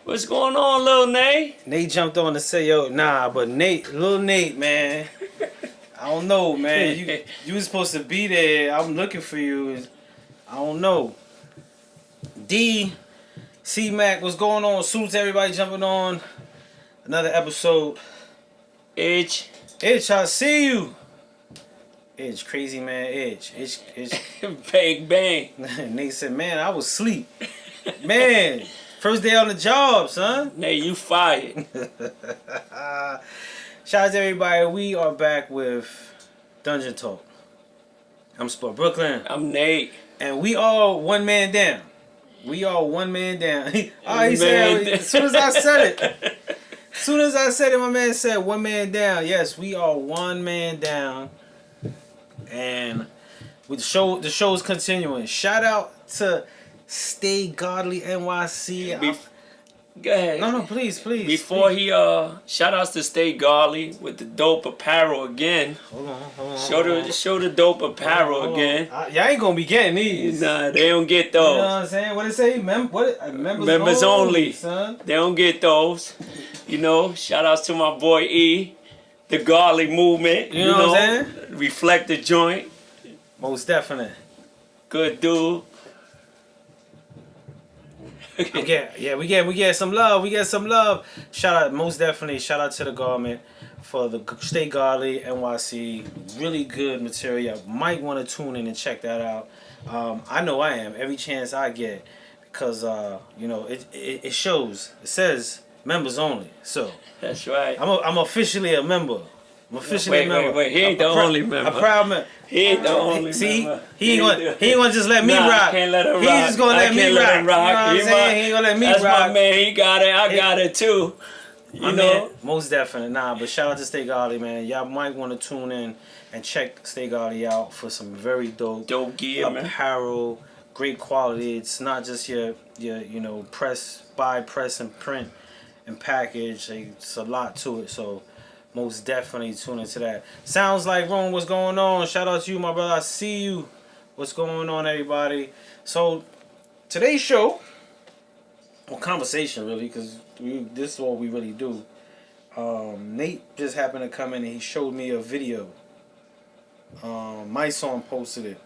What's going on, Lil Nate? Nate jumped on to say, yo, nah, but little Nate, man, I don't know, man. You was supposed to be there. I'm looking for you. I don't know. D, C Mac, what's going on? Suits, everybody jumping on. Another episode. Edge. Itch, I see you. Itch, crazy man, Itch. Bang, bang. Nate said, man, I was asleep. Man, first day on the job, son. Nate, you fired. Shout out to everybody. We are back with Dungeon Talk. I'm Sport Brooklyn. I'm Nate. And we all one man down. We all one man down. He said, as soon as I said it, my man said one man down. Yes, we are one man down. And with the show's continuing. Shout out to Stay Godly NYC. Go ahead. No, please. Before he shout outs to Stay Godly with the dope apparel again. Hold on. Show the dope apparel again. Y'all ain't gonna be getting these. Nah, they don't get those. You know what I'm saying? What it say? Members only, son. They don't get those. You know, shout outs to my boy E, the Godly movement. You know what I'm saying? Reflect the joint. Most definite. Good dude. We get some love. We get some love. Shout out, most definitely. Shout out to the government for the Stay Godly NYC. Really good material. Might want to tune in and check that out. I know I am every chance I get because it shows. It says members only. So that's right. I'm officially a member. I'm officially a member. Wait. He ain't the only member. A proud member. He ain't the only See, member. he ain't gonna just let me rock. I can't let him rock. He's just gonna let me rock. You know what I'm saying? He ain't gonna let me rock. That's my man. He got it. I got it too. You know? Man, most definitely. But shout out to Stay Godly, man. Y'all might want to tune in and check Stay Godly out for some very dope gear, apparel, great quality. It's not just your press and print and package. It's a lot to it. So most definitely tune into that. Sounds like Rome, what's going on? Shout out to you, my brother. I see you. What's going on, everybody? So today's show, or conversation really, because this is what we really do. Nate just happened to come in and he showed me a video. My song posted it,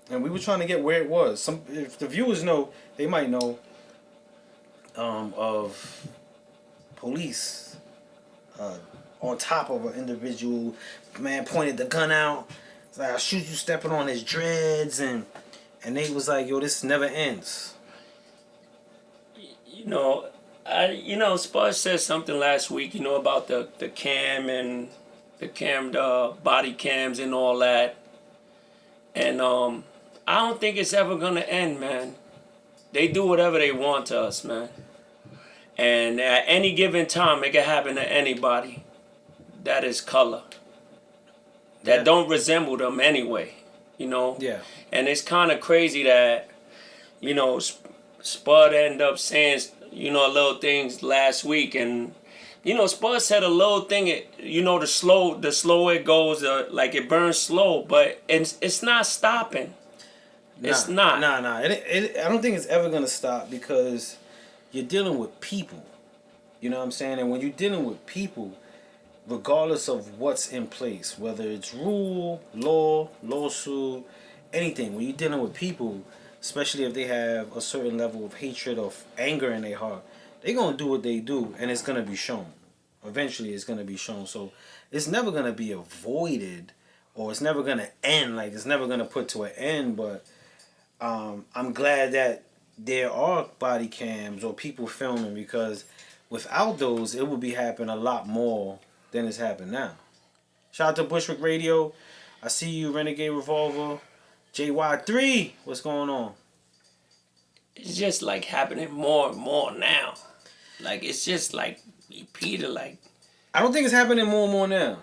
and we were trying to get where it was. If the viewers know, they might know of police on top of an individual. Man pointed the gun out. It's like, I'll shoot you stepping on his dreads, and Nate was like, yo, this never ends. Spud said something last week, about the cam and the body cams and all that. And I don't think it's ever gonna end, man. They do whatever they want to us, man. And at any given time, it can happen to anybody that is color. That don't resemble them anyway, Yeah. And it's kind of crazy that, Spud ended up saying, little things last week. And, Spud said a little thing, the slower it goes, like it burns slow, but it's not stopping. It's not. I don't think it's ever going to stop because you're dealing with people. You know what I'm saying? And when you're dealing with people, regardless of what's in place, whether it's rule, law, lawsuit, anything, when you're dealing with people, especially if they have a certain level of hatred or anger in their heart, they're going to do what they do, and it's going to be shown. Eventually, it's going to be shown. So it's never going to be avoided, or it's never going to end. Like, it's never going to put to an end, but I'm glad that there are body cams or people filming, because without those, it would be happening a lot more than it's happened now. Shout out to Bushwick Radio. I see you, Renegade Revolver. JY3, what's going on? It's just like happening more and more now. Like, it's just like repeated. Like, I don't think it's happening more and more now.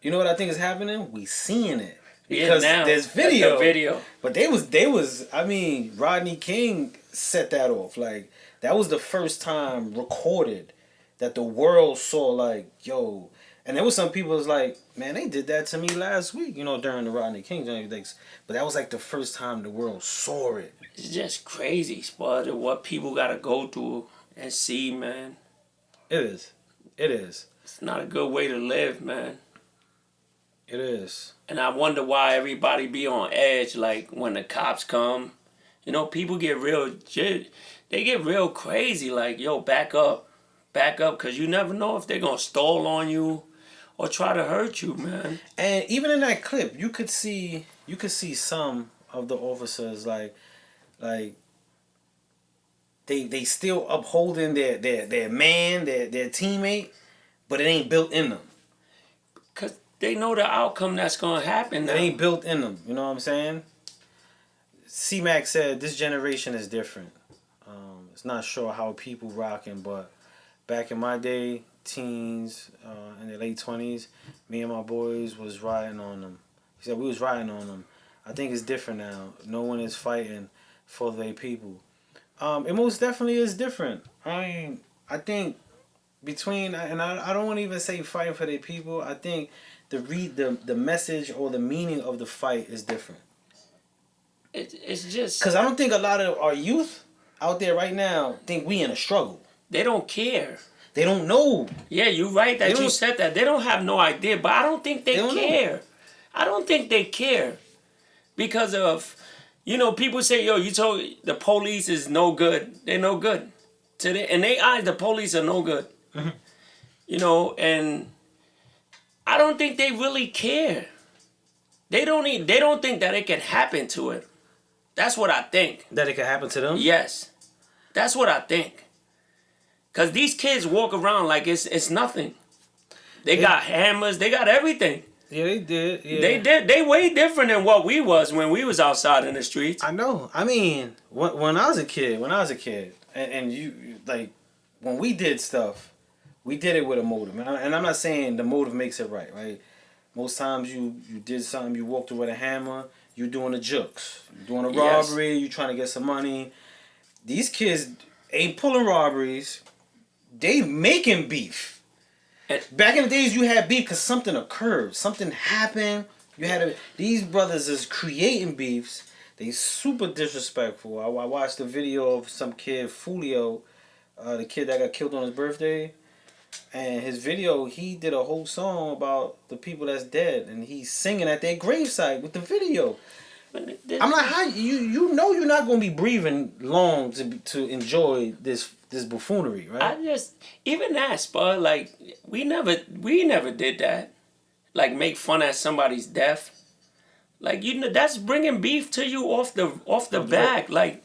You know what I think is happening? We seeing it. Because there's video. But they was I mean, Rodney King set that off. Like, that was the first time recorded that the world saw, like, yo. And there was some people was like, man, they did that to me last week, during the Rodney King joint. But that was like the first time the world saw it. It's just crazy, Spud, what people gotta go through and see, man. It is. It is. It's not a good way to live, man. It is. And I wonder why everybody be on edge, like when the cops come. You know, people get real, they get real crazy, like, yo, back up, because you never know if they're going to stall on you or try to hurt you, man. And even in that clip, you could see some of the officers like they still upholding their man, their teammate, but it ain't built in them. Because they know the outcome that's going to happen now. It ain't built in them. You know what I'm saying? C-Mac said this generation is different. It's not sure how people rocking, but back in my day, teens, in their late 20s, me and my boys was riding on them. He said we was riding on them. I think it's different now. No one is fighting for their people. It most definitely is different. I mean, I think between, and I don't want to even say fighting for their people. I think the message or the meaning of the fight is different. It's just... Because I don't think a lot of our youth out there right now think we in a struggle. They don't care. They don't know. Yeah, you're right that you said that. They don't have no idea, but I don't think they care. Know. I don't think they care. Because of, you know, people say, yo, you told the police is no good. They're no good. In their eyes, the police are no good. Mm-hmm. You know, and I don't think they really care. They don't think that it can happen to it. That's what I think. That it can happen to them? Yes. That's what I think. Because these kids walk around like it's nothing. They got hammers. They got everything. Yeah, they did. Yeah. They did. They way different than what we was when we was outside in the streets. I know. I mean, when I was a kid, and you like, when we did stuff, we did it with a motive. And I'm not saying the motive makes it right? Most times you did something, you walked with a hammer, you doing a jukes, you doing a robbery, you trying to get some money. These kids ain't pulling robberies. They making beef. Back in the days, you had beef because something occurred. Something happened. These brothers is creating beefs. They super disrespectful. I watched a video of some kid, Fulio, the kid that got killed on his birthday. And his video, he did a whole song about the people that's dead. And he's singing at their gravesite with the video. I'm like, how you know you're not gonna be breathing long to enjoy this buffoonery, right? I just even that, Spud, like we never did that. Like make fun at somebody's death. Like that's bringing beef to you off the back. Like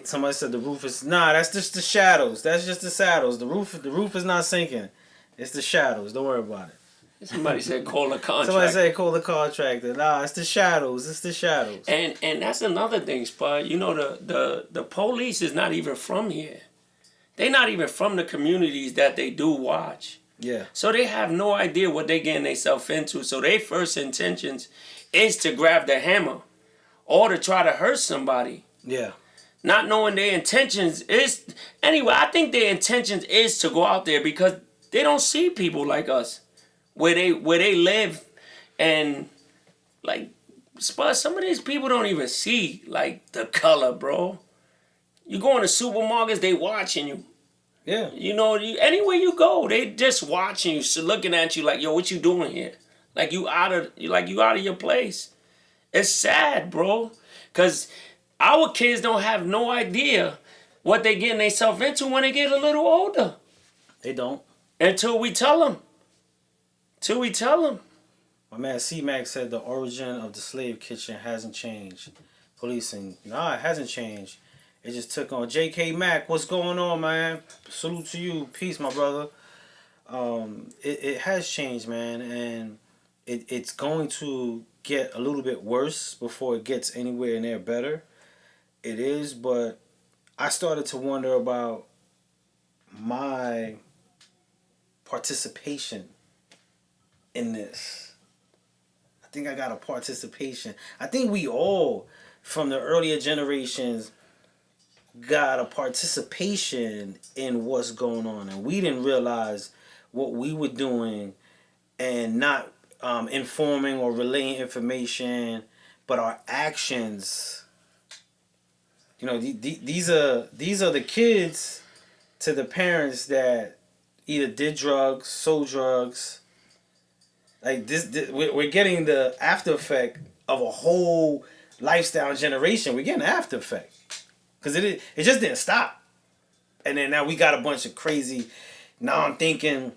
somebody said the roof is that's just the shadows. That's just the shadows. The roof is not sinking. It's the shadows. Don't worry about it. Somebody said call the contractor. Somebody said call the contractor. Nah, it's the shadows. It's the shadows. And that's another thing, Spud. You know the police is not even from here. They're not even from the communities that they do watch. Yeah. So they have no idea what they're getting themselves into. So their first intentions is to grab the hammer or to try to hurt somebody. Yeah. Not knowing their intentions is... Anyway, I think their intentions is to go out there because they don't see people like us. Where they live, and like Spud, some of these people don't even see like the color, bro. You go in the supermarkets, they watching you. Yeah. You know, anywhere you go, they just watching you, so looking at you like, yo, what you doing here? Like you out of your place. It's sad, bro, cause our kids don't have no idea what they getting themselves into when they get a little older. They don't. Until we tell them. Till we tell them. My man C-Mac said the origin of the slave kitchen hasn't changed. Policing, nah, it hasn't changed. It just took on. J.K. Mack, what's going on, man? Salute to you. Peace, my brother. It has changed, man, and it's going to get a little bit worse before it gets anywhere near better. It is, but I started to wonder about my participation in this. I think I got a participation. I think we all, from the earlier generations, got a participation in what's going on, and we didn't realize what we were doing and not informing or relaying information, but our actions. You know, these are the kids to the parents that either did drugs, sold drugs. Like we're getting the after effect of a whole lifestyle generation. We're getting the after effect because it just didn't stop, and then now we got a bunch of crazy, non-thinking,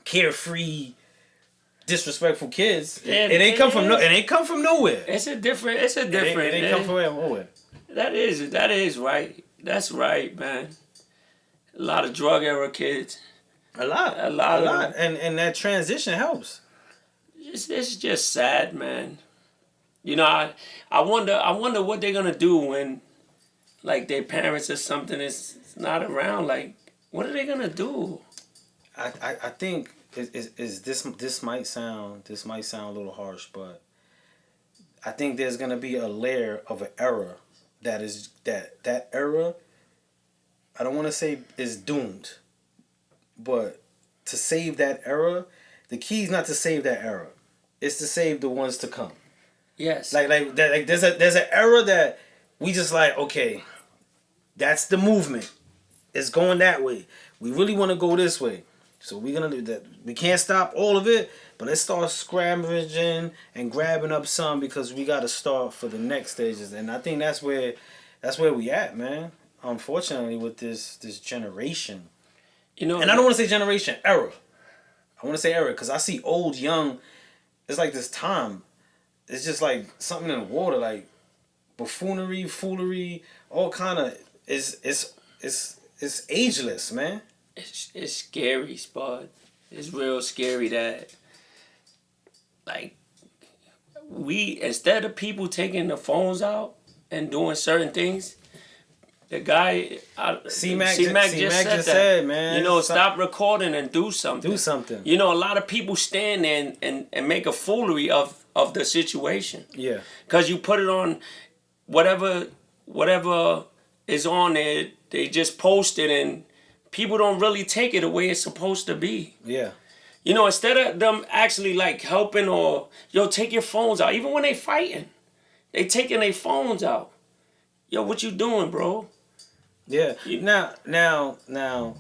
carefree, disrespectful kids. Yeah, It ain't come from no. It ain't come from nowhere. It's a different. It's a different. It ain't come from nowhere. That is right. That's right, man. A lot of drug era kids. A lot. A lot of them. And that transition helps. It's just sad, man. You know, I wonder what they're gonna do when, like, their parents or something is not around. Like, what are they gonna do? I think is this might sound a little harsh, but I think there's gonna be a layer of an era that era. I don't want to say is doomed, but to save that era, the key is not to save that era. It's to save the ones to come. Yes. Like there's an era that we just like, okay, that's the movement. It's going that way. We really want to go this way. So we're gonna do that. We can't stop all of it, but let's start scavenging and grabbing up some because we gotta start for the next stages. And I think that's where we at, man. Unfortunately, with this generation. You know, And I don't want to say generation, era. I want to say era because I see old, young. It's like this time. It's just like something in the water, like buffoonery, foolery, all kind of. It's ageless, man. it's scary, Spud. It's real scary that, like, we, instead of people taking the phones out and doing certain things, the guy, C-Mac just said, man. You know, stop recording and do something. Do something. You know, a lot of people stand there and make a foolery of the situation. Yeah. Because you put it on whatever is on there, they just post it and people don't really take it the way it's supposed to be. Yeah. You know, instead of them actually like helping or, yo, take your phones out. Even when they fighting, they taking their phones out. Yo, what you doing, bro? Yeah. Now,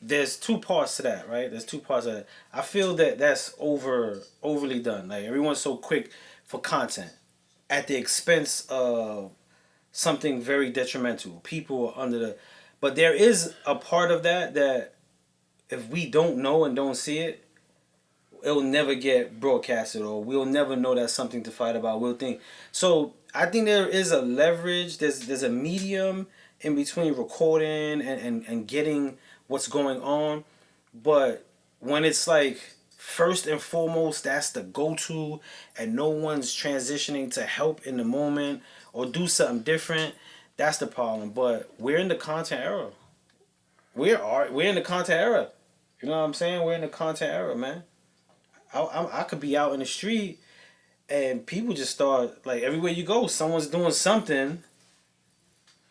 there's two parts to that, right? There's two parts of that. I feel that that's overly done. Like everyone's so quick for content at the expense of something very detrimental. People are under the, but there is a part of that if we don't know and don't see it, it'll never get broadcasted or we'll never know that's something to fight about. We'll think so. I think there is a leverage. There's a medium in between recording and getting what's going on. But when it's like first and foremost, that's the go-to and no one's transitioning to help in the moment or do something different, that's the problem. But we're in the content era. We're in the content era. You know what I'm saying? We're in the content era, man. I could be out in the street and people just start, like, everywhere you go, someone's doing something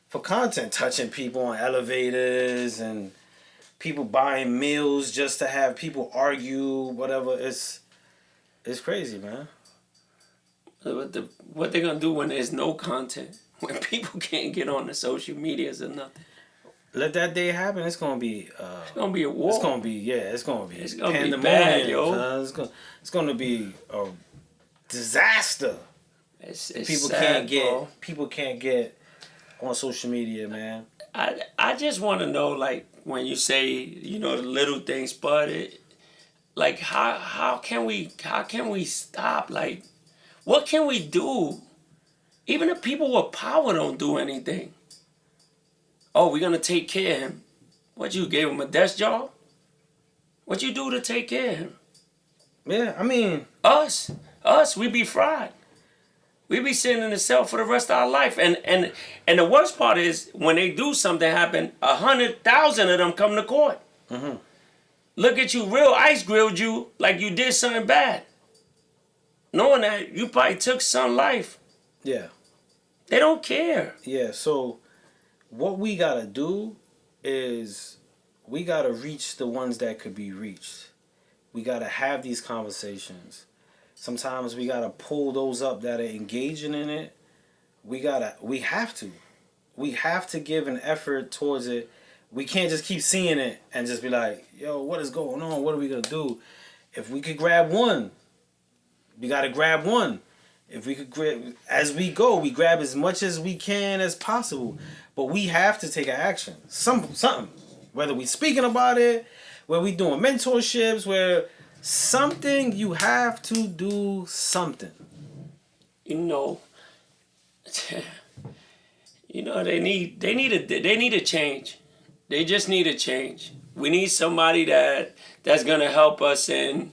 for content, touching people on elevators and people buying meals just to have people argue, whatever. It's crazy, man. What they're gonna do when there's no content, when people can't get on the social medias or nothing? Let that day happen. It's gonna be. It's gonna be a war. It's gonna be It's gonna be bad, yo. It's gonna be a disaster. It's people sad, can't get bro. people can't get on social media, man. I just want to know, like, when you say, you know, the little things, but like how can we stop? Like, what can we do? Even if people with power don't do anything. Oh, we're gonna take care of him. What, you gave him a desk job? What you do to take care of him? Yeah, I mean, Us, we be fried. We be sitting in the cell for the rest of our life. And the worst part is when they do something happen, 100,000 of them come to court. Mm-hmm. Look at you, real ice grilled you like you did something bad. Knowing that you probably took some life. Yeah. They don't care. Yeah, so what we gotta do is we gotta reach the ones that could be reached. We gotta have these conversations. Sometimes we gotta pull those up that are engaging in it. We have to give an effort towards it. we can't just keep seeing it and just be like, yo, what is going on? What are we gonna do? If we could grab one, we gotta grab one. If we could grab as we go, we grab as much as we can as possible. But we have to take an action. Something. Whether we speaking about it, where we doing mentorships, where something you have to do something. You know, they need a change. They just need a change. We need somebody that's gonna help us, and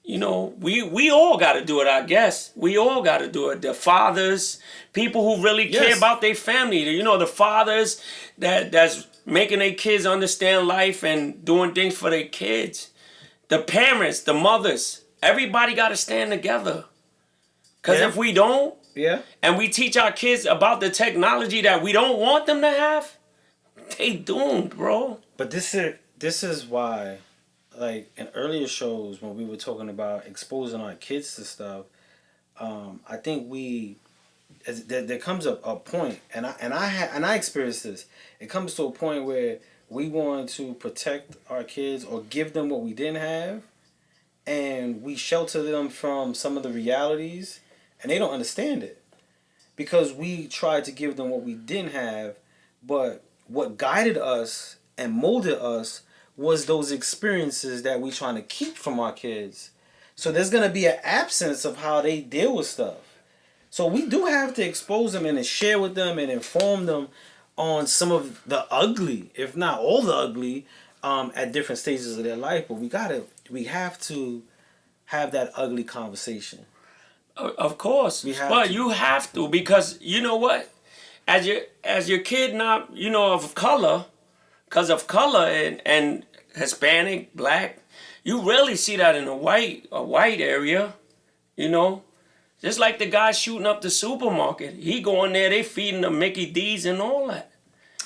we all got to do it. I guess we all got to do it. The fathers, people who really care Yes. about their family. The fathers that's making their kids understand life and doing things for their kids. The parents, the mothers, everybody got to stand together. Because Yeah. if we don't, Yeah. and we teach our kids about the technology that we don't want them to have, they doomed, bro. But this is why, like in earlier shows when we were talking about exposing our kids to stuff, I think there comes a point, and I experienced this. It comes to a point where we want to protect our kids or give them what we didn't have, and we shelter them from some of the realities, and they don't understand it because we tried to give them what we didn't have, but what guided us and molded us was those experiences that we trying to keep from our kids. So there's gonna be an absence of how they deal with stuff. So we do have to expose them and share with them and inform them on some of the ugly, if not all the ugly, at different stages of their life. But we have to have that ugly conversation. Of course, but you have to, because you know what? As your kid not of color, because of color and Hispanic, black, you rarely see that in a white area, Just like the guy shooting up the supermarket, he going there, they feeding them Mickey D's and all that,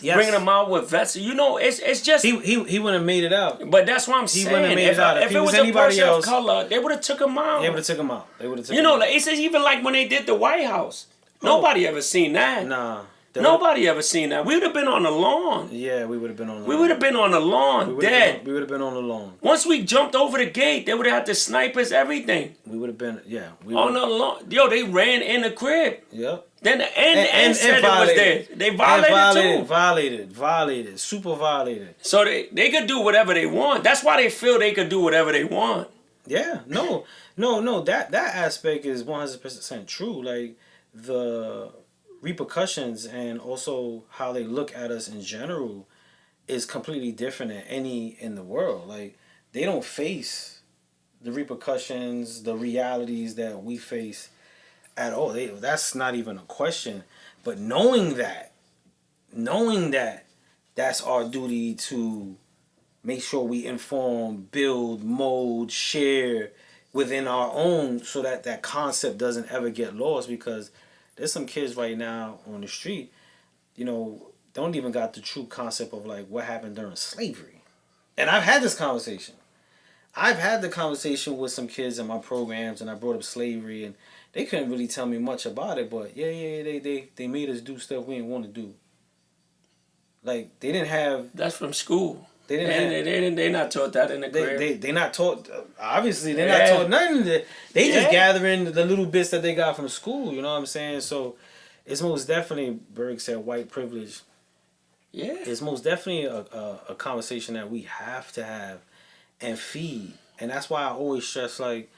Yes. bringing them out with vets. It's just He wouldn't have made it out. But that's what I'm He saying. wouldn't have made If it out. it was a anybody person else, of color, they would have took him out. they would have took him out. They would have took him out. It's even like when they did the White House. Nobody ever seen that. Nah. Nobody ever seen that. We would have been on the lawn. Yeah, we would have been on the We lawn. would have been on the lawn, dead. We would have been on the lawn. Once we jumped over the gate, they would have had the snipers, everything. We would have been, yeah. On the lawn. Yo, they ran in the crib. Yep. Then the end said it was there. They Violated. Super violated. So they could do whatever they want. That's why they feel they could do whatever they want. Yeah. No. That aspect is 100% true. Like, the repercussions and also how they look at us in general is completely different than any in the world. Like, they don't face the repercussions, the realities that we face at all. That's not even a question. But knowing that that's our duty to make sure we inform, build, mold, share within our own, so that concept doesn't ever get lost. Because there's some kids right now on the street, don't even got the true concept of like what happened during slavery. And I've had this conversation. I've had the conversation with some kids in my programs, and I brought up slavery, and they couldn't really tell me much about it. But they made us do stuff we didn't want to do. Like, they didn't have. That's from school. They're not taught that in the crib. They not taught. Obviously, they're not taught nothing of that. They just gathering the little bits that they got from school. You know what I'm saying? So it's most definitely, Berg said, white privilege. Yeah. It's most definitely a conversation that we have to have and feed. And that's why I always stress, like,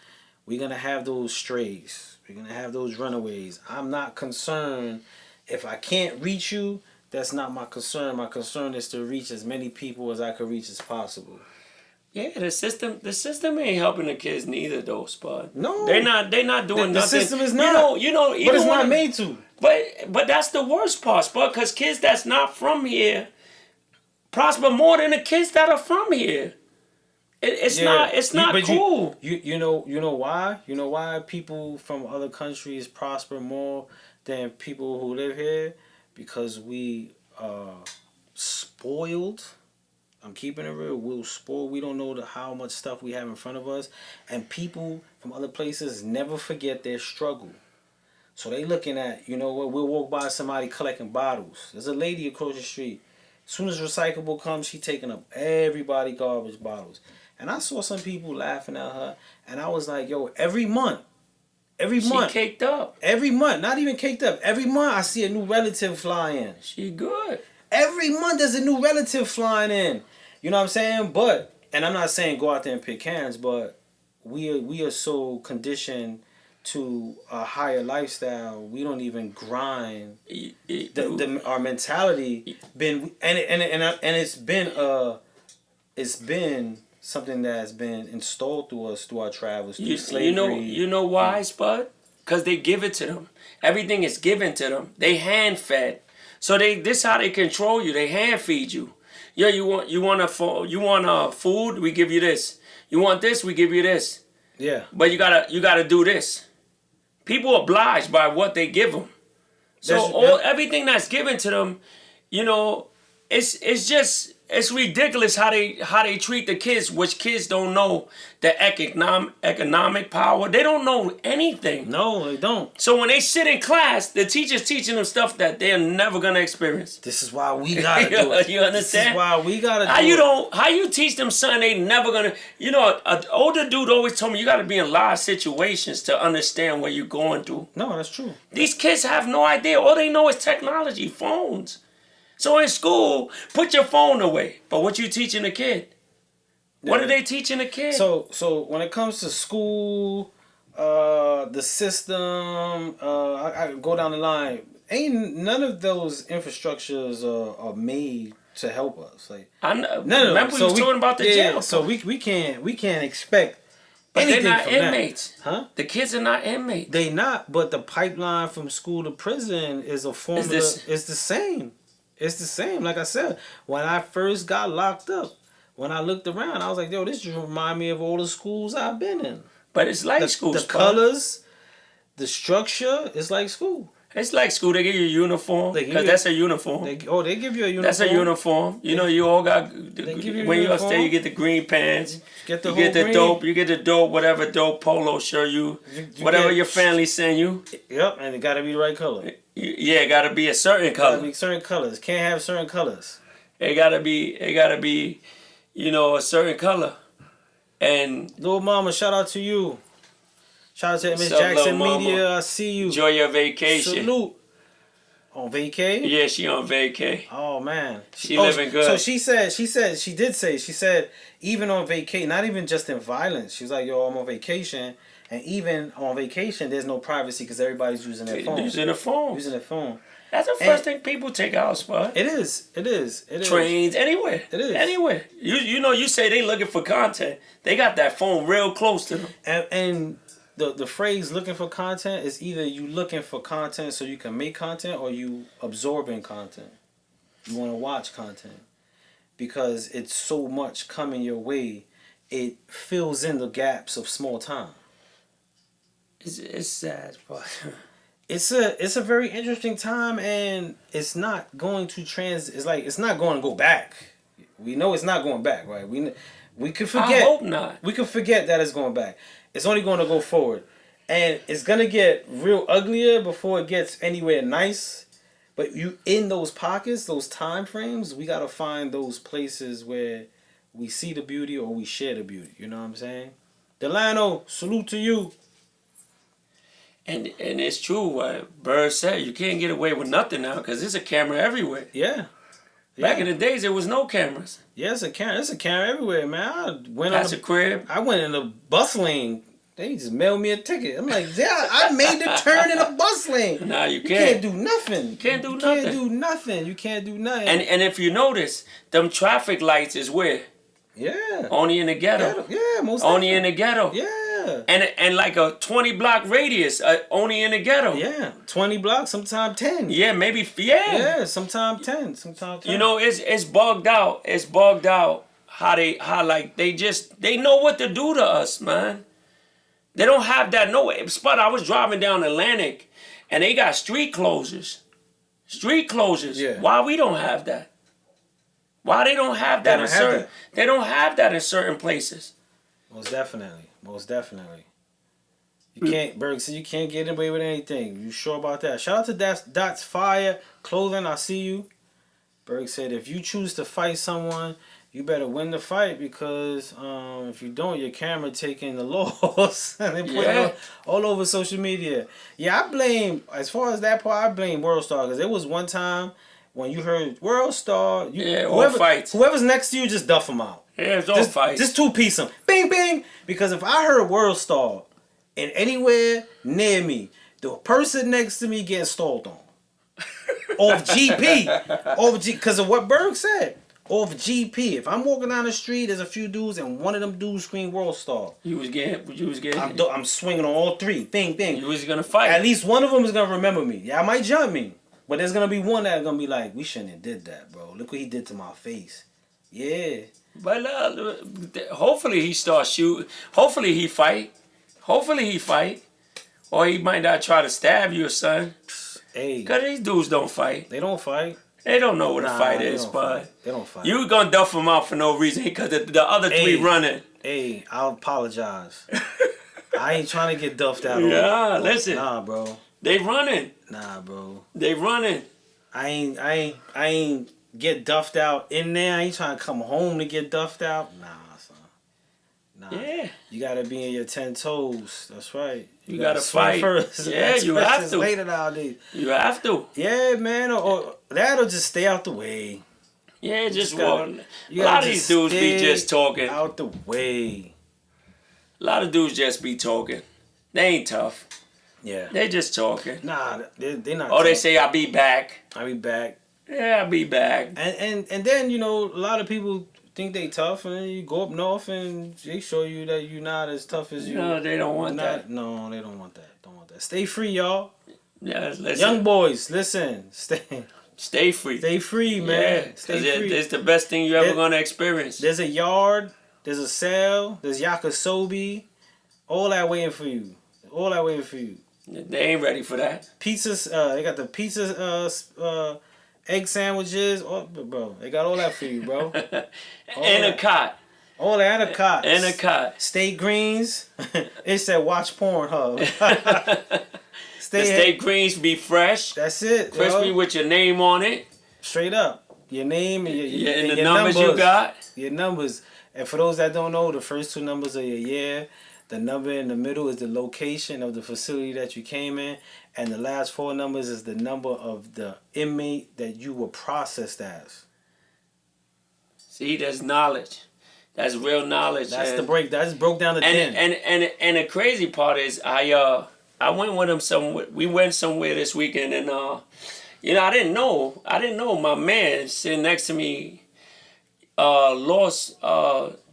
we're going to have those strays. We're going to have those runaways. I'm not concerned if I can't reach you. That's not my concern. My concern is to reach as many people as I could reach as possible. Yeah, the system ain't helping the kids neither, though, Spud. No, they're not doing nothing. The system is not. But it's not made to. But that's the worst part, Spud, because kids that's not from here prosper more than the kids that are from here. It's not cool. You know why? You know why people from other countries prosper more than people who live here? Because we are spoiled. I'm keeping it real. We're spoiled. We don't know how much stuff we have in front of us. And people from other places never forget their struggle. So they looking at, we'll walk by somebody collecting bottles. There's a lady across the street. Soon as recyclable comes, she taking up everybody garbage bottles. And I saw some people laughing at her, and I was like, yo, every She month, caked up. every month, not even caked up. Every month I see a new relative fly in. She good. Every month there's a new relative flying in. You know what I'm saying? But, and I'm not saying go out there and pick cans, but we are so conditioned to a higher lifestyle. We don't even grind. Our mentality been and it's been something that's been installed through us through our travels, through slavery. You know why, Spud? Because they give it to them. Everything is given to them. They hand fed. So this how they control you. They hand feed you. Yo, you want food? We give you this. You want this? We give you this. Yeah. But you gotta do this. People obliged by what they give them. So everything that's given to them, you know, it's ridiculous how they treat the kids, which kids don't know the economic power. They don't know anything. No, they don't. So when they sit in class, the teacher's teaching them stuff that they're never gonna experience. This is why we gotta do it. You understand? This is why we gotta do it. How you teach them something they never gonna, you know, an older dude always told me you gotta be in live situations to understand what you're going through. No, that's true. These kids have no idea. All they know is technology, phones. So in school, put your phone away. But what you teaching a kid? What are they teaching a kid? So when it comes to school, the system, I go down the line. Ain't none of those infrastructures are made to help us. Like none of them. Remember we was talking about the jail. So we can't expect but anything they're not from inmates. That. Huh? The kids are not inmates. They not. But the pipeline from school to prison is a formula. It's the same. It's the same. Like I said, when I first got locked up, when I looked around, I was like, yo, this just remind me of all the schools I've been in. But it's like school. The colors, the structure, it's like school. It's like school. They give you a uniform. Because that's a uniform. They give you a uniform. That's a uniform. You know, you all got, when you upstairs, you get the green pants. You get the dope. You get the dope, whatever dope polo shirt whatever your family send you. Yep, and it got to be the right color. Yeah, it gotta be a certain color. Gotta be certain colors. Can't have certain colors. It gotta be, you know, a certain color. And Little Mama, shout out to you. Shout out to Miss Jackson Media. I see you. Enjoy your vacation. Salute. On vacay? Yeah, she on vacay. Oh man, she living good. So she said even on vacay, not even just in violence. She was like, yo, I'm on vacation. And even on vacation, there's no privacy because everybody's using their phone. Using their phone. That's the first thing people take out, Spud. It is. Trains, anywhere. It is. Anywhere. You know, you say they looking for content. They got that phone real close to them. And the phrase looking for content is either you looking for content so you can make content or you absorbing content. You want to watch content. Because it's so much coming your way, it fills in the gaps of small time. It's sad, but it's a very interesting time, and it's not going to it's not going to go back. We know it's not going back, right? We could forget. I hope not. We could forget that it's going back. It's only going to go forward, and it's gonna get real uglier before it gets anywhere nice. But you in those pockets, those time frames, we gotta find those places where we see the beauty or we share the beauty. You know what I'm saying? Delano, salute to you. And it's true what Bird said. You can't get away with nothing now because there's a camera everywhere. Yeah. Back in the days, there was no cameras. Yeah, it's a camera. It's a camera everywhere, man. That's a crib. I went in the bus lane. They just mailed me a ticket. I'm like, yeah, I made the turn in a bus lane. Nah, you can't. You can't do nothing. You can't do You nothing. can't do nothing. You can't do nothing. And if you notice, them traffic lights is where? Yeah. Only in the ghetto. Yeah, most Only definitely. in the ghetto. Yeah. And like a 20-block radius, only in the ghetto. Yeah. 20 blocks, sometimes 10. Yeah, maybe. Yeah. Yeah, sometimes 10. Sometimes 10. You know, it's bugged out. It's bugged out how they know what to do to us, man. They don't have that no way. Spot, I was driving down Atlantic and they got street closures. Street closures. Yeah. Why we don't have that? Why they don't have that They don't have that in certain places. Most definitely. Most definitely. You can't, Berg said you can't get away with anything. You sure about that? Shout out to Dots Fire Clothing. I see you. Berg said, if you choose to fight someone, you better win the fight because if you don't, your camera taking the loss. And they put it all over social media. Yeah, I blame, as far as that part, I blame World Star because there was one time when you heard World Star, whoever's next to you, just duff them out. Yeah, it's all fights. Just two-piece them. Bing, bing. Because if I heard World Star and anywhere near me, the person next to me getting stalled on. Off GP. Because of what Berg said. Off GP. If I'm walking down the street, there's a few dudes, and one of them dudes scream World Star. You was getting. I'm swinging on all three. Bing, bing. You was gonna fight. At least one of them is gonna remember me. Yeah, I might jump me, but there's gonna be one that's gonna be like, we shouldn't have did that, bro. Look what he did to my face. Yeah. But hopefully he starts shooting. Hopefully he fight. Or he might not try to stab you or something. Hey. Because these dudes don't fight. They don't fight. They don't know what a fight is, but they don't fight. You gonna duff them out for no reason because the other three running. Hey, I'll apologize. I ain't trying to get duffed out. Yeah, listen. Nah, bro. They running. Nah, bro. They running. I ain't get duffed out in there. I ain't trying to come home to get duffed out. Nah, son. Nah. Yeah. You gotta be in your 10 toes. That's right. You gotta fight first. Yeah, you have to. Later nowadays. You have to. Yeah, man. Or that'll just stay out the way. Yeah, just walk. A lot of these dudes be just talking. Out the way. A lot of dudes just be talking. They ain't tough. Yeah. They just talking. Nah, they not. Or they say, I'll be back. I'll be back. Yeah, I'll be back. And then, you know, a lot of people think they tough, and then you go up north and they show you that you're not as tough as you. No, they don't want that. No, they don't want that. Don't want that. Stay free, y'all. Yeah, listen. Young boys, listen. Stay free. Stay free, man. Yeah, stay free. It's the best thing you're ever gonna experience. There's a yard. There's a sale. There's yakisobe. All that waiting for you. All that waiting for you. They ain't ready for that. Pizzas. They got the pizza. Egg sandwiches. Oh, bro, they got all that for you, bro. And a cot. All that and a cot. And a cot. Steak greens. It said watch Pornhub. The steak greens be fresh. That's it. Crispy with your name on it. Straight up. Your name and and the your numbers you got. Your numbers. And for those that don't know, the first two numbers are your year. The number in the middle is the location of the facility that you came in. And the last four numbers is the number of the inmate that you were processed as. See, that's knowledge. That's real knowledge. That's the break. That's broke down the den. And the crazy part is I went with him somewhere. We went somewhere this weekend, and I didn't know my man sitting next to me lost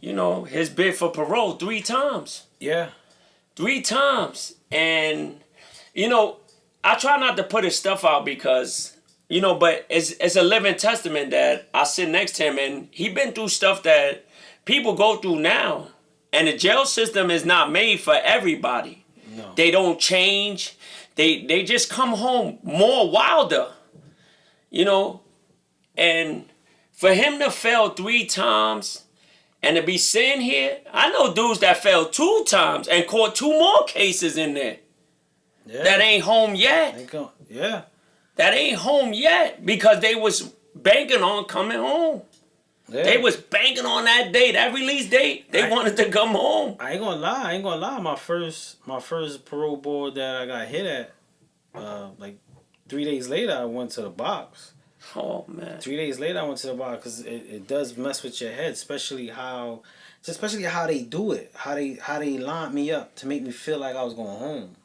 his bid for parole 3 times. Yeah. 3 times. And I try not to put his stuff out because but it's a living testament that I sit next to him, and he been through stuff that people go through now. And the jail system is not made for everybody. No. They don't change. They just come home more wilder. And for him to fail 3 times and to be sitting here, I know dudes that failed 2 times and caught 2 more cases in there. Yeah. That ain't home yet. Yeah. That ain't home yet because they was banking on coming home. Yeah. They was banking on that date, that release date. They wanted to come home. I ain't gonna lie. My first parole board that I got hit at, like 3 days later, I went to the box. Oh man! 3 days later, I went to the box because it does mess with your head, especially how they do it, how they lined me up to make me feel like I was going home.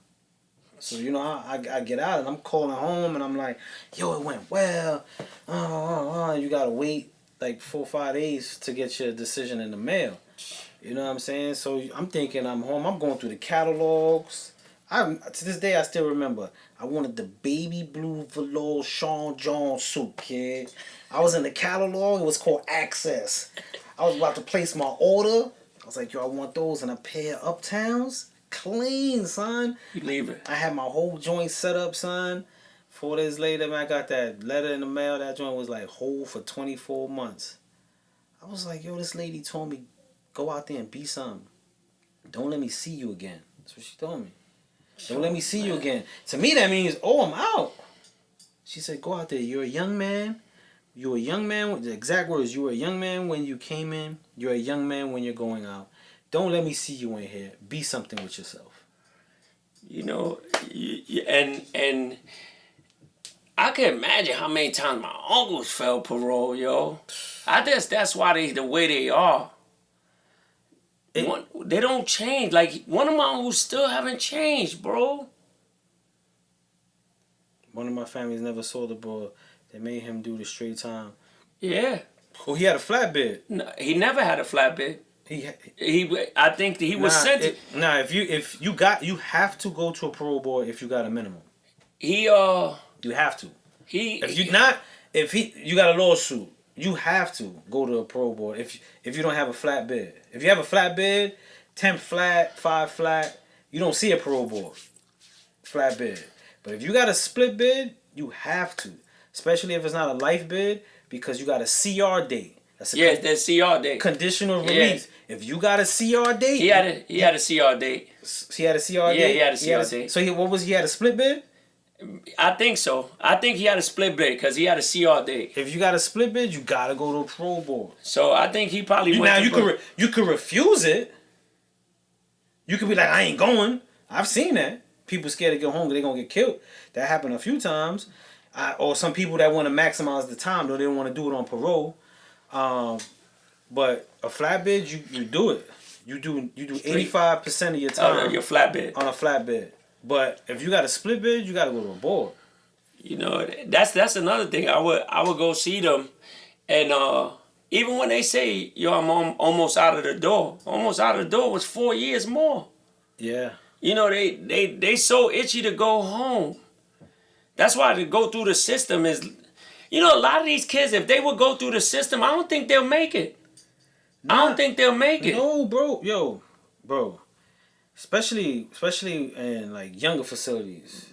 So I get out and I'm calling home and I'm like, yo, it went well. You gotta wait like 4 or 5 days to get your decision in the mail. You know what I'm saying? So I'm thinking I'm home. I'm going through the catalogs. To this day, I still remember. I wanted the baby blue velour Sean John suit, kid. I was in the catalog. It was called Access. I was about to place my order. I was like, yo, I want those in a pair of Uptowns. Clean, son. You leave it. I had my whole joint set up, son. 4 days later, man, I got that letter in the mail. That joint was like hold for 24 months. I was like, yo, this lady told me, go out there and be something. Don't let me see you again. That's what she told me. Don't let me see you again. To me, that means, I'm out. She said, go out there. You're a young man. You a young man. The exact words: you were a young man when you came in. You're a young man when you're going out. Don't let me see you in here. Be something with yourself. You know, and I can imagine how many times my uncles fell parole, yo. I guess that's why they the way they are. They don't change. Like one of my uncles still haven't changed, bro. One of my families never saw the boy. They made him do the straight time. Yeah. Oh, he had a flatbed. No, he never had a flatbed. I think he was sent. If you have to go to a parole board if you got a minimum. You have to. You got a lawsuit, you have to go to a parole board if you don't have a flatbed. If you have a flatbed, 10 flat, 5 flat, you don't see a parole board. Flatbed. But if you got a split bid, you have to. Especially if it's not a life bid, because you got a CR date. That's CR date. Conditional release. Yeah. If you got a CR date, he had a CR date. He had a CR date. Yeah, he had a CR date. So he had a split bid. I think so. I think he had a split bid because he had a CR date. If you got a split bid, you gotta go to a parole board. So I think he probably went. Now you could refuse it. You could be like, I ain't going. I've seen that. People scared to go home because they're gonna get killed. That happened a few times. Or some people that want to maximize the time, though they don't want to do it on parole. But a flatbed, you do it. You do 85% of your time. Your flatbed. On a flatbed. But if you got a split bed, you got to go to a board. You know, that's another thing. I would go see them, and even when they say, yo, I'm almost out of the door. Almost out of the door was 4 years more. Yeah. You know, they so itchy to go home. That's why to go through the system is, you know, a lot of these kids, if they would go through the system, I don't think they'll make it. I don't think they'll make it. No, bro. Especially in like younger facilities.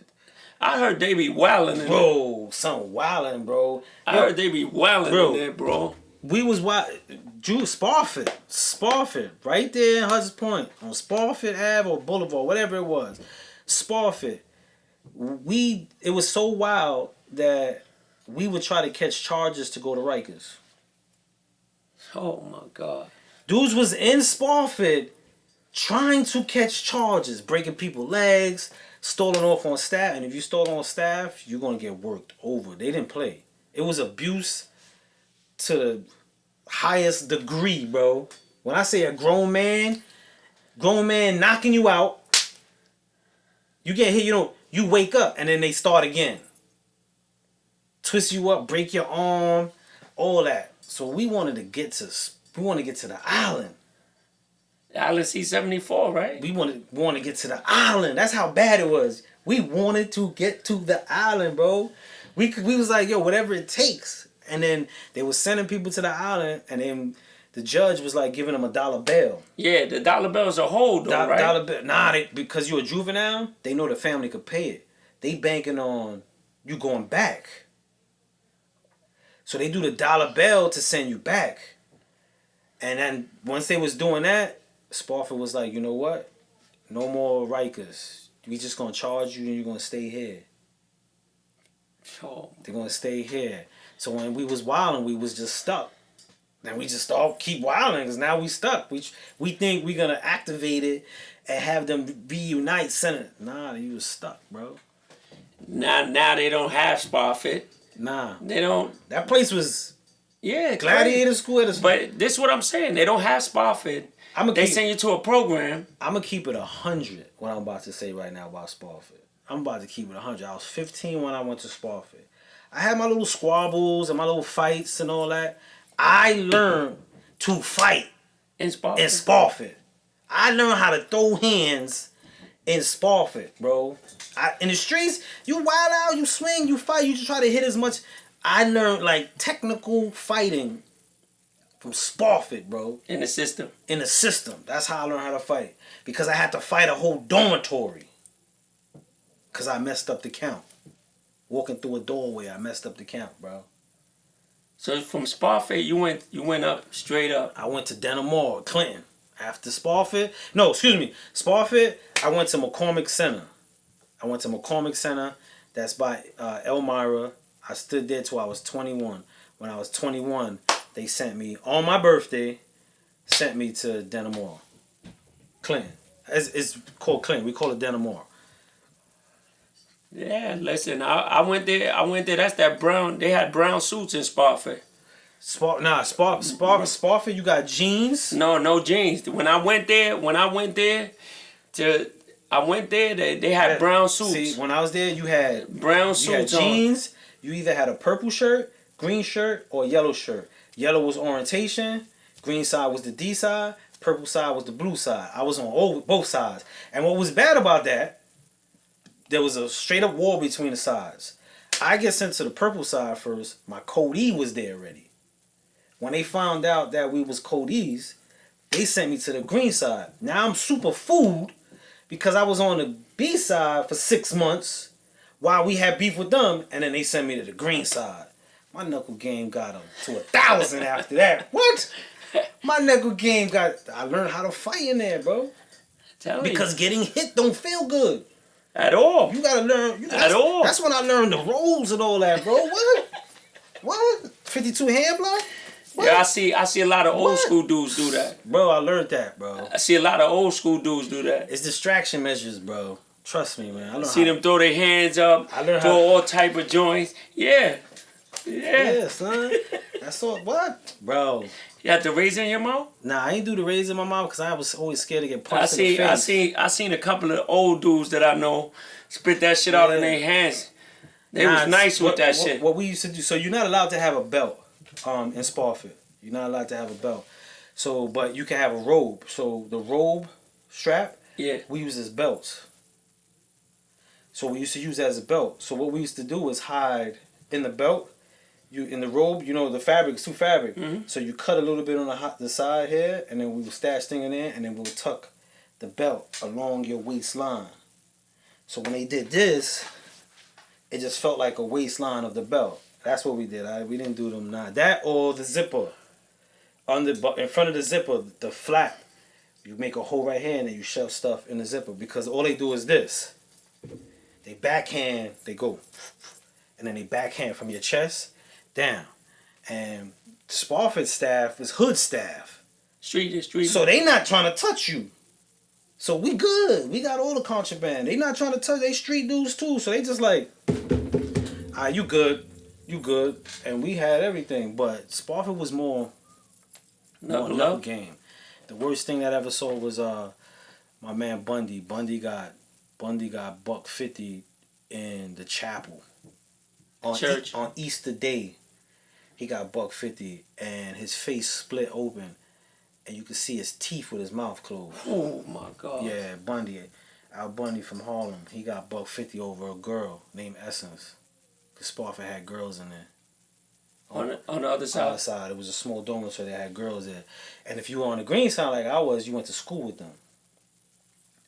I heard they be wilding in there. Some wilding, bro. I heard they be wilding in there, bro. We was Spofford, right there in Hudson's Point, on Spofford Ave or Boulevard, whatever it was. Spofford. It was so wild that we would try to catch charges to go to Rikers. Oh my God. Dudes was in Spofford trying to catch charges, breaking people's legs, stolen off on staff. And if you stole on staff, you're going to get worked over. They didn't play. It was abuse to the highest degree, bro. When I say a grown man knocking you out, you get hit, you wake up and then they start again. Twist you up, break your arm, all that. So we wanted to get to the island. Island C-74, right? We wanted to get to the island. That's how bad it was. We wanted to get to the island, bro. We was like, yo, whatever it takes. And then they were sending people to the island, and then the judge was like giving them $1 bail. Yeah, the $1 bill is a hold, though, right? $1 bill. Nah, because you're a juvenile, they know the family could pay it. They banking on you going back. So they do the $1 bill to send you back. And then once they was doing that, Spofford was like, you know what? No more Rikers. We just gonna charge you and you're gonna stay here. Oh. They're gonna stay here. So when we was wilding, we was just stuck. And we just all keep wilding because now we stuck. We think we're gonna activate it and have them reunite Senate. Nah, you was stuck, bro. Now they don't have Spofford. Nah. They don't. That place was Gladiator School. But this is what I'm saying. They don't have Spofford. They send you to a program. I'm gonna keep it 100. What I'm about to say right now about Spofford. I'm about to keep it 100. I was 15 when I went to Spofford. I had my little squabbles and my little fights and all that. I learned to fight in Spofford. I learned how to throw hands in Spofford, bro. In the streets, you wild out, you swing, you fight, you just try to hit as much. I learned like technical fighting from Spofford, bro. In the system. That's how I learned how to fight. Because I had to fight a whole dormitory. Because I messed up the count. Walking through a doorway, I messed up the count, bro. So from Spofford, you went up, straight up. I went to Denham Mall, Clinton. After Spofford, Spofford, I went to McCormick Center. That's by Elmira. I stood there till I was 21. when I was 21, they sent me on my birthday. Sent me to Denimore, Clinton. It's called Clinton. We call it Denimore. Yeah, listen, I went there. I went there. That's that brown. They had brown suits in Spofford. Spofford, you got jeans. No jeans. When I went there, they had brown suits. See, when I was there, you had brown suits had on. jeans. You either had a purple shirt, green shirt, or a yellow shirt. Yellow was orientation. Green side was the D side. Purple side was the blue side. I was on both sides. And what was bad about that, there was a straight up war between the sides. I get sent to the purple side first. My Code E was there already. When they found out that we was Code E's, they sent me to the green side. Now I'm super fooled because I was on the B side for 6 months while we had beef with them, and then they sent me to the green side. My knuckle game got to 1,000 after that. What? My knuckle game I learned how to fight in there, bro. Because getting hit don't feel good. At all. You gotta learn. At all. That's when I learned the rolls and all that, bro. What? 52 hand block? What? Yeah, I see a lot of old school dudes do that. Bro, I learned that, bro. I see a lot of old school dudes do that. It's distraction measures, bro. Trust me, man. I see them throw their hands up, throw all type of joints. Yeah. Yeah, son. That's all. What? Bro. You had the razor in your mouth? Nah, I ain't do the razor in my mouth because I was always scared to get punched in the face. I seen a couple of old dudes that I know spit that shit out in their hands. They was nice with that shit. What we used to do, so you're not allowed to have a belt in Spofford. You're not allowed to have a belt. So, but you can have a robe. So the robe strap, we use as belts. So we used to use that as a belt. So what we used to do is hide in the belt. In the robe, the fabric is two fabric. Mm-hmm. So you cut a little bit on the side here, and then we will stash thing in there, and then we'll tuck the belt along your waistline. So when they did this, it just felt like a waistline of the belt. That's what we did. We didn't do them now. That or the zipper. In front of the zipper, the flap, you make a hole right here and then you shove stuff in the zipper because all they do is this. They backhand, they go. And then they backhand from your chest down. And Spofford staff is hood staff. Street. So they not trying to touch you. So we good. We got all the contraband. They not trying to touch. They street dudes too. So they just like, you good. You good. And we had everything. But Spofford was more love game. The worst thing that I ever saw was my man Bundy. Bundy got $150 in the chapel. On church. On Easter Day. He got $150 and his face split open and you could see his teeth with his mouth closed. Oh my God. Yeah, Bundy. Al Bundy from Harlem. He got $150 over a girl named Essence. Cause Spofford had girls in there. On the other side? On the other side. It was a small dormitory that had girls there. And if you were on the green side like I was, you went to school with them.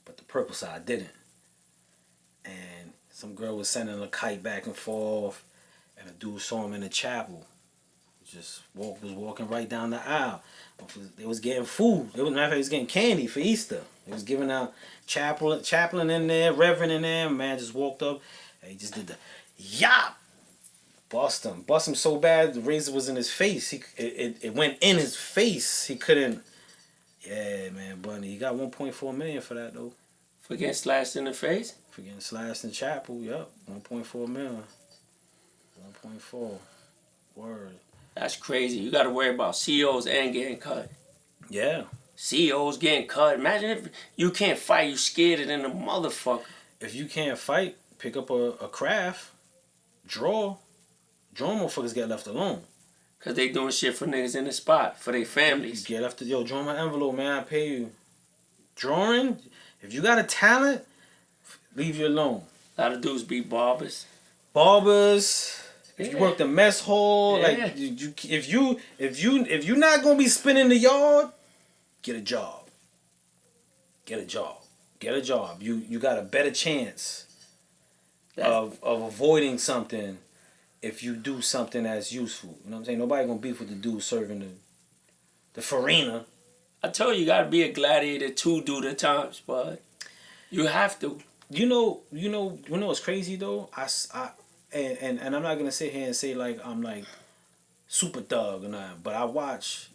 But the purple side didn't. And some girl was sending a kite back and forth. And a dude saw him in the chapel. Was walking right down the aisle. They was getting food. They was getting candy for Easter. They was giving out chaplain in there, reverend in there. Man just walked up and he just did the yop. Bust him so bad the razor was in his face. It went in his face. He couldn't. Yeah, man, Bunny. He got $1.4 million for that though. For getting slashed in the face? For getting slashed in chapel. Yep, $1.4 million. 1.4. Word. That's crazy. You got to worry about CEOs and getting cut. Yeah. CEOs getting cut. Imagine if you can't fight, you scared it in the motherfucker. If you can't fight, pick up a craft, draw. Draw motherfuckers get left alone. Because they doing shit for niggas in the spot, for their families. Get left draw my envelope, man, I pay you. Drawing, if you got a talent, leave you alone. A lot of dudes be barbers. If you work the mess hall, like if you're not gonna be spinning the yard, get a job. Get a job. You got a better chance of avoiding something if you do something that's useful. You know what I'm saying? Nobody gonna beef with the dude serving the farina. I told you gotta be a gladiator 2 dude at times, but you have to. You know what's crazy though? And I'm not gonna sit here and say like I'm like super thug or nothing, but I watch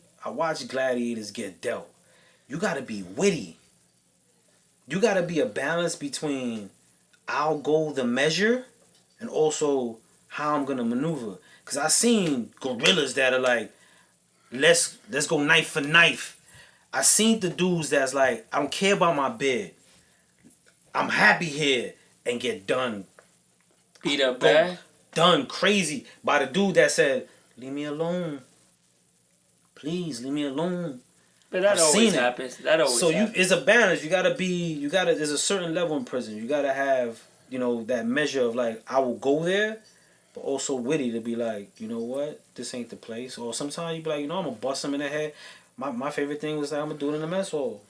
gladiators get dealt. You gotta be witty. You gotta be a balance between I'll go the measure and also how I'm gonna maneuver. Cause I seen gorillas that are like, let's go knife for knife. I seen the dudes that's like, I don't care about my bed. I'm happy here and get done. Beat up Go bad. done crazy by the dude that said, leave me alone. Please leave me alone. But that I've always seen it. happens. That always So happens. it's a balance. There's a certain level in prison. You gotta have, that measure of like, I will go there, but also witty to be like, you know what, this ain't the place. Or sometimes you be like, I'm gonna bust him in the head. My favorite thing was like, I'm gonna do it in the mess hall.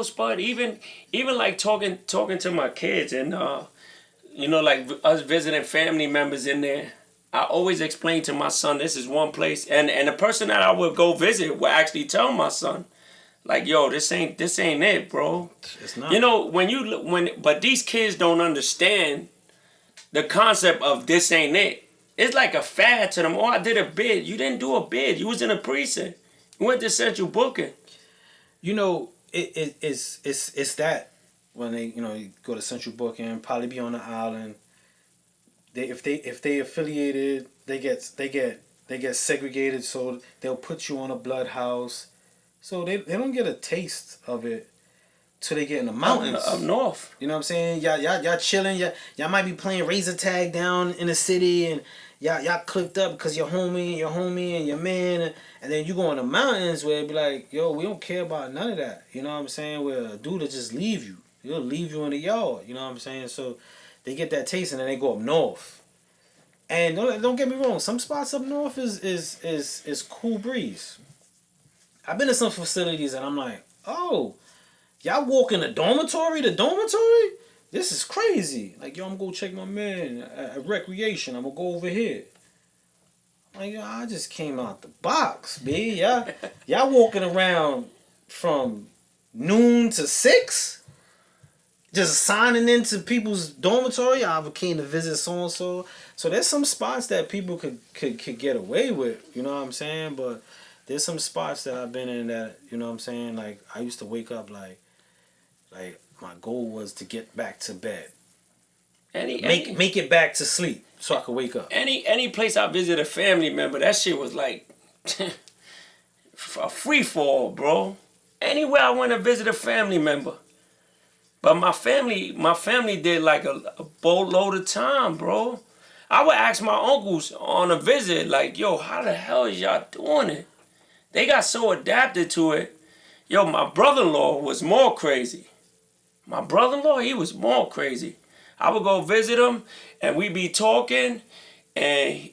Spud. Even like talking to my kids and like us visiting family members in there. I always explain to my son, this is one place, and the person that I would go visit would actually tell my son, like, yo, this ain't it, bro. It's not. But these kids don't understand the concept of this ain't it. It's like a fad to them. Oh, I did a bid. You didn't do a bid. You was in a precinct. You went to central booking. It's that when they you go to central booking, probably be on the island. If they affiliated, they get segregated, so they'll put you on a blood house, so they don't get a taste of it till they get in the mountains Up north. You know what I'm saying? Y'all chilling. Y'all might be playing razor tag down in the city, and y'all clicked up because your homie, and your man, and then you go in the mountains where it be like, yo, we don't care about none of that. You know what I'm saying? Where a dude will just leave you. He'll leave you in the yard. You know what I'm saying? So they get that taste, and then they go up north. And don't get me wrong, some spots up north is cool breeze. I've been to some facilities and I'm like, oh, y'all walk in the dormitory? This is crazy. Like, yo, I'm gonna go check my man at recreation. I'm gonna go over here. Like, yo, I just came out the box, B. Y'all walking around from noon to 6? Just signing into people's dormitory. I came to visit so and so. So there's some spots that people could get away with. You know what I'm saying? But there's some spots that I've been in that, you know what I'm saying? Like, I used to wake up like my goal was to get back to bed. Make it back to sleep so I could wake up. Any place I visit a family member, that shit was like a free fall, bro. Anywhere I went to visit a family member. But my family did like a boatload of time, bro. I would ask my uncles on a visit, like, yo, how the hell is y'all doing it? They got so adapted to it. Yo, my brother-in-law was more crazy. My brother-in-law, he was more crazy. I would go visit him, and we be talking, and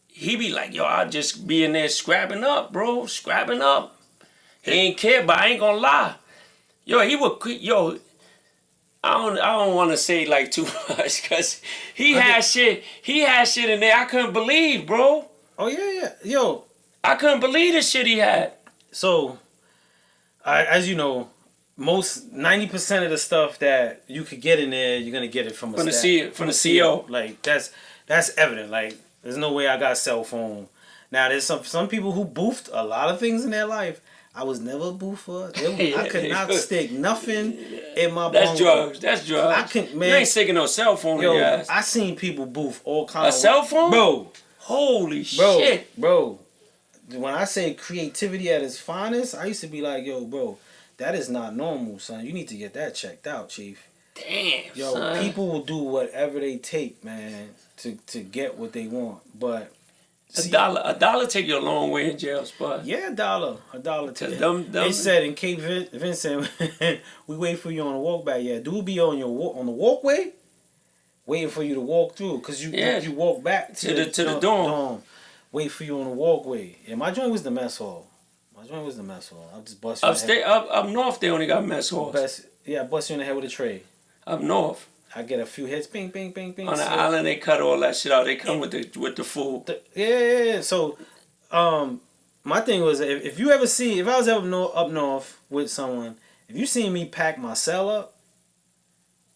he be like, yo, I'll just be in there scrapping up, bro, scrapping up. He ain't care, but I ain't gonna lie. I don't want to say like too much because he had shit in there I couldn't believe, bro. Oh yeah. Yo, I couldn't believe the shit he had. So, as you know, most 90% of the stuff that you could get in there, you're gonna get it from the CEO. Like that's evident. Like, there's no way I got a cell phone. Now there's some people who boofed a lot of things in their life. I was never a boofer. I could not stick nothing in my. That's drugs. I can, man. You ain't sticking no cell phone in your ass. I seen people boof all kinds. A cell phone, bro. Holy shit, bro. When I say creativity at its finest, I used to be like, yo, bro, that is not normal, son. You need to get that checked out, chief. Damn, yo, son. People will do whatever they take, man, to get what they want, but. A dollar take you a long way in jail, Spud. Yeah, a dollar take. They said in Cape Vincent, we wait for you on the walk back. Yeah, dude be on on the walkway, waiting for you to walk through, cause you walk back to the dorm. Wait for you on the walkway. Yeah, my joint was the mess hall. I just bust you. Up north, they only got mess halls. I bust you in the head with a tray. Up north. I get a few hits, bing, bing, bing, bing. On the island, they cut all that shit out. They come with the food. Yeah. So, my thing was, if I was ever up north with someone, if you seen me pack my cell up,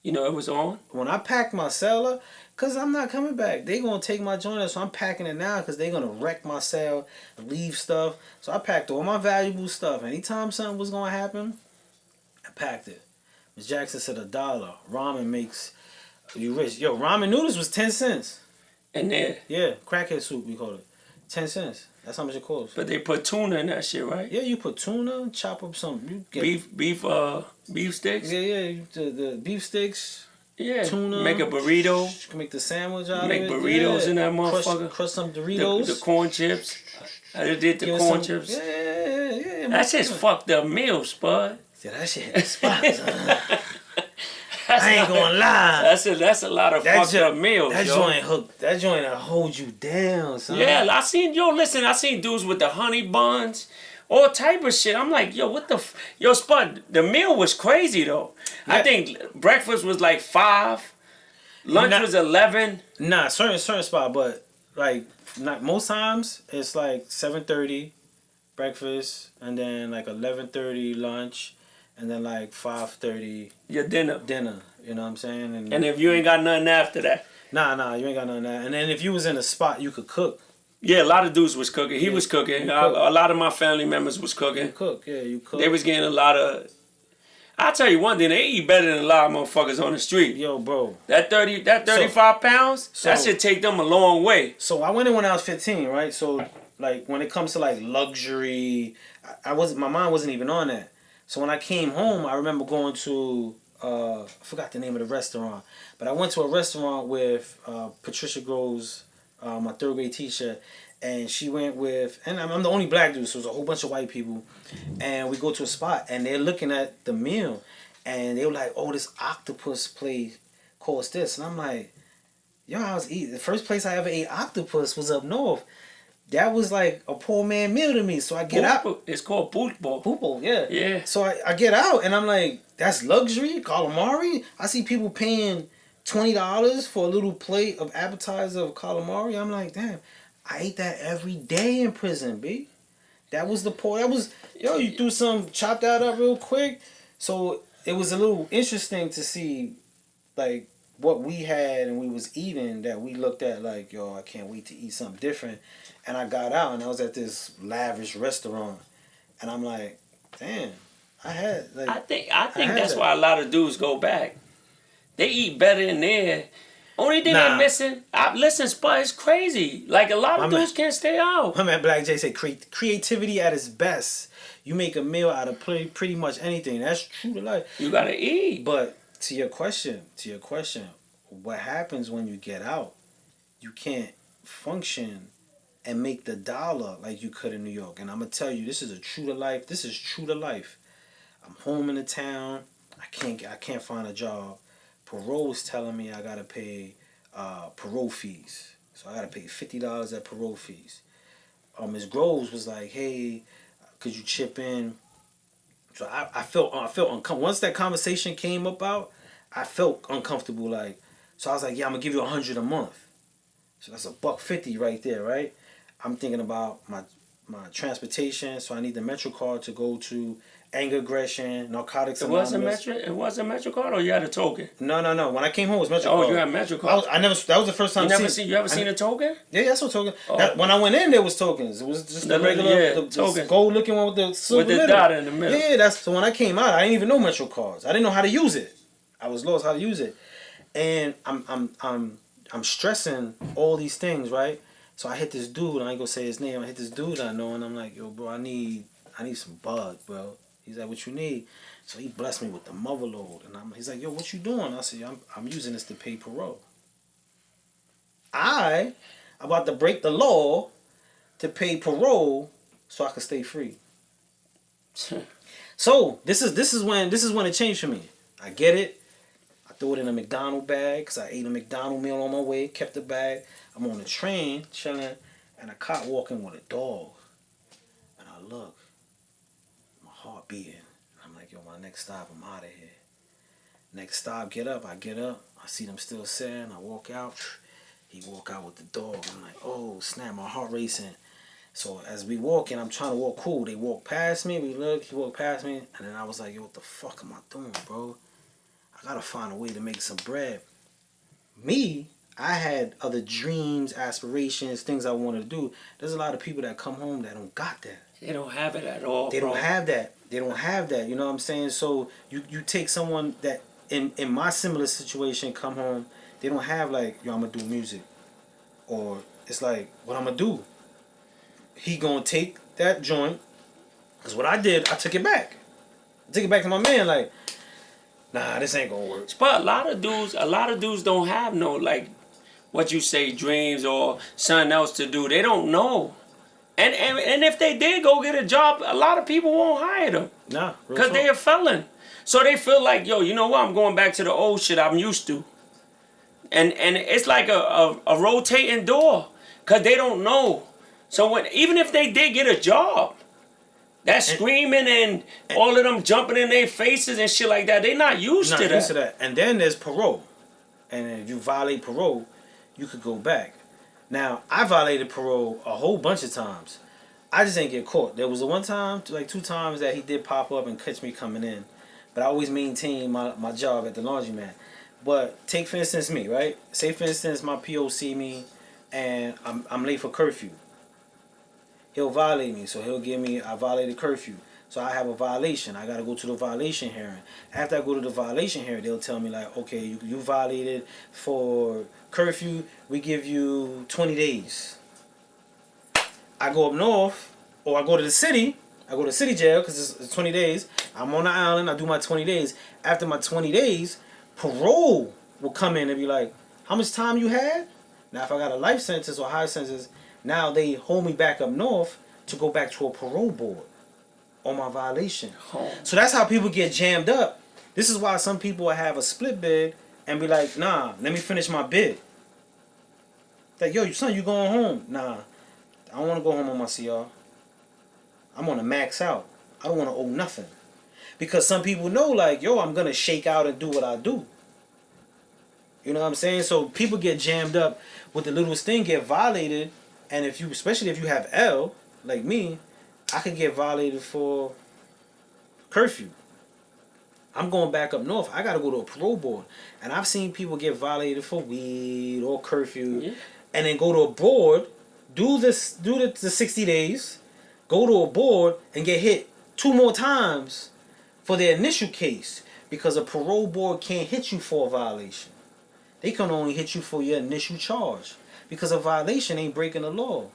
You know it was on. When I packed my cellar, cause I'm not coming back. They gonna take my joint, so I'm packing it now, cause they gonna wreck my cell, leave stuff. So I packed all my valuable stuff. Anytime something was gonna happen, I packed it. Miss Jackson said $1. Ramen makes you rich. Yo, ramen noodles was 10 cents. And there, Yeah, crackhead soup we call it. 10 cents. That's how much it costs. but they put tuna in that shit, right? Yeah, you put tuna, chop up some. You get Beef sticks. Yeah, the beef sticks. Yeah, Tuna. make a burrito. You can make the sandwich out Make of it. burritos in that motherfucker. Crush some Doritos. The corn chips. I just did the Give it corn some- chips. Yeah. That's just fucked up meal, Spud. Yeah, that shit hit the spot, son. I ain't gonna lie. That's a lot of fucked up meals, That yo. joint hook. That joint will hold you down, son. Yeah, I seen dudes with the honey buns, all type of shit. I'm like, yo, what the yo, Spud, the meal was crazy though. I Yeah. think breakfast was like 5, lunch Nah. was 11. Nah, certain spot, but like not most times it's like 7:30 breakfast, and then like 11:30 lunch, and then like 5:30 Your dinner. dinner. You know what I'm saying? And if you ain't got nothing after that. Nah, you ain't got none of that. And then if you was in a spot, you could cook. Yeah, a lot of dudes was cooking. He was cooking. A lot of my family members was You cooking. cook, yeah, you cook. They was getting a lot of. I'll tell you one thing, they eat better than a lot of motherfuckers on the street. Yo, bro. That 35 pounds, that so- should take them a long way. So I went in when I was 15, right? So like when it comes to like luxury, I wasn't. My mind wasn't even on that. So when I came home, I remember going to I forgot the name of the restaurant, but I went to a restaurant with Patricia Groves, my third grade teacher, and she went with, and I'm the only black dude, so it was a whole bunch of white people, and we go to a spot, and they're looking at the meal, and they were like, "Oh, this octopus plate costs this," and I'm like, "Yo, I was eating. The first place I ever ate octopus was up north. That was like a poor man meal to me. So I get out. It's called pulpo. Poopo, yeah. Yeah. So I get out and I'm like, that's luxury? Calamari? I see people paying $20 for a little plate of appetizer of calamari. I'm like, damn, I ate that every day in prison, B. That was the poor. That was, yo, you threw some, chop that up real quick. So it was a little interesting to see, like, what we had and we was eating that we looked at like, yo, I can't wait to eat something different. And I got out and I was at this lavish restaurant, and I'm like, damn, I had like. I think had that's it. why a lot of dudes go back. They eat better in there. Only thing Nah. they're missing, listen, Spud, it's crazy. Like a lot of My dudes can't stay out. My man Black J said, creativity at its best. You make a meal out of pretty much anything. That's true to life. You gotta eat. But to your question, what happens when you get out? You can't function and make the dollar like you could in New York. And I'm gonna tell you, this is true to life. This is true to life. I'm home in the town. I can't find a job. Parole is telling me I gotta pay parole fees. So I gotta pay $50 at parole fees. Ms. Groves was like, hey, could you chip in? So I felt uncomfortable. Once that conversation came about, I felt uncomfortable. Like, so I was like, yeah, I'm gonna give you $100 a month. So that's $150 right there, right? I'm thinking about my transportation, so I need the Metro card to go to anger, aggression, narcotics. It wasn't Metro card, or you had a token? No. When I came home, it was Metro card. Oh, you had Metro card. I never. That was the first time. You ever seen a token? Yeah, that's what token. Oh. When I went in, there was tokens. It was just the regular, the token. gold looking one with the silver With the middle. dot in the middle. Yeah, that's so. When I came out, I didn't even know Metro cards. I didn't know how to use it. I was lost how to use it, and I'm stressing all these things, right? So I hit this dude. I ain't gonna say his name. I hit this dude I know, and I'm like, yo, bro, I need some bud, bro. He's like, what you need? So he blessed me with the mother load, and he's like, yo, what you doing? I said, I'm using this to pay parole. I'm about to break the law to pay parole so I can stay free. So this is when it changed for me. I get it. I threw it in a McDonald's bag because I ate a McDonald's meal on my way. Kept the bag. I'm on the train chilling, and a cop walking with a dog, and I look, my heart beating. I'm like, yo, my next stop, I'm out of here. Next stop, get up. I get up. I see them still sitting. I walk out. He walk out with the dog. I'm like, oh snap, my heart racing. So as we walking, I'm trying to walk cool. They walk past me. We look. He walked past me, and then I was like, yo, what the fuck am I doing, bro? I I gotta find a way to make some bread. Me, I had other dreams, aspirations, things I wanted to do. There's a lot of people that come home that don't got that. They don't have it at all. They bro. don't have that. They don't have that. You know what I'm saying? So you take someone that in my similar situation come home, they don't have like, yo, I'm gonna do music. Or it's like, what I'm gonna do? He gonna take that joint, because what I did, I took it back. I took it back to my man, like, nah, this ain't gonna work. But a lot of dudes don't have no, like, what you say, dreams or something else to do. They don't know. And if they did go get a job, a lot of people won't hire them. Nah, because they a felon. So they feel like, yo, you know what? I'm going back to the old shit I'm used to. And it's like a rotating door, because they don't know. So even if they did get a job, that screaming and all of them jumping in their faces and shit like that, they not used to that. And then there's parole. And if you violate parole, you could go back. Now, I violated parole a whole bunch of times. I just didn't get caught. There was the one time, like 2 times, that he did pop up and catch me coming in. But I always maintained my job at the laundromat. But take, for instance, me, right? Say, for instance, my PO see me and I'm late for curfew. He'll violate me. So he'll give me, I violated curfew. So I have a violation. I got to go to the violation hearing. After I go to the violation hearing, they'll tell me, like, okay, you violated for curfew. We give you 20 days. I go up north, or I go to the city. I go to city jail because it's 20 days. I'm on the island. I do my 20 days. After my 20 days, parole will come in and be like, how much time you had? Now, if I got a life sentence or high sentence, now they hold me back up north to go back to a parole board on my violation. Oh. So that's how people get jammed up. This is why some people have a split bid and be like, nah, let me finish my bid. Like, yo, son, you going home? Nah, I don't want to go home on my CR. I'm going to max out. I don't want to owe nothing. Because some people know, like, yo, I'm going to shake out and do what I do. You know what I'm saying? So people get jammed up with the littlest thing, get violated. And if you, especially if you have L, like me, I could get violated for curfew. I'm going back up north. I got to go to a parole board. And I've seen people get violated for weed or curfew, and then go to a board, do the 60 days, go to a board and get hit 2 more times for their initial case, because a parole board can't hit you for a violation. They can only hit you for your initial charge, because a violation ain't breaking the law.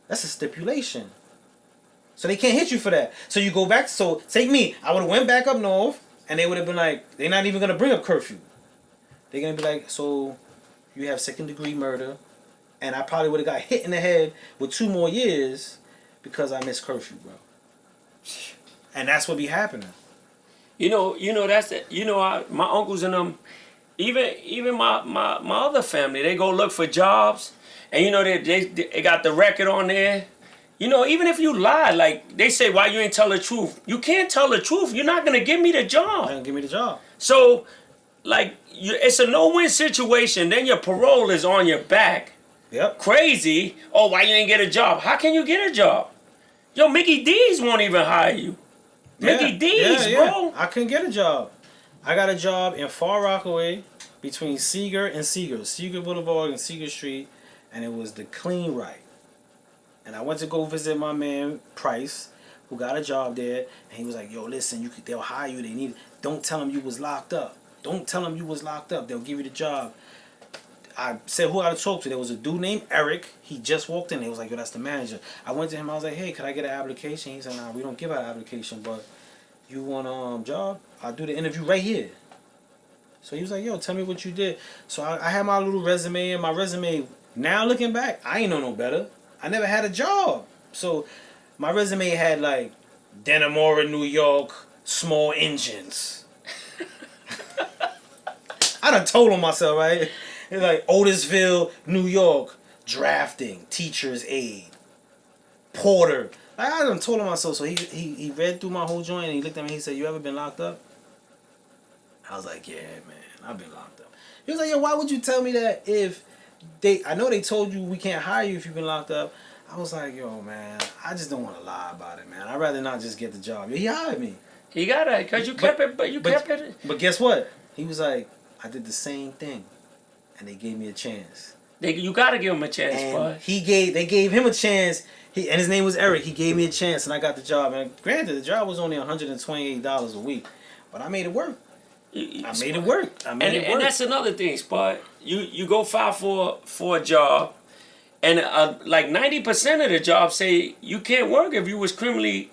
That's a stipulation. So they can't hit you for that. So you go back. So take me. I would have went back up north, and they would have been like, they're not even going to bring up curfew. They're going to be like, so you have 2nd-degree murder, and I probably would have got hit in the head with 2 more years because I missed curfew, bro. And that's what be happening. You know that's it. You know, my uncles and them, even my other family, they go look for jobs, and you know they got the record on there. You know, even if you lie, like they say, why you ain't tell the truth? You can't tell the truth. You're not gonna give me the job. Give me the job. So, like, it's a no-win situation. Then your parole is on your back. Yep. Crazy. Oh, why you ain't get a job? How can you get a job? Yo, Mickey D's won't even hire you. Mickey D's, bro. I couldn't get a job. I got a job in Far Rockaway between Seeger and Seeger. Seeger Boulevard and Seeger Street. And it was the clean right. And I went to go visit my man, Price, who got a job there. And he was like, yo, listen, they'll hire you. They need it. Don't tell them you was locked up. Don't tell them you was locked up. They'll give you the job. I said who I had to talk to. There was a dude named Eric. He just walked in. He was like, yo, that's the manager. I went to him. I was like, hey, could I get an application? He said, nah, we don't give out an application, but you want a job? I'll do the interview right here. So he was like, yo, tell me what you did. So I had my little resume, and my resume, now looking back, I ain't know no better. I never had a job. So my resume had like Dannemora, New York, small engines. I done told on myself, right? It's like Otisville, New York, drafting, teacher's aide, porter. Like, I done told on myself. So he read through my whole joint and he looked at me and he said, you ever been locked up? I was like, yeah, man, I've been locked up. He was like, yo, why would you tell me that if I know they told you we can't hire you if you've been locked up. I was like, yo, man, I just don't want to lie about it, man. I'd rather not just get the job. He hired me. He got it, because you kept it, but you kept it. But guess what? He was like, I did the same thing, and they gave me a chance. You gotta give him a chance, And bud. they gave him a chance. And his name was Eric. He gave me a chance, and I got the job. And granted, the job was only $128 a week, but I made it work. I made it work. And that's another thing, Spud. You go file for a job, and like 90% of the jobs say you can't work if you was criminally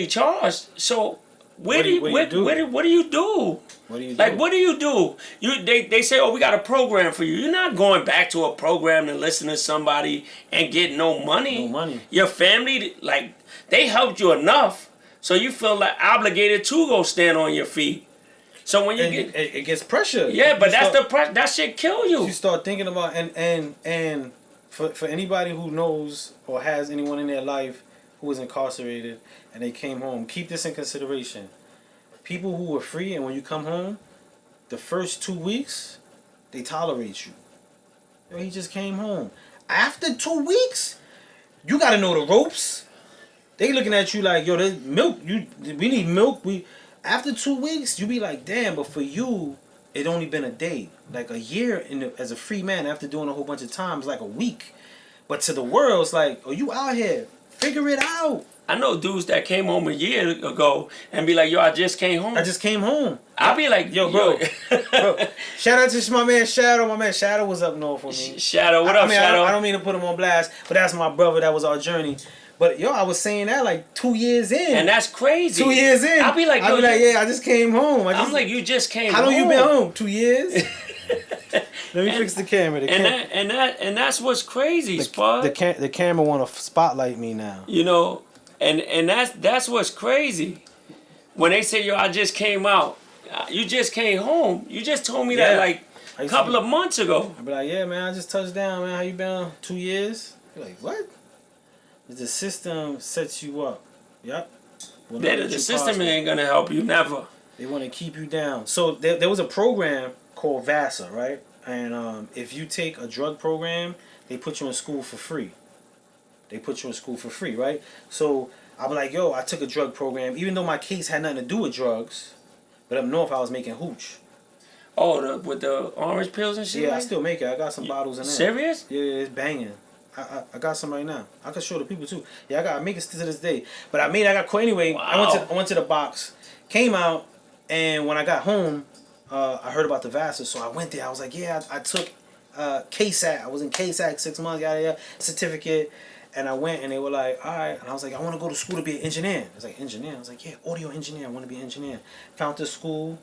charged. So what do you do? What do you do? Like, what do you do? They say, oh, we got a program for you. You're not going back to a program to listen to somebody and get no money. No money. Your family, like, they helped you enough, so you feel like obligated to go stand on your feet. So when it gets pressure. Yeah, but that shit kill you. You start thinking about and for anybody who knows or has anyone in their life who was incarcerated and they came home, keep this in consideration. People who were free, and when you come home, the first 2 weeks, they tolerate you. Yo, he just came home. After 2 weeks, you gotta know the ropes. They looking at you like, yo, there's milk. We need milk. After 2 weeks, you be like, damn. But for you, it only been a day, like a year as a free man after doing a whole bunch of times, like a week. But to the world, it's like, oh, you out here, figure it out. I know dudes that came home a year ago and be like, yo, I just came home. I'll be like, yo, bro. Shout out to my man Shadow. My man Shadow was up north for me. Shadow, what up, Shadow? I don't mean to put him on blast, but that's my brother. That was our journey. But yo, I was saying that like 2 years in. And that's crazy. 2 years in. I'll be like, yeah, I just came home. I'm like, you just came home. How long you been home? 2 years? Let me fix the camera. And that's what's crazy, Spud. The camera want to spotlight me now. You know, and that's what's crazy. When they say, yo, I just came out. You just came home. You just told me that like a couple of months ago. I be like, yeah, man, I just touched down, man. How you been? 2 years? You're like, what? The system sets you up. Yep. The system ain't gonna help you, never. They want to keep you down. So there was a program called VASA, right? And if you take a drug program, they put you in school for free. Right? So I was like, yo, I took a drug program, even though my case had nothing to do with drugs, but up north I was making hooch. Oh, with the orange pills and shit? Yeah, I still make it. I got some bottles in there. Serious? Yeah, it's banging. I got some right now. I can show the people too. Yeah, I make it to this day. But I got caught anyway. Wow. I went to the box, came out, and when I got home, I heard about the VASA, so I went there. I was like, yeah, I took KSAC. I was in KSAC 6 months, got a certificate, and I went, and they were like, all right. And I was like, I want to go to school to be an engineer. I was like, engineer? I was like, yeah, audio engineer. I want to be an engineer. Found this school,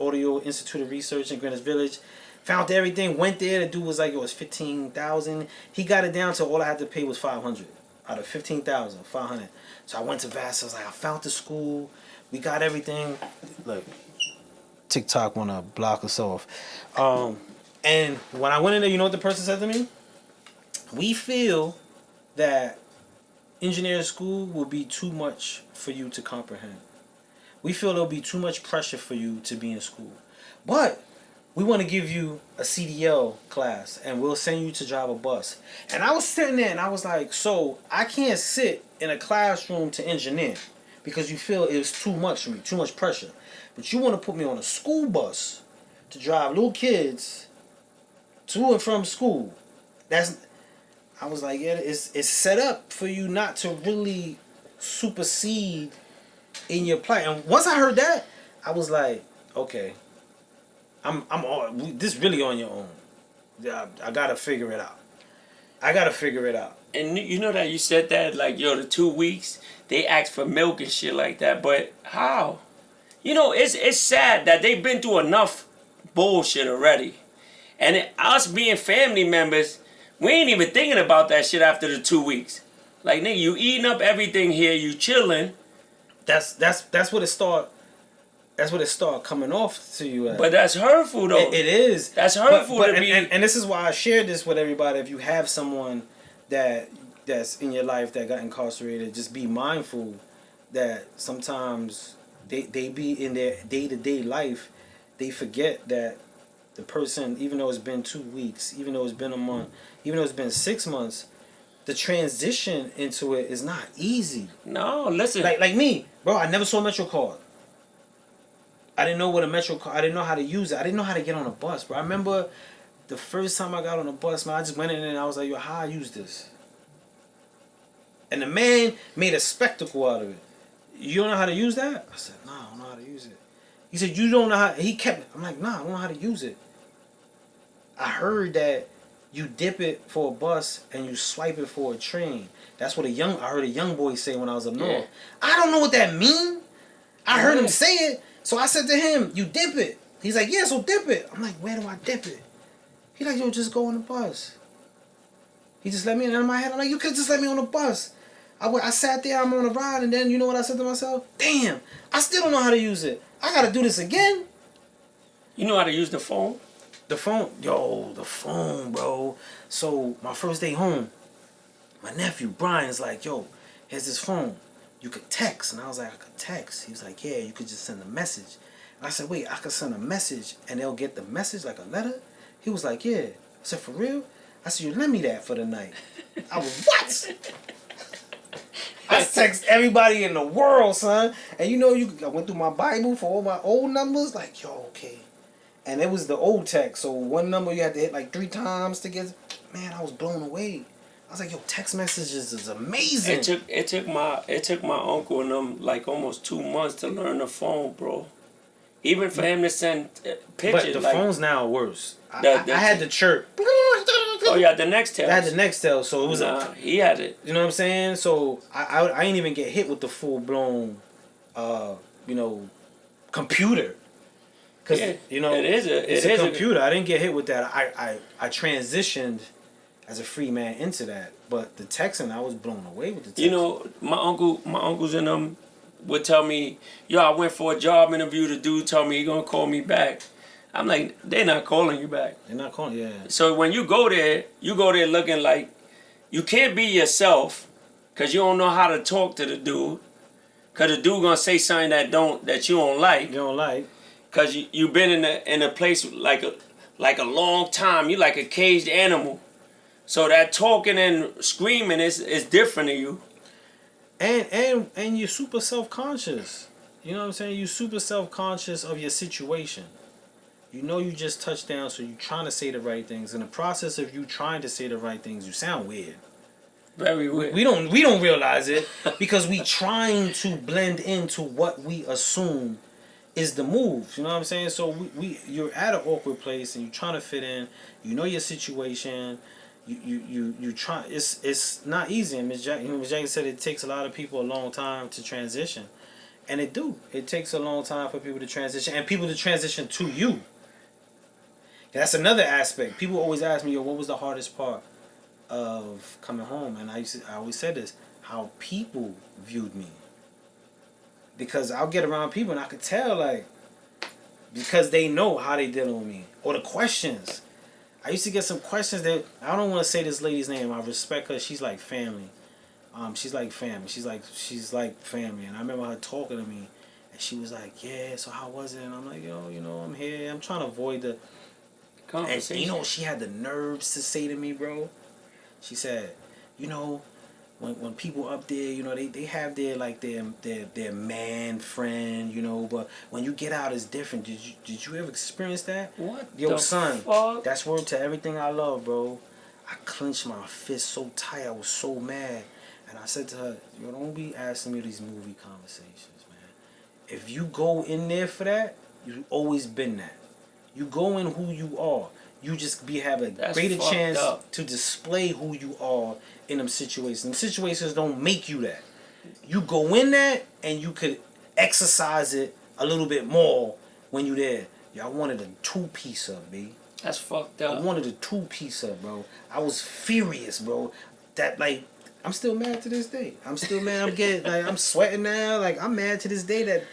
Audio Institute of Research in Greenwich Village. Found everything, went there. The dude was like, it was $15,000. He got it down to all I had to pay was $500 out of $15,000, $500. So I went to VASA. I was like, I found the school. We got everything. Look, TikTok wanna block us off. And when I went in there, you know what the person said to me? We feel that engineering school will be too much for you to comprehend. We feel there'll be too much pressure for you to be in school, but we want to give you a CDL class and we'll send you to drive a bus. And I was sitting there and I was like, so I can't sit in a classroom to engineer because you feel it's too much for me, too much pressure. But you want to put me on a school bus to drive little kids to and from school. I was like, yeah, it's set up for you not to really supersede in your plight. And once I heard that, I was like, okay, I'm on this really on your own. I gotta figure it out. And you know that you said that, like, yo, the 2 weeks they asked for milk and shit like that, but how? You know, it's sad that they've been through enough bullshit already, and us being family members, we ain't even thinking about that shit after the 2 weeks. Like, nigga, you eating up everything here, you chilling. That's what it start. That's what it start coming off to you at. But that's hurtful, though. It is. That's hurtful to be. And this is why I share this with everybody. If you have someone that's in your life that got incarcerated, just be mindful that sometimes they be in their day-to-day life, they forget that the person, even though it's been 2 weeks, even though it's been a month, even though it's been 6 months, the transition into it is not easy. No, listen. Like me, bro, I never saw Metro Card. I didn't know what a Metro card. I didn't know how to use it. I didn't know how to get on a bus, bro. I remember the first time I got on a bus, man. I just went in and I was like, yo, how I use this? And the man made a spectacle out of it. You don't know how to use that? I said, nah, I don't know how to use it. He said, you don't know how. He kept. I'm like, nah, I don't know how to use it. I heard that you dip it for a bus and you swipe it for a train. That's what I heard a young boy say when I was up north. I don't know what that mean. I heard him say it. So I said to him, you dip it. He's like, yeah, so dip it. I'm like, where do I dip it? He's like, yo, just go on the bus. He just let me in my head. I'm like, you could just let me on the bus. I sat there, I'm on a ride, and then you know what I said to myself? Damn, I still don't know how to use it. I gotta do this again. You know how to use the phone? The phone, the phone, bro. So my first day home, my nephew Brian's like, yo, here's this phone. You could text. And I was like, I could text. He was like, yeah, you could just send a message. And I said, wait, I could send a message and they'll get the message like a letter? He was like, yeah. I said, for real? I said, you lend me that for the night. I was, what? I text everybody in the world, son. And you know, I went through my Bible for all my old numbers. Like, yo, okay. And it was the old text. So one number you had to hit like 3 times to get. Man, I was blown away. I was like, yo, text messages is amazing. It took my uncle and them like almost 2 months to learn the phone, bro. Even for him to send pictures. But the like, phones now are worse. I had the chirp. Oh yeah, the Nextel. I had the Nextel, so it was he had it. You know what I'm saying? So I ain't even get hit with the full blown, computer. Cause you know it's a computer. I didn't get hit with that. I transitioned as a free man into that, but the texting I was blown away with the texting. You know, my uncles and them would tell me, yo, I went for a job interview. The dude told me he gonna call me back. I'm like, they're not calling you back. They're not calling, yeah. So when you go there looking like you can't be yourself, cause you don't know how to talk to the dude, cause the dude gonna say something that you don't like. You don't like. Cause you've been in a place like a long time. You like a caged animal. So that talking and screaming is different to you. And you're super self-conscious. You know what I'm saying? You're super self-conscious of your situation. You know you just touched down, so you're trying to say the right things. In the process of you trying to say the right things, you sound weird. Very weird. We don't realize it because we trying to blend into what we assume is the move. You know what I'm saying? So you're at an awkward place and you're trying to fit in. You know your situation. You try. It's not easy. And Ms. Jackie said it takes a lot of people a long time to transition, and it do. It takes a long time for people to transition and people to transition to you. That's another aspect. People always ask me, yo, what was the hardest part of coming home? And I always said this, how people viewed me. Because I'll get around people and I could tell, like, because they know how they dealing with me. Or the questions. I used to get some questions that, I don't want to say this lady's name. I respect her. She's like family. She's like family. She's like family. And I remember her talking to me. And she was like, yeah, so how was it? And I'm like, yo, I'm here. I'm trying to avoid the... And she had the nerves to say to me, bro. She said, when people up there, they have their man friend, but when you get out, it's different. Did you ever experience that? What? Yo, son, fuck? That's word to everything I love, bro. I clenched my fist so tight, I was so mad, and I said to her, yo, don't be asking me these movie conversations, man. If you go in there for that, you've always been that. You go in who you are. You just have a greater chance to display who you are in them situations. Them situations don't make you that. You go in that and you could exercise it a little bit more when you there. Y'all wanted a 2-piece up, B. That's fucked up. I wanted a 2-piece up, bro. I was furious, bro. That I'm still mad to this day. I'm still mad. I'm sweating now. Like, I'm mad to this day that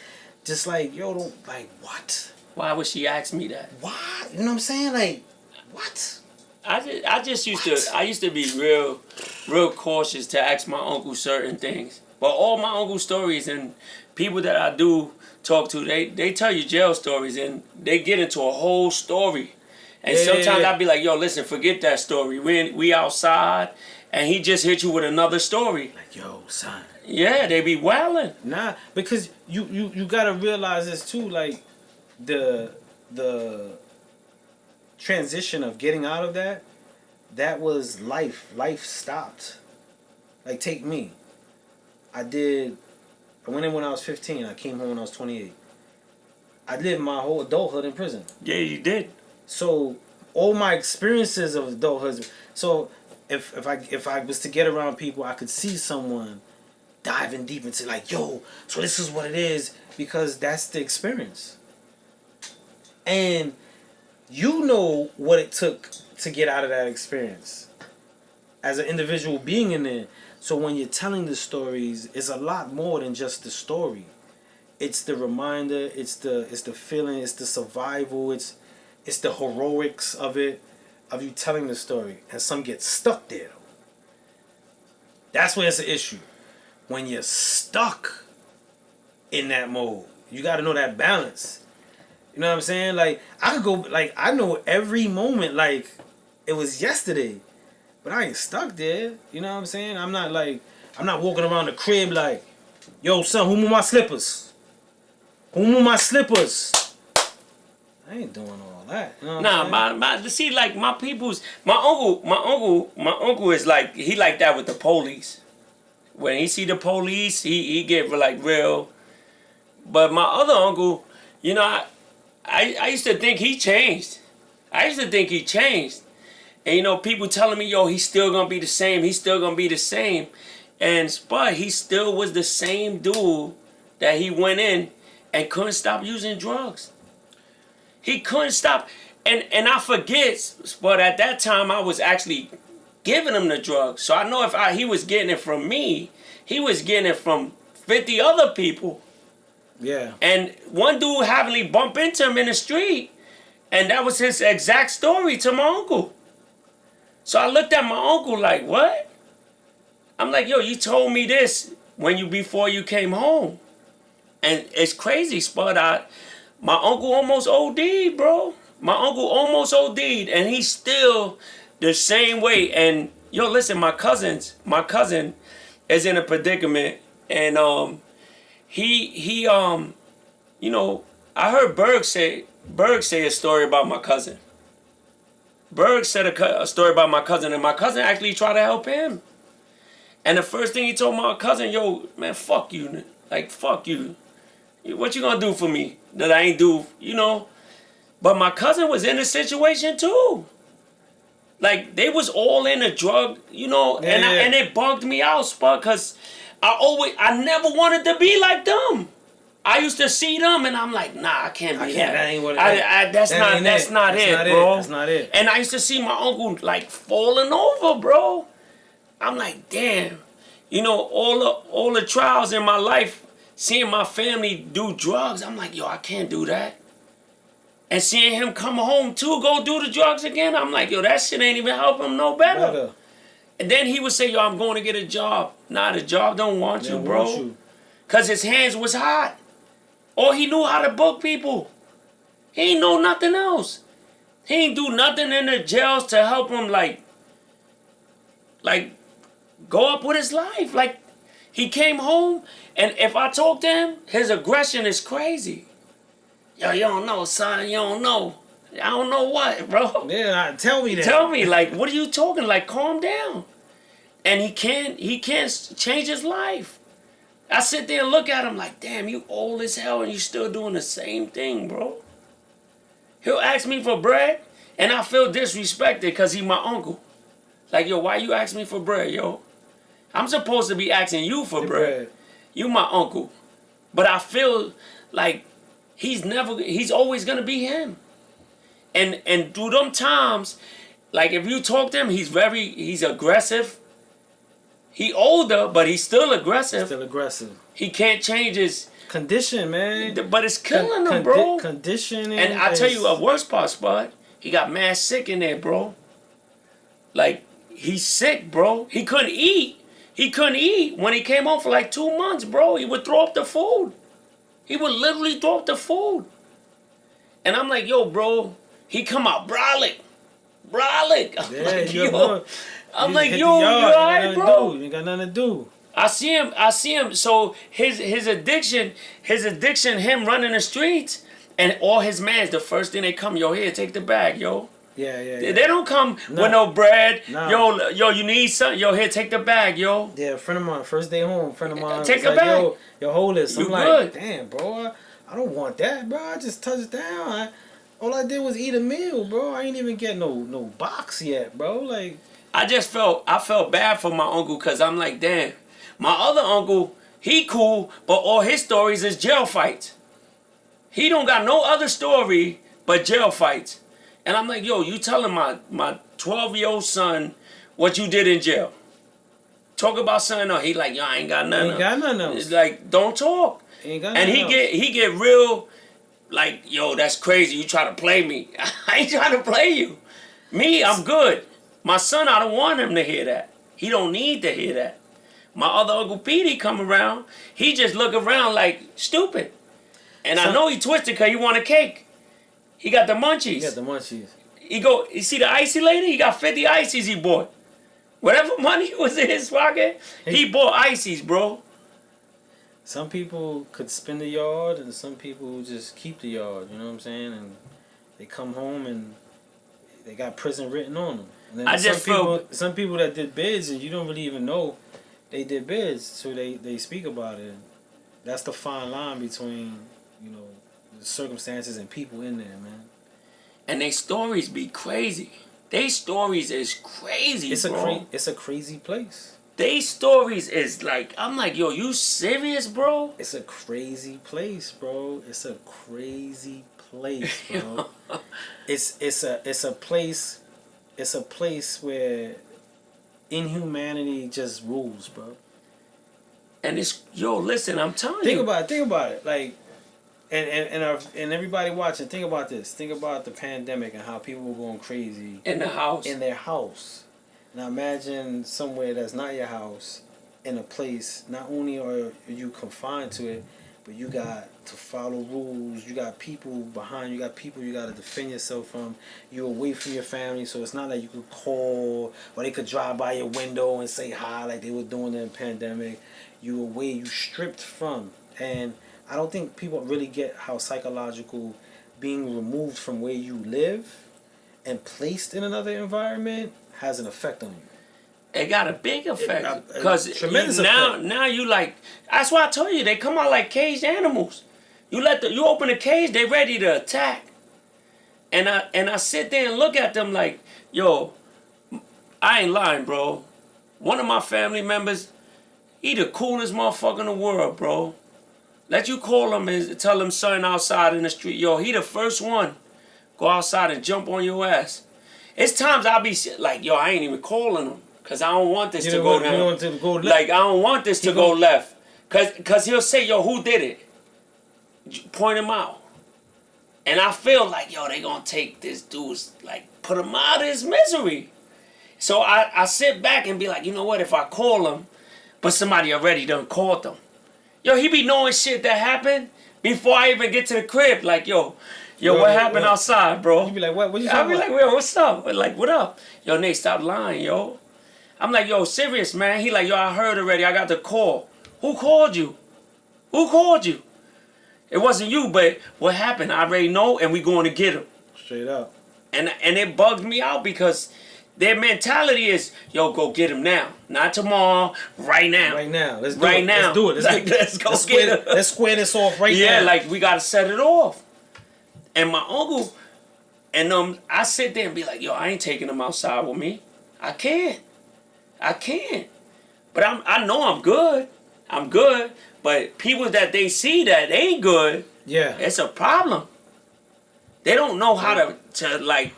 just what? Why would she ask me that? Why? You know what I'm saying? Like, what? I just used to be real cautious to ask my uncle certain things. But all my uncle's stories and people that I do talk to, they tell you jail stories and they get into a whole story. And sometimes I'd be like, yo, listen, forget that story. We outside and he just hit you with another story. Like, yo, son. Yeah, they be wildin'. Nah, because you gotta realize this too, like, the transition of getting out of that was life. Life stopped. Like, take me. I went in when I was 15. I came home when I was 28. I lived my whole adulthood in prison. Yeah, you did. So all my experiences of adulthood. So if I was to get around people, I could see someone diving deep into like, yo, so this is what it is, because that's the experience. And you know what it took to get out of that experience as an individual being in there. So when you're telling the stories, it's a lot more than just the story. It's the reminder, it's the feeling, it's the survival, it's the heroics of it, of you telling the story. And some get stuck there though. That's where it's an issue. When you're stuck in that mode, you gotta know that balance. You know what I'm saying? Like, I could go, like, I know every moment like it was yesterday, but I ain't stuck there. You know what I'm saying? I'm not walking around the crib like, yo, son, who moved my slippers? Who moved my slippers? I ain't doing all that. You know what I'm saying? see, like, my uncle is like, he like that with the police. When he see the police, he get like real. But my other uncle, you know, I used to think he changed. And, you know, people telling me, yo, he's still going to be the same. He's still going to be the same. But he still was the same dude that he went in and couldn't stop using drugs. He couldn't stop. And I forget, but at that time, I was actually giving him the drugs. So I know if he was getting it from me, he was getting it from 50 other people. Yeah. And one dude happenly bumped into him in the street, and that was his exact story to my uncle. So I looked at my uncle like, what? I'm like, yo, you told me this before you came home. And it's crazy, Spud. My uncle almost OD'd, bro. My uncle almost OD'd, and he's still the same way. And yo, listen, my cousin is in a predicament, and he you know, I heard Berg say a story about my cousin. Berg said a story about my cousin, and my cousin actually tried to help him. And the first thing he told my cousin, yo, man, fuck you. Like, fuck you. What you gonna do for me that I ain't do, you know? But my cousin was in a situation too. Like, they was all in a drug, you know, and it bugged me out, Spud, because I never wanted to be like them. I used to see them and I'm like, nah, I can't be that. That ain't what That's not it, bro. That's not it. And I used to see my uncle like falling over, bro. I'm like, damn. You know, all the trials in my life, seeing my family do drugs, I'm like, yo, I can't do that. And seeing him come home too, go do the drugs again, I'm like, yo, that shit ain't even helping him no better. And then he would say, yo, I'm going to get a job. Nah, the job don't want you, bro. Because his hands was hot. Or he knew how to book people. He ain't know nothing else. He ain't do nothing in the jails to help him, like go up with his life. Like, he came home, and if I talk to him, his aggression is crazy. Yo, you don't know, son. You don't know. I don't know what, bro. Yeah, tell me that. Tell me, like, what are you talking? Like, calm down. And he can't change his life. I sit there and look at him like, damn, you old as hell and you still doing the same thing, bro. He'll ask me for bread, and I feel disrespected because he my uncle. Like, yo, why you ask me for bread, yo? I'm supposed to be asking you for bread. You my uncle. But I feel like he's always going to be him. And through them times, like, if you talk to him, he's aggressive. He older, but he's still aggressive. He can't change his condition, man. But it's killing him, bro. Conditioning. And I tell you a worse part, Spud. He got mad sick in there, bro. Like, he's sick, bro. He couldn't eat. When he came home for like 2 months, bro. He would throw up the food. He would literally throw up the food. And I'm like, yo, bro. He come out brolic. I'm like, yo, you alright, bro? You ain't got nothing to do. I see him. So his addiction, him running the streets, And all his mans, the first thing they come, yo, here, take the bag, yo. Yeah, yeah, They yeah. they don't come with no bread. No. Yo, you need something? Yo, here, take the bag, yo. Yeah, a friend of mine, first day home, friend of mine Take was it like, back. yo, hold this. I'm You like, good. damn, bro, I don't want that, bro. I just touched down. All I did was eat a meal, bro. I ain't even get no box yet, bro. Like, I felt bad for my uncle because I'm like, damn. My other uncle, he cool, but all his stories is jail fights. He don't got no other story but jail fights. And I'm like, yo, you telling my 12-year-old son what you did in jail. Talk about something else. He like, yo, I ain't got nothing. ain't got nothing else. It's like, don't talk. Ain't got And nothing else. he get real, like, yo, that's crazy. You try to play me. I ain't trying to play you. Me, I'm good. My son, I don't want him to hear that. He don't need to hear that. My other Uncle Petey come around, he just look around like stupid. And I know he twisted because he want a cake. He got the munchies. You got the munchies. You see the icy lady? He got 50 ices he bought. Whatever money was in his pocket, he bought ices, bro. Some people could spin the yard, and some people just keep the yard. You know what I'm saying? And they come home and they got prison written on them. And then I just feel some people that did bids, and you don't really even know they did bids, so they speak about it. That's the fine line between, you know, the circumstances and people in there, man. and they stories be crazy. They stories is crazy, bro. It's a crazy place. They stories is like, I'm like, yo, you serious, bro? It's a crazy place, bro. It's a crazy place, bro. it's a place where inhumanity just rules, bro. And it's, yo, listen, I'm telling Think you. about it. Like, and everybody watching, think about this. Think about the pandemic and how people were going crazy In the house. in their house. Now imagine somewhere that's not your house, in a place, not only are you confined to it, but you got to follow rules. You got people behind you. You got people you got to defend yourself from. You're away from your family, so it's not like you could call or they could drive by your window and say hi like they were doing in the pandemic. You away, you stripped from. And I don't think people really get how psychological being removed from where you live and placed in another environment has an effect on you. It got a big effect A because tremendous now effect. now you like, that's why I told you they come out like caged animals. You open the cage, they ready to attack. And I sit there and look at them like, yo, I ain't lying, bro. One of my family members, he the coolest motherfucker in the world, bro. Let you call him and tell him something outside in the street. Yo, he the first one. Go outside and jump on your ass. It's times I be like, yo, I ain't even calling him. Because I don't want this to go down. You don't want it to go left. Like, I don't want this to go left. Because he'll say, yo, who did it? Point him out. And I feel like, yo, they going to take this dude's, like, put him out of his misery. So I sit back and be like, you know what, if I call him, but somebody already done called him. Yo, he be knowing shit that happened before I even get to the crib. Like, yo, what happened outside, bro? You be like, what you I talking be about? like, yo, what's up? Like, what up? Yo, Nate, stop lying, yo. I'm like, yo, serious, man. He like, yo, I heard already. I got the call. Who called you? Who called you? It wasn't you, but what happened? I already know, and we going to get him. Straight up. And it bugged me out because their mentality is, yo, go get him now. Not tomorrow, right now. Right now. Let's do Right it. now. Let's do it. Let's go get him. Let's square this off right now. Yeah, like we gotta set it off. And my uncle, and I sit there and be like, yo, I ain't taking him outside with me. I can't. But I know I'm good. I'm good. But people that they see that ain't good, Yeah. it's a problem. They don't know how to like.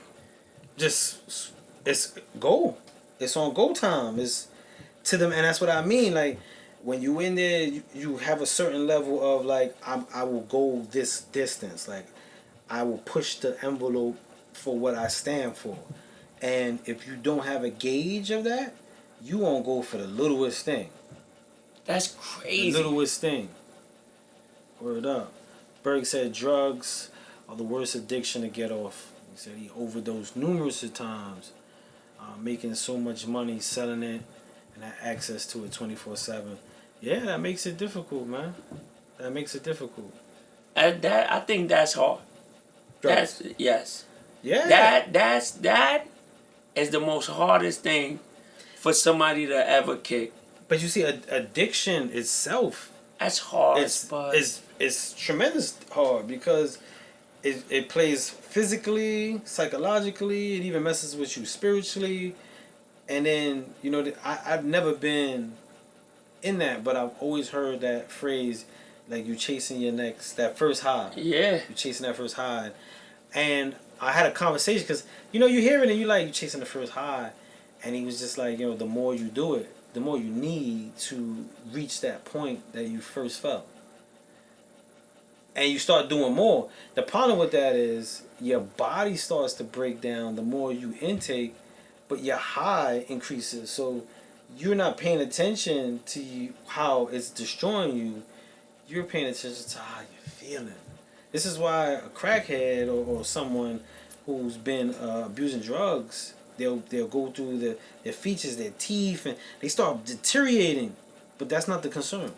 Just it's go. It's on go time. It's to them, and that's what I mean. Like when you in there, you have a certain level of like I will go this distance. Like I will push the envelope for what I stand for. And if you don't have a gauge of that, you won't go for the littlest thing. That's crazy. The littlest thing. Word up. Berg said drugs are the worst addiction to get off. He said he overdosed numerous of times, making so much money selling it and had access to it 24/7. Yeah, that makes it difficult, man. That makes it difficult. I think that's hard. That's yes. Yeah. That is the most hardest thing for somebody to ever kick. But you see, addiction itself, That's hard, it's but it's tremendous hard because it plays physically, psychologically, it even messes with you spiritually. And then, I've never been in that, but I've always heard that phrase, like you chasing that first high. yeah. You're chasing that first high. And I had a conversation because, you hear it and you're chasing the first high. And he was just like, the more you do it, the more you need to reach that point that you first felt. And you start doing more. The problem with that is your body starts to break down the more you intake, but your high increases. So you're not paying attention to how it's destroying you. You're paying attention to how you're feeling. This is why a crackhead or someone who's been abusing drugs, they'll go through their features, their teeth, and they start deteriorating. But that's not the concern.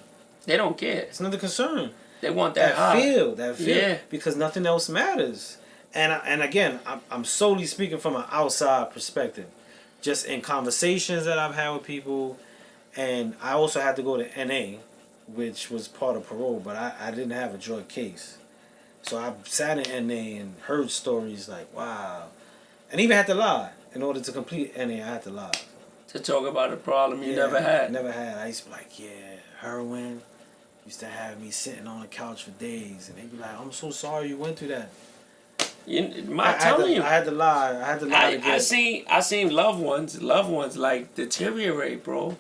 They don't care. It's not the concern. They want that high. That feel, Yeah. because nothing else matters. And again, I'm solely speaking from an outside perspective, just in conversations that I've had with people, and I also had to go to NA, which was part of parole, but I didn't have a drug case, so I sat in NA and heard stories like, wow, and even had to lie in order to complete NA. I had to lie To talk about a problem you never had. Never had. I used to be like, yeah, heroin used to have me sitting on the couch for days, and they'd be like, I'm so sorry you went through that. I'm telling you. I had to lie. I had to lie to get. I seen loved ones like deteriorate, bro.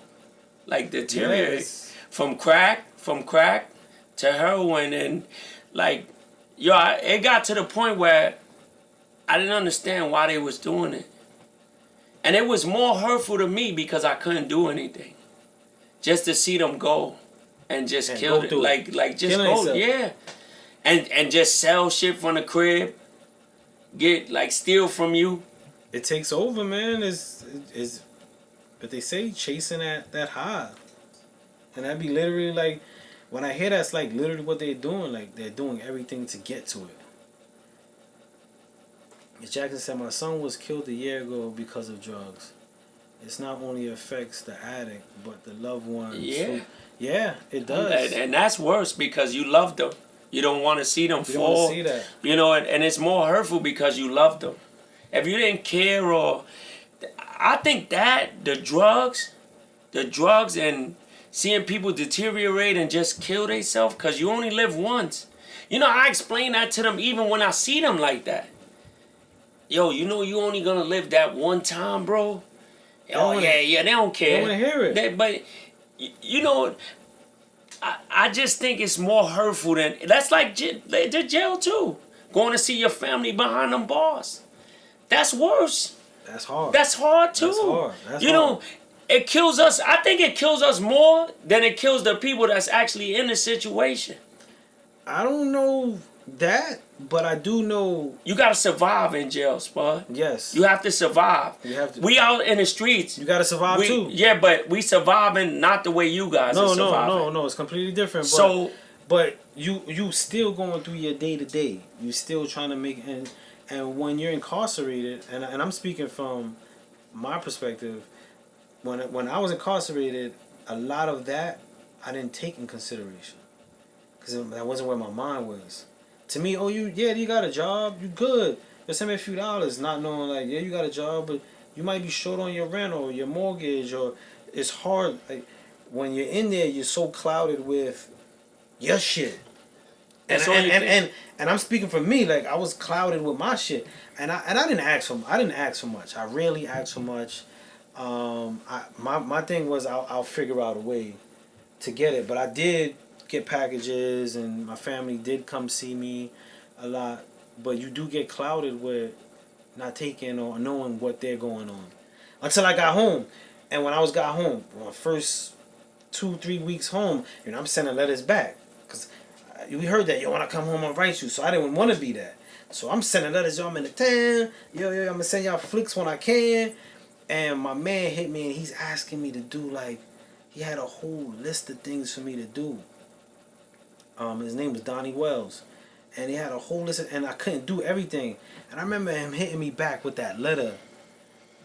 Like deteriorate Yes. from crack to heroin, and like, it got to the point where I didn't understand why they was doing it, and it was more hurtful to me because I couldn't do anything, just to see them go, and just kill it, like just Killing go, yourself. yeah, and just sell shit from the crib. Get steal from you. It takes over, man. But they say chasing that high, and that'd be literally like, when I hear that's like literally what they're doing. Like they're doing everything to get to it. Miss Jackson said, my son was killed a year ago because of drugs. It's not only affects the addict, but the loved ones. Yeah. Yeah, it does. And that's worse because you love them. You don't want to see them You fall. don't want to see that. And it's more hurtful because you love them. If you didn't care, or I think that the drugs and seeing people deteriorate and just kill themselves because you only live once. I explain that to them even when I see them like that. Yo, you only gonna live that one time, bro. Oh yeah, they don't care. They want to hear it. But I just think it's more hurtful than that's like the jail too. Going to see your family behind them bars. That's worse. That's hard. That's hard too. That's hard. That's hard. It kills us. I think it kills us more than it kills the people that's actually in the situation. I don't know that, but I do know. You gotta survive in jail, Spud. Yes. You have to survive. You have to. We out in the streets. You gotta survive too. Yeah, but we surviving not the way you guys are surviving. No. It's completely different. But you still going through your day to day. You still trying to make and when you're incarcerated, and I'm speaking from my perspective, when I was incarcerated, a lot of that I didn't take in consideration because that wasn't where my mind was. To me, you got a job, you good. Just send me a few dollars, not knowing like, yeah, you got a job, but you might be short on your rent or your mortgage, or it's hard. Like when you're in there, you're so clouded with your shit. And I'm speaking for me, like I was clouded with my shit, and I didn't ask for much. I rarely asked for much. My thing was I'll figure out a way to get it, but I did get packages, and my family did come see me a lot. But you do get clouded with not taking or knowing what they're going on until I got home, and when I got home, my first 2-3 weeks home, I'm sending letters back because we heard that, yo, when I come home, I'll write you. So I didn't want to be that. So I'm sending letters, yo, I'm in the town. Yo, I'm going to send y'all flicks when I can. And my man hit me and he's asking me to do he had a whole list of things for me to do. His name was Donnie Wells. and he had a whole list, and I couldn't do everything. And I remember him hitting me back with that letter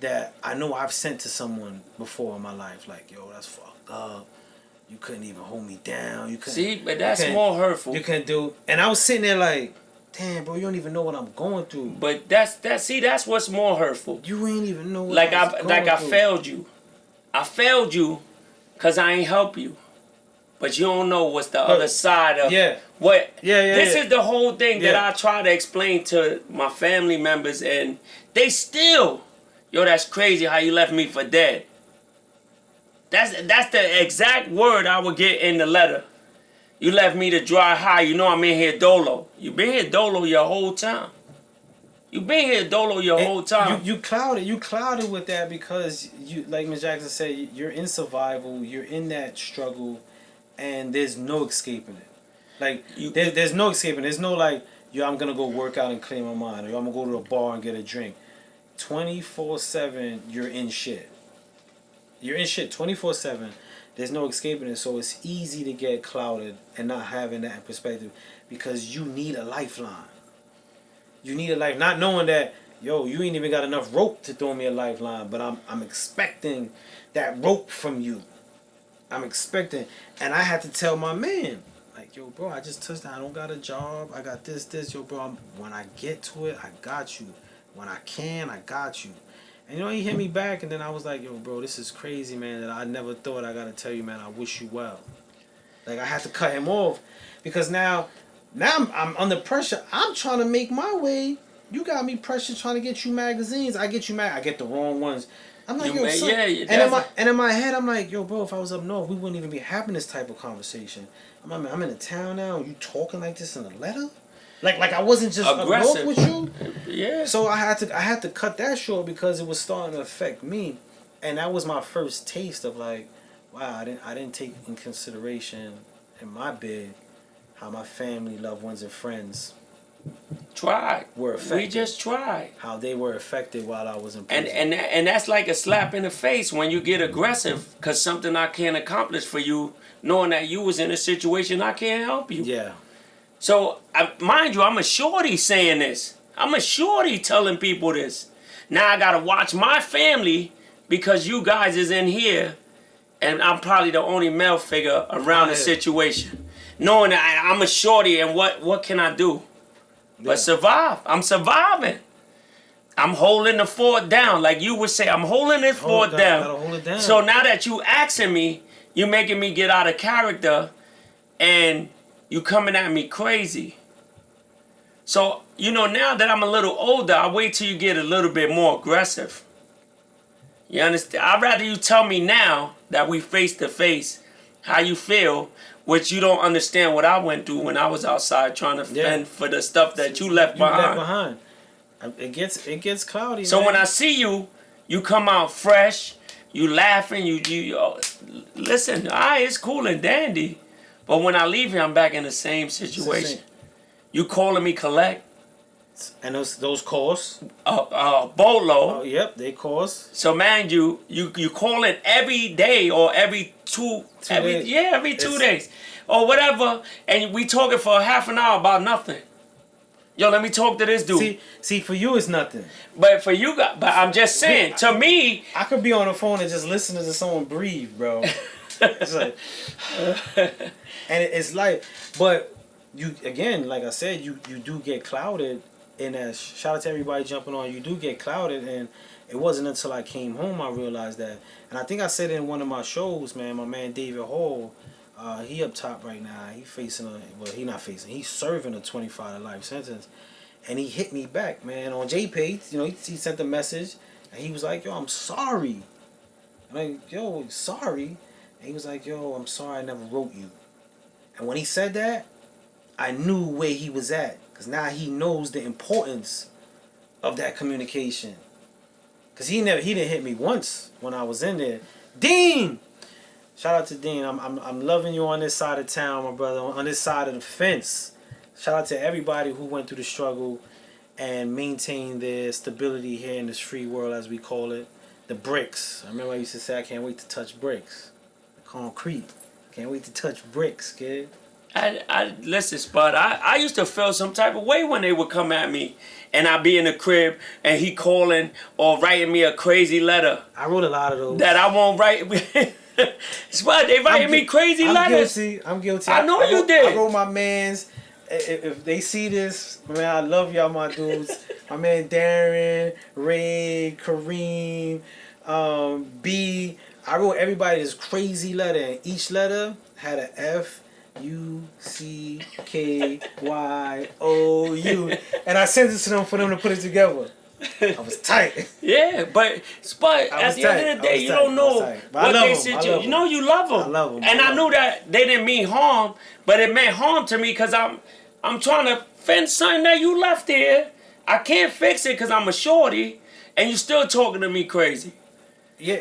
that I know I've sent to someone before in my life. Like, yo, that's fucked up. You couldn't even hold me down. You couldn't. See, but that's more hurtful. You couldn't do. And I was sitting there like, damn, bro, you don't even know what I'm going through. But that's what's more hurtful. You ain't even know what I failed you. I failed you because I ain't help you. But you don't know what's the other side of what. This is the whole thing that I try to explain to my family members, and they still, yo, that's crazy how you left me for dead. That's the exact word I would get in the letter. You left me to dry high. You know I'm in here dolo. You been here dolo your whole time. You been here dolo your whole time. You clouded with that because you, like Ms. Jackson said, you're in survival. You're in that struggle. And there's no escaping it. Like, there's no escaping. There's no like, yo, I'm gonna go work out and clear my mind, or yo, I'm gonna go to a bar and get a drink. 24/7, you're in shit. You're in shit 24/7. There's no escaping it. So it's easy to get clouded and not having that in perspective, because you need a lifeline. You need a life, not knowing that, yo, you ain't even got enough rope to throw me a lifeline, but I'm expecting that rope from you. I'm expecting, and I had to tell my man, like, yo, bro, I just touched down. I don't got a job. I got this. Yo, bro, when I get to it, I got you. When I can, I got you. And, you know, he hit me back, and then I was like, yo, bro, this is crazy, man, that I never thought. I got to tell you, man, I wish you well. Like, I had to cut him off, because now I'm under pressure. I'm trying to make my way. You got me pressure trying to get you magazines. I get the wrong ones. I'm like, yo, son. And in my head, I'm like, yo, bro, if I was up north, we wouldn't even be having this type of conversation. I'm in a town now, and you talking like this in a letter? Like I wasn't just aggressive up north with you? Yeah. So I had to cut that short, because it was starting to affect me. And that was my first taste of like, wow, I didn't take in consideration in my bid how my family, loved ones, and friends were affected. We just tried. How they were affected while I was in prison. And that's like a slap in the face when you get aggressive because something I can't accomplish for you, knowing that you was in a situation I can't help you. Yeah. So, mind you, I'm a shorty saying this. I'm a shorty telling people this. Now I gotta watch my family because you guys is in here, and I'm probably the only male figure around the situation. Knowing that I'm a shorty, and what can I do? But survive. I'm surviving. I'm holding the fort down. Like you would say, I'm holding this fort down. Gotta hold it down. So now that you asking me, you making me get out of character, and you coming at me crazy. So, you know, now that I'm a little older, I wait till you get a little bit more aggressive. You understand? I'd rather you tell me now that we face to face how you feel, which you don't understand what I went through when I was outside trying to fend for the stuff that you left behind. It gets cloudy. So man. when I see you, you come out fresh, you laughing, you listen, it's cool and dandy. But when I leave here, I'm back in the same situation. You calling me collect? And those costs? Bolo. Oh, yep, they cost. So man, you call it every day or every two days. Yeah, every 2 days. Or whatever, and we talking for half an hour about nothing. Yo, let me talk to this dude. See, for you it's nothing. But for you guys, but I'm just saying, to me, I could be on the phone and just listen to someone breathe, bro. It's like, and it's like, but you, again, like I said, you do get clouded. And as shout out to everybody jumping on, you do get clouded, and it wasn't until I came home I realized that. And I think I said it in one of my shows, man. My man David Hall, he up top right now. He's serving a 25 to life sentence, and he hit me back, man, on JPay. You know, he sent a message, and he was like, "Yo, I'm sorry." I'm like, "Yo, sorry," and he was like, "Yo, I'm sorry I never wrote you." And when he said that, I knew where he was at. Because now he knows the importance of that communication. Because he didn't hit me once when I was in there. Dean! Shout out to Dean. I'm loving you on this side of town, my brother. On this side of the fence. Shout out to everybody who went through the struggle and maintained their stability here in this free world, as we call it. The bricks. I remember I used to say, I can't wait to touch bricks. The concrete. Can't wait to touch bricks, kid. I listen, Spud. I used to feel some type of way when they would come at me, and I'd be in the crib, and he calling or writing me a crazy letter I wrote a lot of those. that I won't write. Spud, they writing me crazy letters. I'm guilty. I know you did. I wrote my mans. If they see this, man, I love y'all, my dudes. My man Darren, Ray, Kareem, B. I wrote everybody this crazy letter, and each letter had a F. UCKYOU, and I sent it to them for them to put it together. I was tight. Yeah, but at the end of the day, you don't know what they said. You know you love them. I love them. And I knew that they didn't mean harm, but it meant harm to me because I'm trying to fix something that you left here. I can't fix it because I'm a shorty, and you still talking to me crazy. Yeah.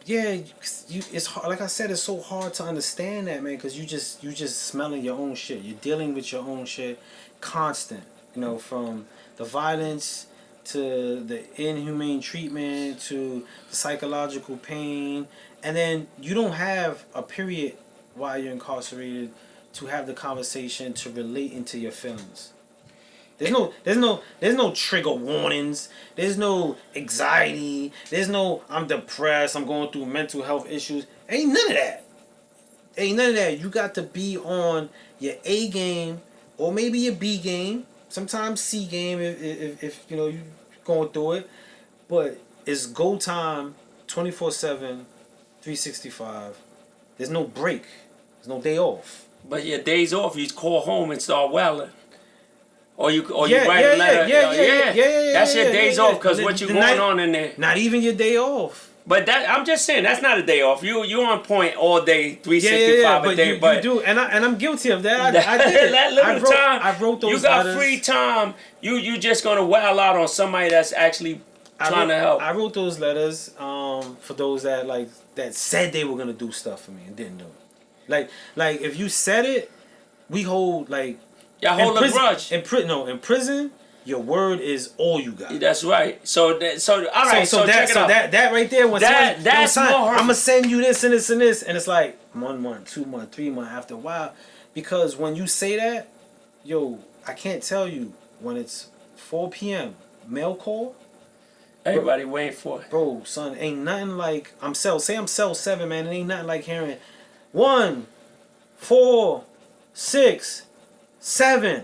It's hard. Like I said, it's so hard to understand that, man, because you just smelling your own shit. You're dealing with your own shit, constant. You know, from the violence to the inhumane treatment to the psychological pain, and then you don't have a period while you're incarcerated to have the conversation to relate into your feelings. There's no trigger warnings. There's no anxiety. There's no I'm depressed. I'm going through mental health issues. Ain't none of that. You got to be on your A game or maybe your B game. Sometimes C game if you know you going through it. But it's go time 24/7, 365. There's no break. There's no day off. But your days off, you call home and start wailing. Or you write a letter. Yeah. That's your days off because what you going on in there. Not even your day off. But I'm just saying that's not a day off. You on point all day, 365 a day. But you do, and I'm guilty of that. I did. That little time I wrote those. You got letters. free time. You just gonna wail out on somebody that's actually trying to help. I wrote those letters for those that said they were gonna do stuff for me and didn't do it. Like if you said it, we hold like. Y'all hold a grudge. In prison, your word is all you got. That's right. So all right. So check it out. That right there. When that's more hurtful. I'm gonna send you this and this and this, and it's like 1 month, 2 months, 3 months after a while, because when you say that, yo, I can't tell you when it's 4 p.m. mail call. Everybody waiting for it. Bro, son, ain't nothing like I'm cell 7, man. It ain't nothing like hearing 1, 4, 6, 7.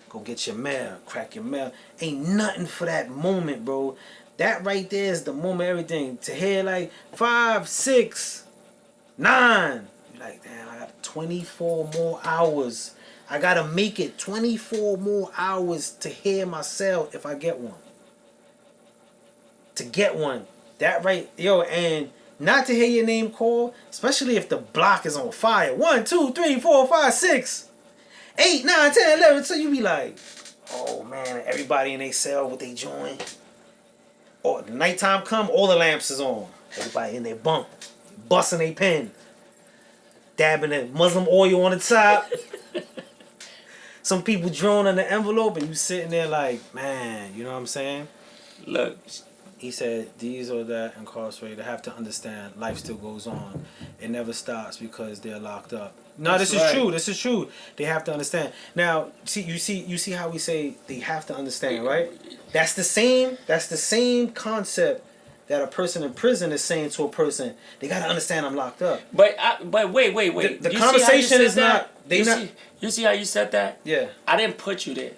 Go get your mail. Crack your mail. Ain't nothing for that moment, bro. That right there is the moment. Everything to hear like 5, 6, 9. You're like, damn, I got 24 more hours. I gotta make it 24 more hours to hear my cell if I get one. To get one. That right, yo, and not to hear your name called, especially if the block is on fire. 1, 2, 3, 4, 5, 6. 8, 9, 10, 11. So you be like, oh man, everybody in their cell with they joint. Or the nighttime come, all the lamps is on. Everybody in their bunk, busting their pen, dabbing the Muslim oil on the top. Some people drawing on the envelope, and you sitting there like, man, you know what I'm saying? Look. He said, these or that incarcerated have to understand life still goes on. It never stops because they're locked up. No, this is true. This is true. They have to understand. Now, you see how we say they have to understand, right? That's the same concept that a person in prison is saying to a person. They got to understand I'm locked up. But wait. The conversation is not. You see how you said that? Yeah. I didn't put you there.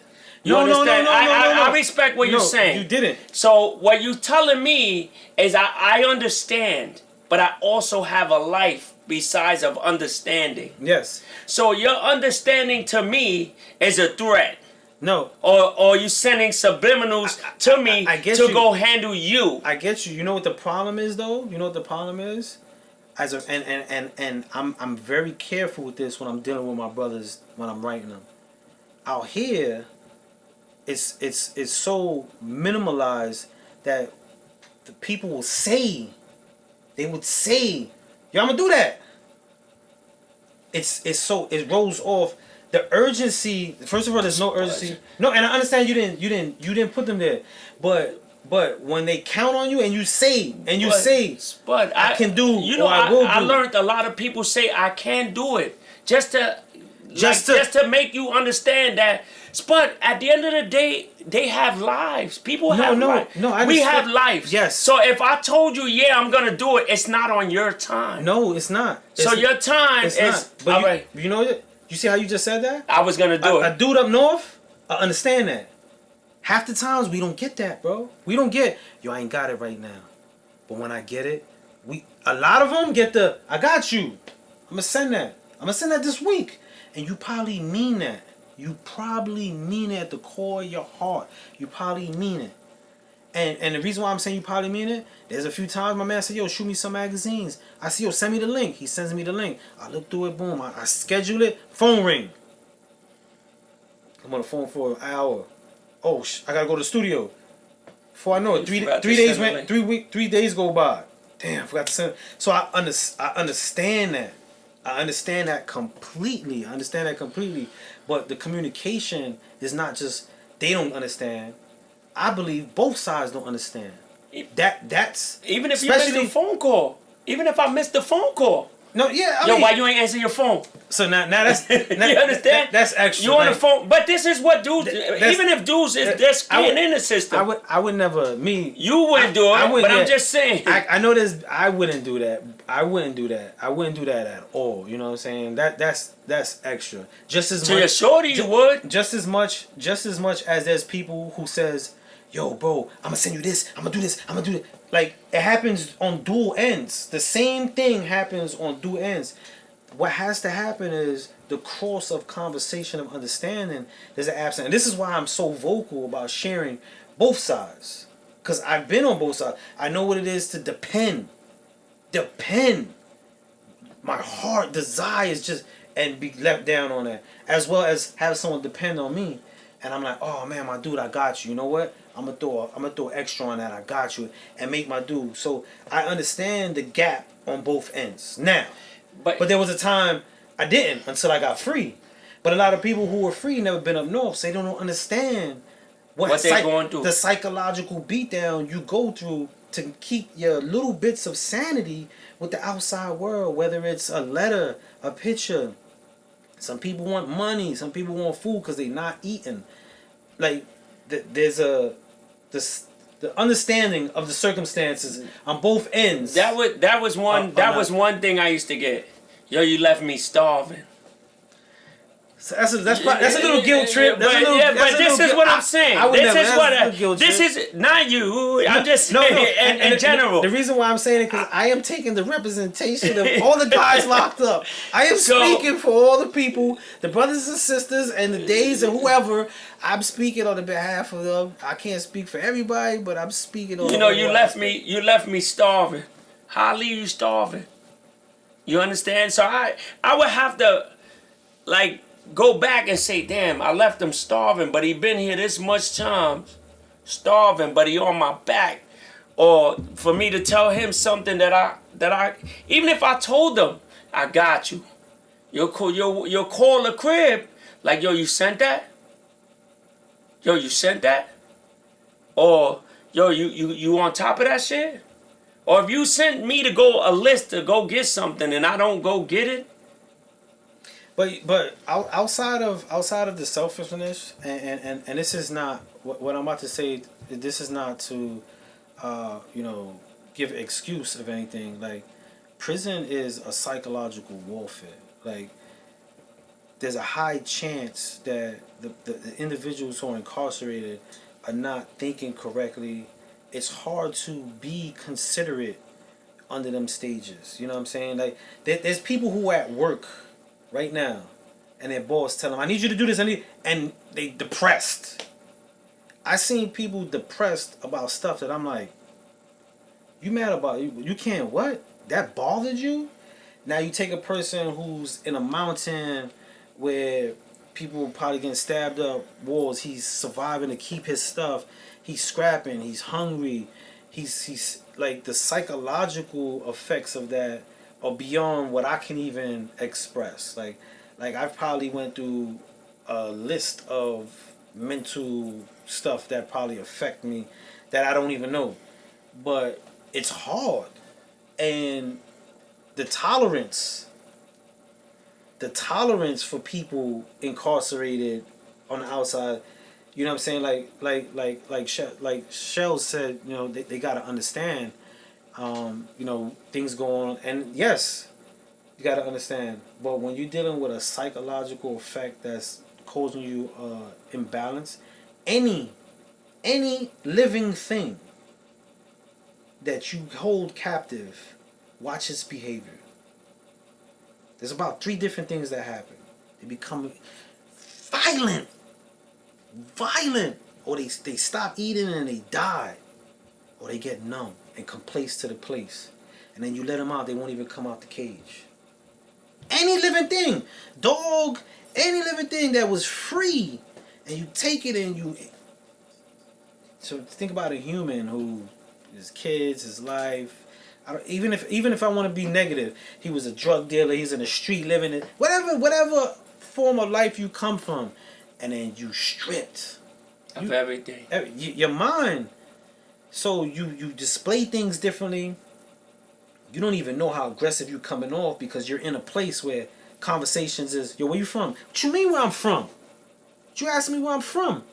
No. I respect what you're saying. You didn't. So what you telling me is I understand, but I also have a life besides of understanding. Yes. So your understanding to me is a threat. No. Or you sending subliminals to me to go handle you. I get you. You know what the problem is though? You know what the problem is? And I'm very careful with this when I'm dealing with my brothers when I'm writing them. Out here, it's so minimalized that the people will say, they would say, yo, I'm gonna do that. It rolls off. The urgency. First of all, there's no urgency. No, and I understand you didn't put them there, but when they count on you and you say I can do. You know, or I will do. I learned a lot of people say I can't do it just to Just just to- to make you understand that. But at the end of the day, they have lives. People have lives. I we understand. have lives. Yes. So if I told you, yeah, I'm gonna do it, it's not on your time. No, it's not. So your time It's is not. But all right. you know it. You see how you just said that? I was gonna do A it. dude up north, I understand that. Half the times we don't get that, bro. We don't get, yo, I ain't got it right now. But when I get it, a lot of them get the, I got you. I'm gonna send that. I'm gonna send that this week. And you probably mean that. You probably mean it at the core of your heart. You probably mean it. And the reason why I'm saying you probably mean it, there's a few times my man said, yo, shoot me some magazines. I see, yo, send me the link. He sends me the link. I look through it, boom. I schedule it. Phone ring. I'm on the phone for an hour. Oh, I gotta go to the studio. Before I know it, 3 days went, 3 days go by. Damn, I forgot to send. So I understand that. I understand that completely. But the communication is not just they don't understand. I believe both sides don't understand. That's Even if you missed the phone call. Even if I missed the phone call. No, yeah. Yo, why you ain't answer your phone? So now that's you understand? That's extra. You on the phone, but this is what dudes. Even if dudes is just getting in the system, I would never. You wouldn't do it. But I'm just saying. I know this. I wouldn't do that. I wouldn't do that at all. You know what I'm saying? That's extra. Just as to much. your shorty, you would. Just as much as there's people who says, "Yo, bro, I'm gonna send you this. I'm gonna do this. I'm gonna do it." Like, it happens on dual ends. The same thing happens on dual ends. What has to happen is the cross of conversation of understanding is an absent. And this is why I'm so vocal about sharing both sides. Because I've been on both sides. I know what it is to depend. My heart desires just and be left down on that. As well as have someone depend on me. And I'm like, oh man, my dude, I got you. You know what? I'm gonna throw extra on that. I got you, and make my dude. So I understand the gap on both ends now. But there was a time I didn't until I got free. But a lot of people who were free never been up north, so they don't understand what they're going through. The psychological beatdown you go through to keep your little bits of sanity with the outside world, whether it's a letter, a picture. Some people want money. Some people want food because they're not eating. Like, there's the understanding of the circumstances on both ends. That was one thing I used to get. Yo, you left me starving. So that's a little guilt trip. But this is what I'm saying. This is not you. I'm just saying in general. The reason why I'm saying it because I am taking the representation of all the guys locked up. I am speaking for all the people, the brothers and sisters, and the days and whoever. I'm speaking on the behalf of them. I can't speak for everybody, but I'm speaking on. You left me starving. How leave you starving? You understand? So I would have to go back and say, damn, I left him starving, but he been here this much time, starving, but he on my back. Or for me to tell him something that I even if I told him, I got you. You'll call the crib, like, yo, you sent that? Yo, you sent that? Or, yo, you on top of that shit? Or if you sent me to go a list to go get something and I don't go get it? But outside of the selfishness and this is not what I'm about to say. This is not to give excuse of anything. Like, prison is a psychological warfare. Like, there's a high chance that the individuals who are incarcerated are not thinking correctly. It's hard to be considerate under them stages. You know what I'm saying? Like, there's people who are at work right now, and their boss tell them, I need you to do this, and they depressed. I seen people depressed about stuff that I'm like, you mad about, you can't what? That bothered you? Now you take a person who's in a mountain where people probably getting stabbed up, walls, he's surviving to keep his stuff, he's scrapping, he's hungry, he's like, the psychological effects of that are beyond what I can even express. Like I've probably went through a list of mental stuff that probably affect me that I don't even know. But it's hard. And the tolerance the tolerance for people incarcerated on the outside, you know what I'm saying? Like Shell said, you know, they got to understand, you know, things go on. And yes, you got to understand. But when you're dealing with a psychological effect that's causing you imbalance, any living thing that you hold captive, watch its behavior. There's about 3 different things that happen. They become violent, or they stop eating and they die, or they get numb and complace to the place, and then you let them out, they won't even come out the cage. Any living thing, dog, any living thing that was free, and you take it and you. So think about a human who, his kids, his life. Even if I want to be negative, he was a drug dealer. He's in the street living it. Whatever form of life you come from, and then you stripped of everything. Your mind. So you display things differently. You don't even know how aggressive you're coming off because you're in a place where conversations is, yo, where you from? What you mean where I'm from? What you asking me where I'm from?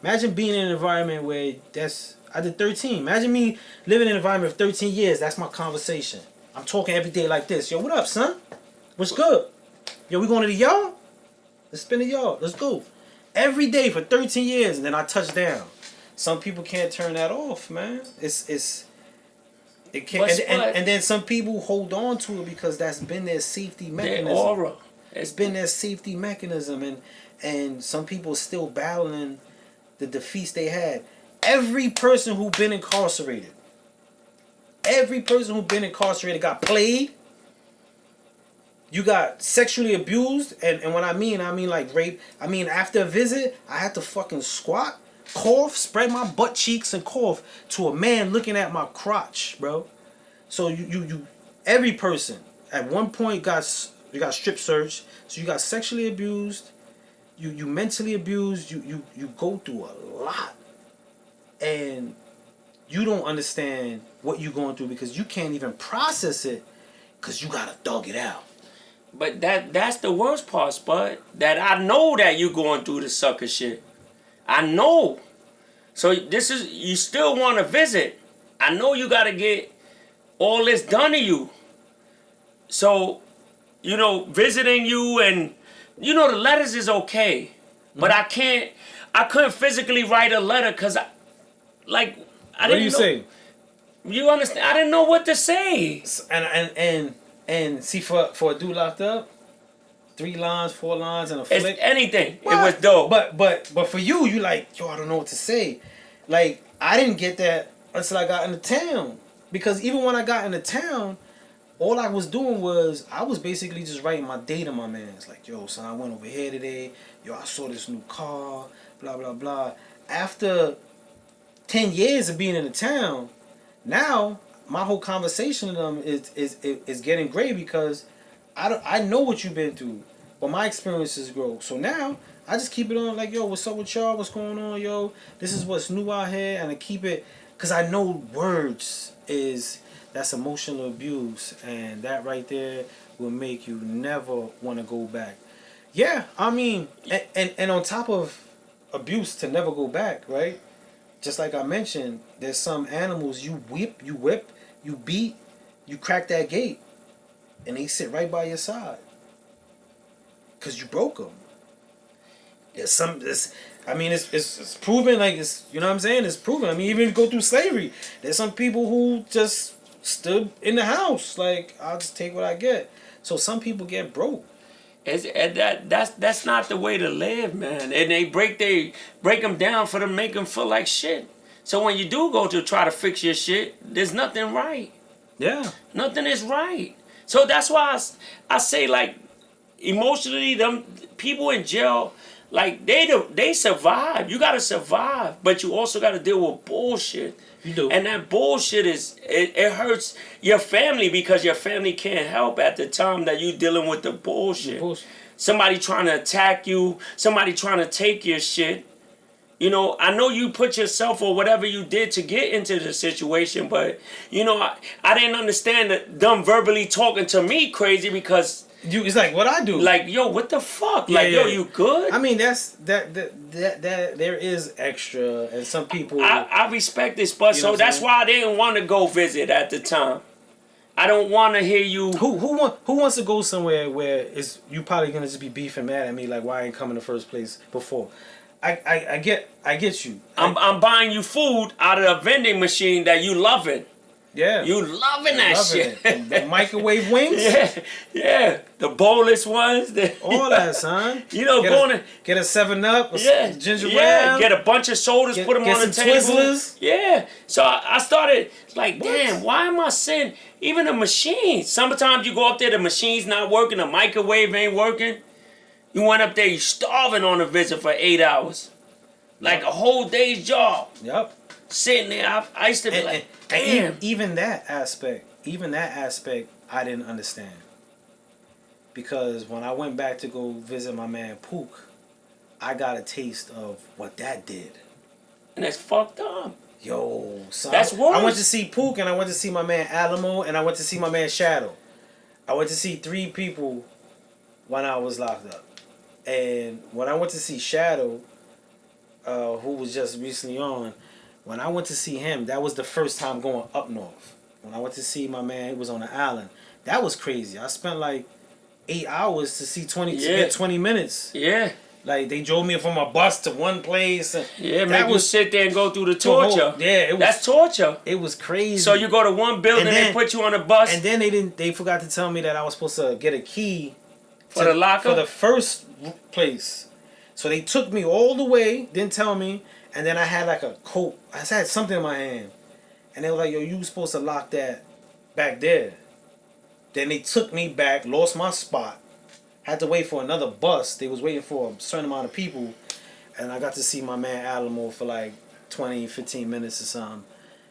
Imagine being in an environment where I did 13. Imagine me living in an environment for 13 years. That's my conversation. I'm talking every day like this. Yo, what up, son? What's good? Yo, we going to the yard? Let's spin the yard. Let's go. Every day for 13 years, and then I touch down. Some people can't turn that off, man. It can't. And then some people hold on to it because that's been their safety mechanism. Their aura. It's been their safety mechanism, and some people still battling the defeats they had. Every person who been incarcerated got played. You got sexually abused, and when I mean like rape. I mean after a visit, I had to fucking squat, cough, spread my butt cheeks and cough to a man looking at my crotch, bro. So you every person at one point got strip searched. So you got sexually abused, you mentally abused, you go through a lot. And you don't understand what you're going through because you can't even process it because you gotta thug it out. But that's the worst part, Spud. That I know that you're going through the sucker shit. I know. So you still want to visit. I know you gotta get all this done to you. So, you know, visiting you and, you know, the letters is okay. But I couldn't physically write a letter because I didn't know. What do you say? You understand? I didn't know what to say. And see, for a dude locked up, 3 lines, 4 lines, and a flick. It's anything. What? It was dope. But for you like, yo, I don't know what to say. Like, I didn't get that until I got into town. Because even when I got into town, all I was doing was, I was basically just writing my day to my mans. Like, yo, son, I went over here today. Yo, I saw this new car. Blah, blah, blah. After 10 years of being in the town, now my whole conversation with them is getting great because I know what you've been through, but my experiences grow. So now I just keep it on like, yo, what's up with y'all? What's going on, yo? This is what's new out here, and I keep it because I know words that's emotional abuse, and that right there will make you never want to go back. Yeah, I mean, and on top of abuse to never go back, right? Just like I mentioned, there's some animals you whip, you beat, you crack that gate, and they sit right by your side. Cause you broke them. It's proven, like, it's, you know what I'm saying? It's proven. I mean, even if you go through slavery, there's some people who just stood in the house, like, I'll just take what I get. So some people get broke. That's not the way to live, man. And they break them down for to make them feel like shit. So when you do go to try to fix your shit, there's nothing right. Yeah. Nothing is right. So that's why I say, like, emotionally, them people in jail, like, they survive. You gotta survive, but you also gotta deal with bullshit. You do. And that bullshit it hurts your family because your family can't help at the time that you're dealing with the bullshit. Somebody trying to attack you, somebody trying to take your shit. You know, I know you put yourself or whatever you did to get into the situation, but, you know, I didn't understand them verbally talking to me crazy because It's like what I do. Like, yo, what the fuck? Yeah, Like, yo, yeah. you good? I mean, that there is extra, and some people. I respect this, but You know so what I'm that's saying? why I didn't want to go visit at the time. I don't want to hear you. Who wants to go somewhere where is you probably gonna just be beefing mad at me like why I ain't come in the first place before? I get you. I'm buying you food out of the vending machine that you loving. Yeah. You loving that Loving shit. it. The microwave wings. Yeah. The bolus ones. All that, son. You know, get a 7-Up, yeah, ginger yeah. ale. Get a bunch of sodas, put them on the some table. Twizzlers. Yeah. So I started like, What? damn, why am I sitting? Even the machine. Sometimes you go up there, the machine's not working, the microwave ain't working. You went up there, you starving on a visit for 8 hours, like a whole day's job. Yep. Sitting there, I used to be like, damn. Even that aspect, I didn't understand. Because when I went back to go visit my man Pook, I got a taste of what that did. And that's fucked up. Yo, son. That's worse. I went to see Pook, and I went to see my man Alamo, and I went to see my man Shadow. I went to see 3 people when I was locked up. And when I went to see Shadow, who was just recently on, when I went to see him, that was the first time going up north. When I went to see my man, who was on the island, that was crazy. I spent like 8 hours to see 20 minutes. Yeah. Like they drove me from a bus to one place. And Yeah, make you sit there and go through the torture. That's torture. It was crazy. So you go to one building, and they put you on a bus. And then they forgot to tell me that I was supposed to get a key for the locker? For the first place. So they took me all the way, didn't tell me, and then I had like a coat. I had something in my hand. And they were like, yo, you were supposed to lock that back there. Then they took me back, lost my spot. Had to wait for another bus. They was waiting for a certain amount of people. And I got to see my man Alamo for like 20, 15 minutes or something.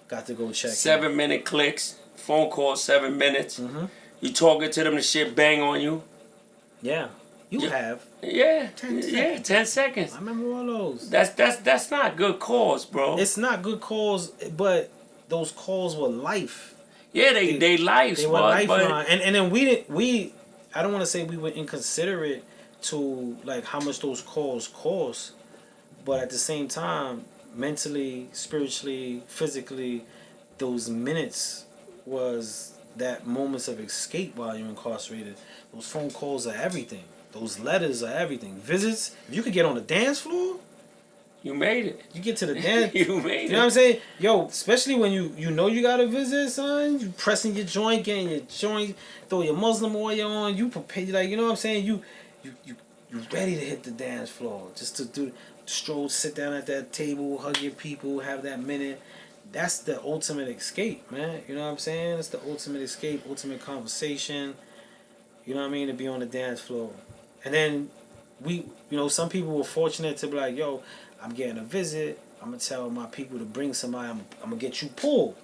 Got to go check 7-minute clicks. Phone call, 7 minutes. Mm-hmm. You talking to them, the shit bang on you. Yeah. You have. Yeah. 10 seconds. Yeah, 10 seconds. I remember all those. That's not good calls, bro. It's not good calls, but those calls were life. Yeah, they life. They were lifeline. And then I don't want to say we were inconsiderate to like how much those calls cost, but at the same time, mentally, spiritually, physically, those minutes was that moments of escape while you're incarcerated. Those phone calls are everything. Those letters are everything. Visits, if you could get on the dance floor, you made it. You get to the dance. You made it. You know what I'm saying? Yo, especially when you know you got a visit, son. You pressing your joint, getting your joint, throw your Muslim oil on. You prepare, like, you know what I'm saying? You ready to hit the dance floor. Just to do stroll, sit down at that table, hug your people, have that minute. That's the ultimate escape, man. You know what I'm saying? It's the ultimate escape, ultimate conversation. You know what I mean? To be on the dance floor. And then some people were fortunate to be like, yo, I'm getting a visit. I'm going to tell my people to bring somebody. I'm going to get you pulled.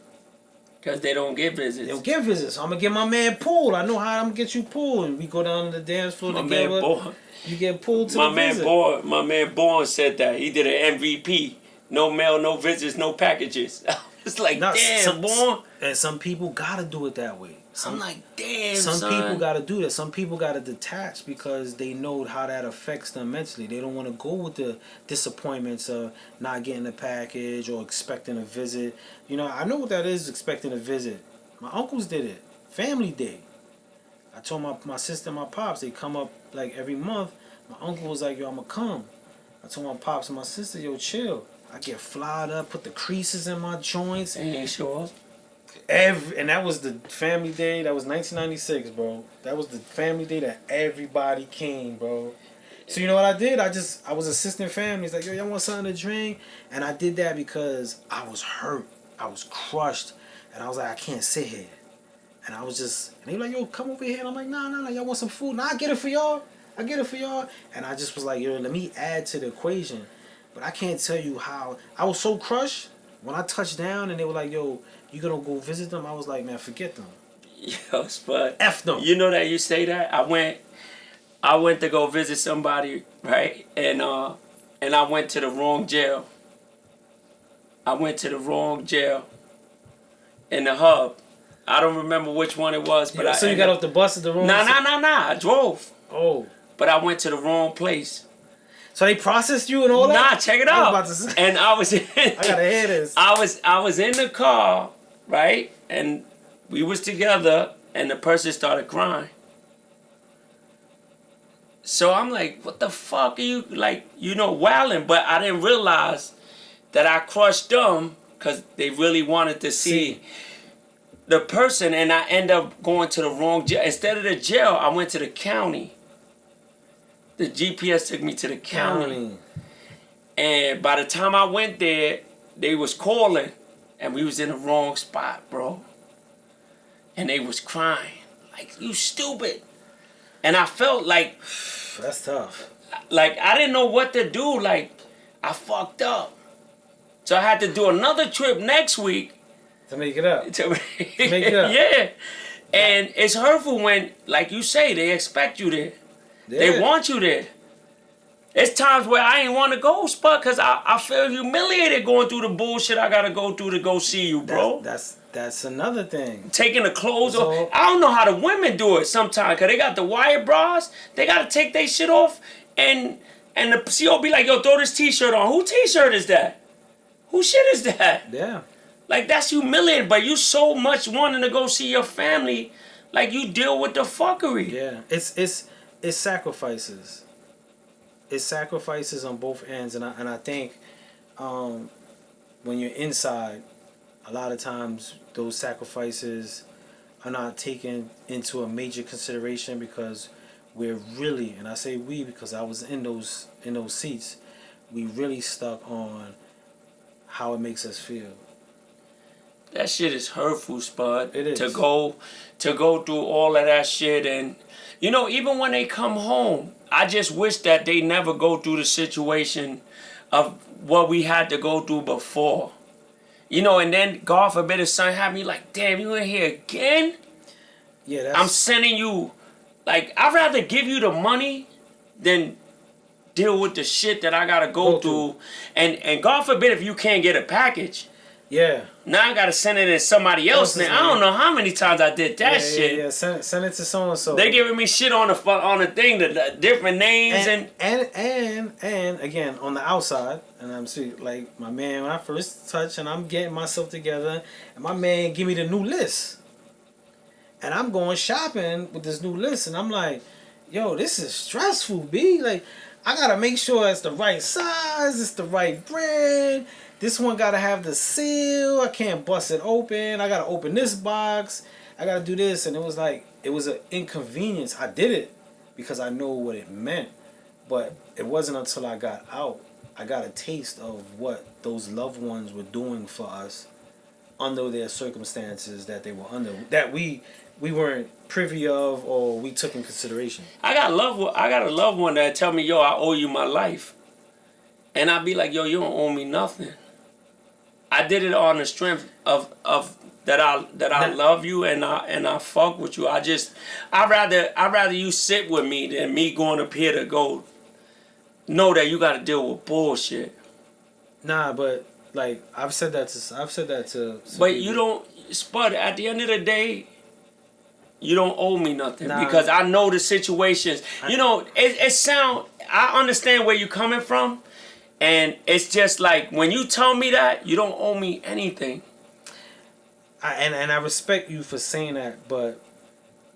Because they don't get visits. They don't get visits. So I'm going to get my man pulled. I know how I'm going to get you pulled. And we go down to the dance floor together. Man Boy. You get pulled to the visit. My man Bourne said that. He did an MVP. No mail, no visits, no packages. It's like, damn, Bourne. And some people got to do it that way. I'm like, damn, Some people got to do that. Some people got to detach because they know how that affects them mentally. They don't want to go with the disappointments of not getting a package or expecting a visit. You know, I know what that is, expecting a visit. My uncles did it. Family Day. I told my sister and my pops, they come up like every month. My uncle was like, yo, I'm going to come. I told my pops and my sister, yo, chill. I get flyed up, put the creases in my joints. Ain't sure. And that was the family day. That was 1996, bro. That was the family day that everybody came, bro. So you know what I did? I was assisting families like, yo, y'all want something to drink? And I did that because I was hurt. I was crushed. And I was like, I can't sit here. And I was just, and they were like, yo, come over here. And I'm like, nah, y'all want some food? Nah, I get it for y'all. And I just was like, yo, let me add to the equation. But I can't tell you how. I was so crushed when I touched down and they were like, yo, you gonna go visit them? I was like, man, forget them. Yo, Spud. F them. You know that you say that? I went to go visit somebody, right? And I went to the wrong jail. In the hub. I don't remember which one it was, but So you got off the bus at the wrong. Nah. I drove, Oh. but I went to the wrong place. So they processed you and all that? Nah, check it I out. was about to say. And I was in, I gotta hear this. I was in the car, right? And we was together, and the person started crying. So I'm like, what the fuck are you, like, wilding? But I didn't realize that I crushed them because they really wanted to see the person, and I end up going to the wrong jail. Instead of the jail, I went to the county. The GPS took me to the county. And by the time I went there, they was calling, and we was in the wrong spot, bro. And they was crying, like, you stupid. And I felt like... That's tough. Like, I didn't know what to do. Like, I fucked up. So I had to do another trip next week. To make it up. To make it up. Yeah. And it's hurtful when, like you say, they expect you there. Yeah. They want you there. It's times where I ain't want to go, Spud, because I feel humiliated going through the bullshit I got to go through to go see you, bro. That's another thing. Taking the clothes off. I don't know how the women do it sometimes, because they got the wire bras. They got to take their shit off, and the CO be like, yo, throw this T-shirt on. Who T-shirt is that? Who shit is that? Yeah. Like, that's humiliating, but you so much wanting to go see your family, like, you deal with the fuckery. Yeah. It's sacrifices. It's sacrifices on both ends, and I think when you're inside, a lot of times those sacrifices are not taken into a major consideration because we're really, and I say we because I was in those seats, we really stuck on how it makes us feel. That shit is hurtful, Spud. It is. To go through all of that shit, and even when they come home, I just wish that they never go through the situation of what we had to go through before. And then God forbid his son had me like, damn, you in here again? Yeah, I'm sending you, like, I'd rather give you the money than deal with the shit that I gotta go through. And God forbid if you can't get a package. Yeah. Now I gotta send it to somebody else. Now I don't know how many times I did that shit. Yeah. Send it to so and so. They giving me shit on the thing, the different names and again on the outside, and I'm see like my man when I first touch and I'm getting myself together, and my man give me the new list, and I'm going shopping with this new list, and I'm like, yo, this is stressful, B. Like, I gotta make sure it's the right size, it's the right brand. This one gotta have the seal. I can't bust it open. I gotta open this box. I gotta do this, and it was an inconvenience. I did it because I know what it meant, but it wasn't until I got out, I got a taste of what those loved ones were doing for us under their circumstances that they were under, that we weren't privy of or we took in consideration. I got a loved one that tell me, yo, I owe you my life, and I be like, yo, you don't owe me nothing. I did it on the strength of that I love you and I fuck with you. I'd rather you sit with me than me going up here to go know that you got to deal with bullshit. Nah, but like I've said that to. But you don't, Spud. At the end of the day, you don't owe me nothing because I know the situations. I understand where you're coming from. And it's just like, when you tell me that, you don't owe me anything. And I respect you for saying that, but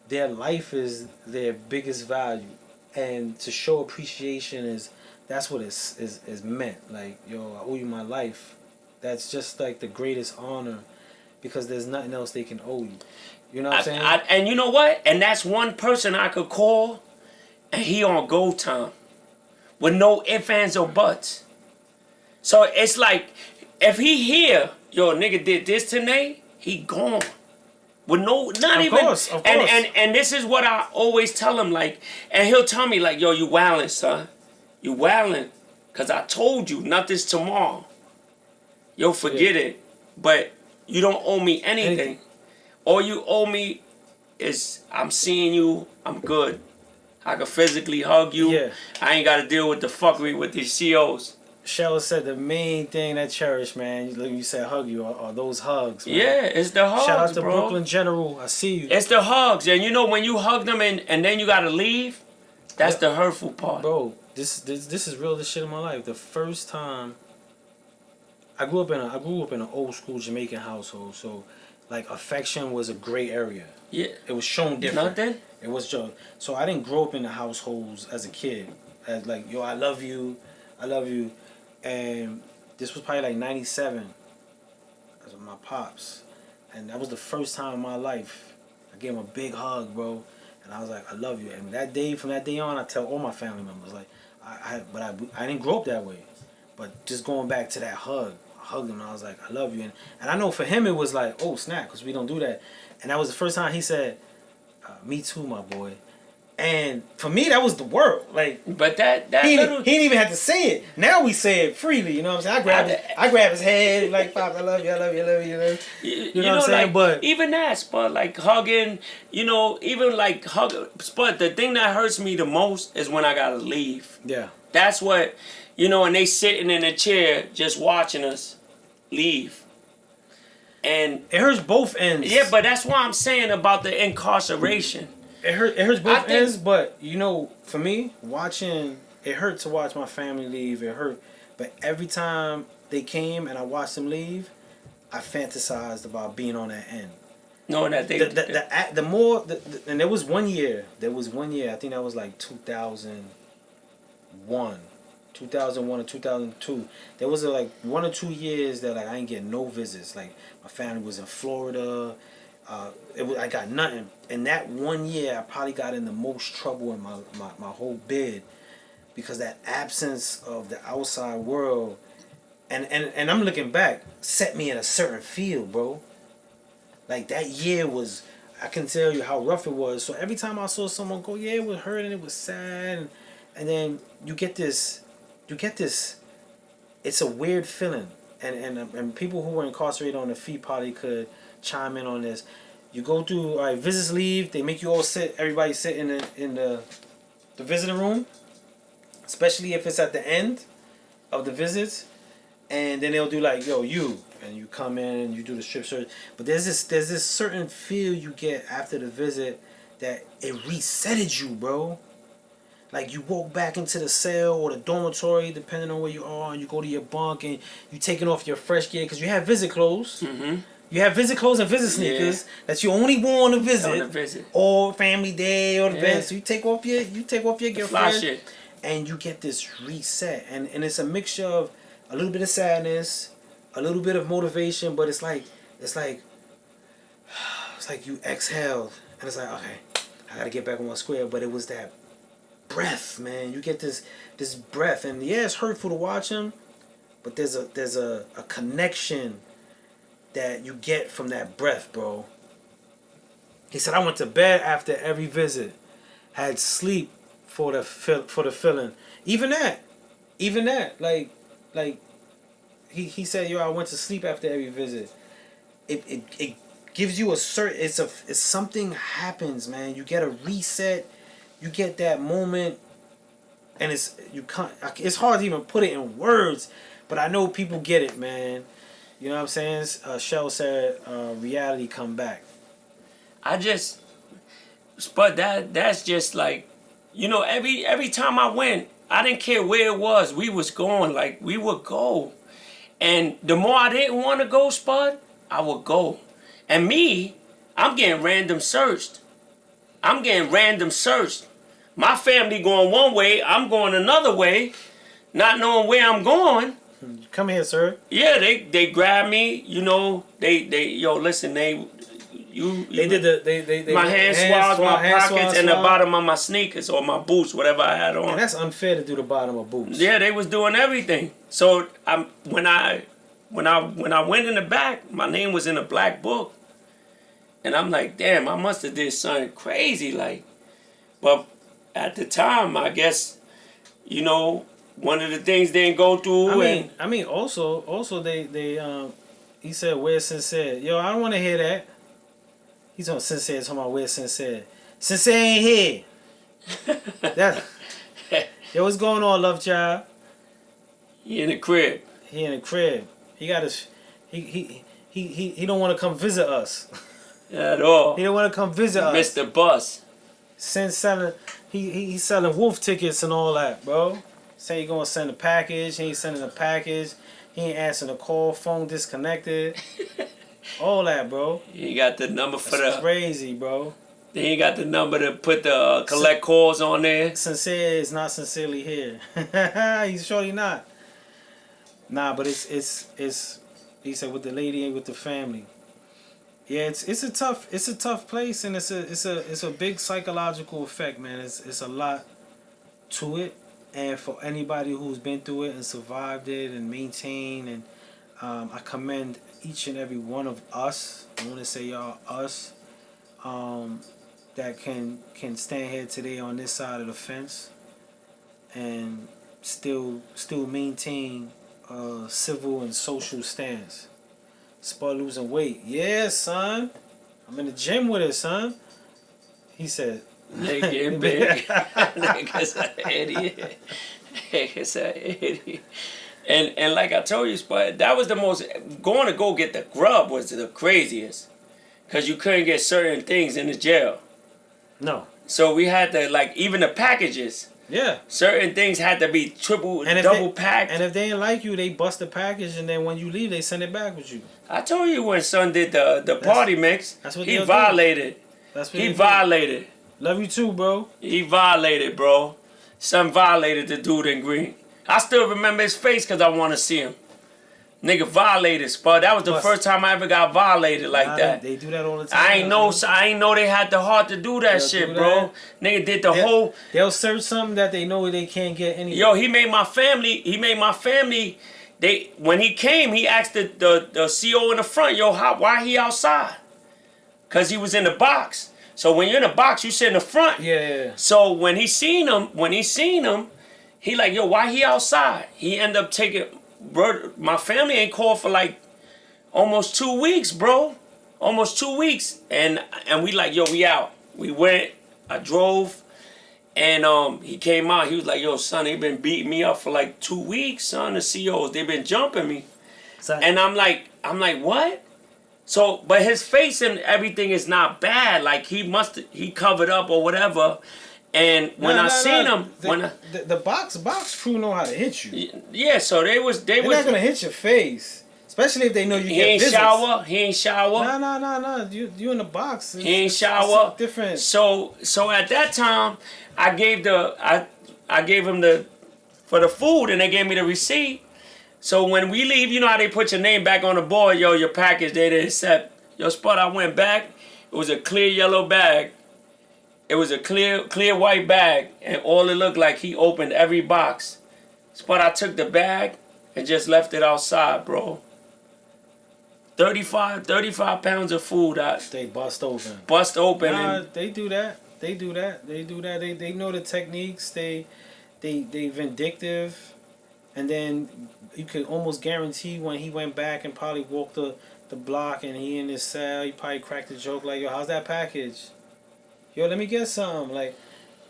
their life is their biggest value. And to show appreciation that's what is meant. Like, yo, I owe you my life. That's just like the greatest honor because there's nothing else they can owe you. You know what I'm saying? And you know what? And that's one person I could call and he on go time with no ifs, ands, or buts. So it's like, if he here, yo, nigga did this today, he gone. With not even. Of course. And this is what I always tell him, like, and he'll tell me, like, yo, you wildin', son. You wildin'. Because I told you, nothing's tomorrow. Yo, forget it. But you don't owe me anything. All you owe me is I'm seeing you, I'm good. I can physically hug you. Yeah. I ain't got to deal with the fuckery with these COs. Cheryl said the main thing that cherish, man. You said hug you are those hugs, man. Yeah, it's the hugs, Shout out to bro. Brooklyn General. I see you, It's the hugs, and you know when you hug them and then you gotta leave, that's Yep. the hurtful part. bro. This is real. This shit in my life. The first time I grew up in an old school Jamaican household, so like affection was a gray area. Yeah, It was shown different. nothing. It was just so I didn't grow up in the households as a kid as like yo I love you, and this was probably like '97. That's with my pops, and that was the first time in my life I gave him a big hug, bro, and I was like I love you. And from that day on, I tell all my family members like I didn't grow up that way, but just going back to that hug, I hugged him and I was like I love you, and I know for him it was like oh snap because we don't do that, and that was the first time he said. Me too, my boy. And for me, that was the world. Like, But that he little didn't even have to say it. Now we say it freely. You know what I'm saying? I grab his head like, Pop, I love you, I love you, I love you, I love you. you know what I'm saying? like, But even that, but like hugging, even like hug. But the thing that hurts me the most is when I gotta leave. yeah, That's what, and they sitting in a chair just watching us leave. And it hurts both ends. yeah, but that's why I'm saying about the incarceration. It hurts both think- ends. But for me, it hurt to watch my family leave. It hurt, but every time they came and I watched them leave, I fantasized about being on that end. Knowing that they And there was one year. I think that was like 2001 or 2002. There was like 1 or 2 years that like I didn't get no visits. Like my family was in Florida. I got nothing. And that 1 year, I probably got in the most trouble in my whole bid because that absence of the outside world. And I'm looking back, set me in a certain field, bro. Like that year was, I can tell you how rough it was. So every time I saw someone go, yeah, it was hurting, it was sad, and then you get this, it's a weird feeling. And people who were incarcerated on the feet probably could chime in on this. You go through, all right, visits leave, they make you all everybody sit in the visiting room, especially if it's at the end of the visits. And then they'll do like, yo, and you come in and you do the strip search. But there's this certain feel you get after the visit that it resetted you, bro. Like you walk back into the cell or the dormitory, depending on where you are, and you go to your bunk and you taking off your fresh gear because you have visit clothes. Mm-hmm. You have visit clothes and visit sneakers that you only wore on a visit, or family day or the event. So you take off your gear, fly shit, and you get this reset, and it's a mixture of a little bit of sadness, a little bit of motivation, but it's like you exhaled, and it's like okay, I gotta get back on my square. But it was that breath, man. You get this breath, and yeah, it's hurtful to watch him, but there's a connection that you get from that breath, bro. He said I went to bed after every visit, had sleep for the feeling. Even that, like he said, yo, I went to sleep after every visit. It gives you a certain, it's something happens, man. You get a reset, you get that moment, and it's hard to even put it in words, but I know people get it, man. You know what I'm saying? Shell said, reality come back. But that's just like, every time I went, I didn't care where it was. We was going, like, we would go. And the more I didn't want to go, Spud, I would go. And I'm getting random searched. My family going one way, I'm going another way, not knowing where I'm going. Come here, sir. Yeah, they grabbed me, listen, they did my hand swabs, my pockets, and the bottom of my sneakers or my boots, whatever I had on. And that's unfair to do the bottom of boots. Yeah, they was doing everything. So when I went in the back, my name was in a black book, and I'm like, damn, I must have did something crazy, like. But at the time, I guess, one of the things they didn't go through. I mean, also they he said where's Sensei? Yo, I don't want to hear that. He's on Sensei talking about where's Sensei. Sensei ain't here. Yo, what's going on, love child? He in the crib. He in the crib. He got his. He don't want to come visit us. At all. He don't want to come visit us. Missed the bus. Selling. He's selling wolf tickets and all that, bro. Say he gonna send a package. He ain't sending a package. He ain't answering the call. Phone disconnected. All that, bro. He got the number for That's the. crazy, bro. Then he got the number to put the collect calls on there. Sincere is not sincerely here. He's surely not. Nah, but it's he said with the lady and with the family. Yeah, it's a tough place, and it's a big psychological effect, man. It's a lot to it, and for anybody who's been through it and survived it and maintained, and I commend each and every one of us. I want to say y'all us. That can stand here today on this side of the fence and still maintain a civil and social stance. Spud losing weight. Yeah, son. I'm in the gym with it, son. He said. Nigga getting big. Nigga's an idiot. Nigga's an idiot. And like I told you, Spud, that was the most... Going to go get the grub was the craziest. Because you couldn't get certain things in the jail. No. So we had to, like, even the packages. Yeah. Certain things had to be double packed. And if they didn't like you, they bust the package, and then when you leave, they send it back with you. I told you when son did the party mix, that's what he violated. That's what he violated. Love you too, bro. He violated, bro. Son violated the dude in green. I still remember his face because I want to see him. Nigga violated, Spud. That was the first time I ever got violated like that. They do that all the time. I ain't know they had the heart to do that shit, bro. Nigga did the whole... They'll search something that they know they can't get anything. Yo, he made my family... When he came, he asked the CO in the front, yo, why he outside? Because he was in the box. So when you're in the box, you sit in the front. Yeah. So when he seen him, he like, yo, why he outside? He ended up taking... Bro, my family ain't called for like almost 2 weeks, bro. Almost 2 weeks. And we like, yo, we out. We went, I drove, and he came out. He was like, yo, son, they been beating me up for like 2 weeks, son. The COs, they been jumping me. Exactly. And I'm like, what? So, but his face and everything is not bad. Like he covered up or whatever. And when I seen him, the box crew know how to hit you. Yeah, so they're not gonna hit your face, especially if they know you get visits. He ain't shower. No. You in the box. He ain't shower. It's different. So at that time, I gave him for the food, and they gave me the receipt. So when we leave, you know how they put your name back on the board, yo, your package they didn't accept. Yo, Spud, I went back. It was a clear yellow bag. It was a clear white bag, and all it looked like, he opened every box. But I took the bag and just left it outside, bro. 35 pounds of food. They bust open. Nah, they do that. They know the techniques. They vindictive, and then you could almost guarantee when he went back and probably walked the block and he in his cell, he probably cracked a joke like, yo, how's that package? Yo, let me get some. Like,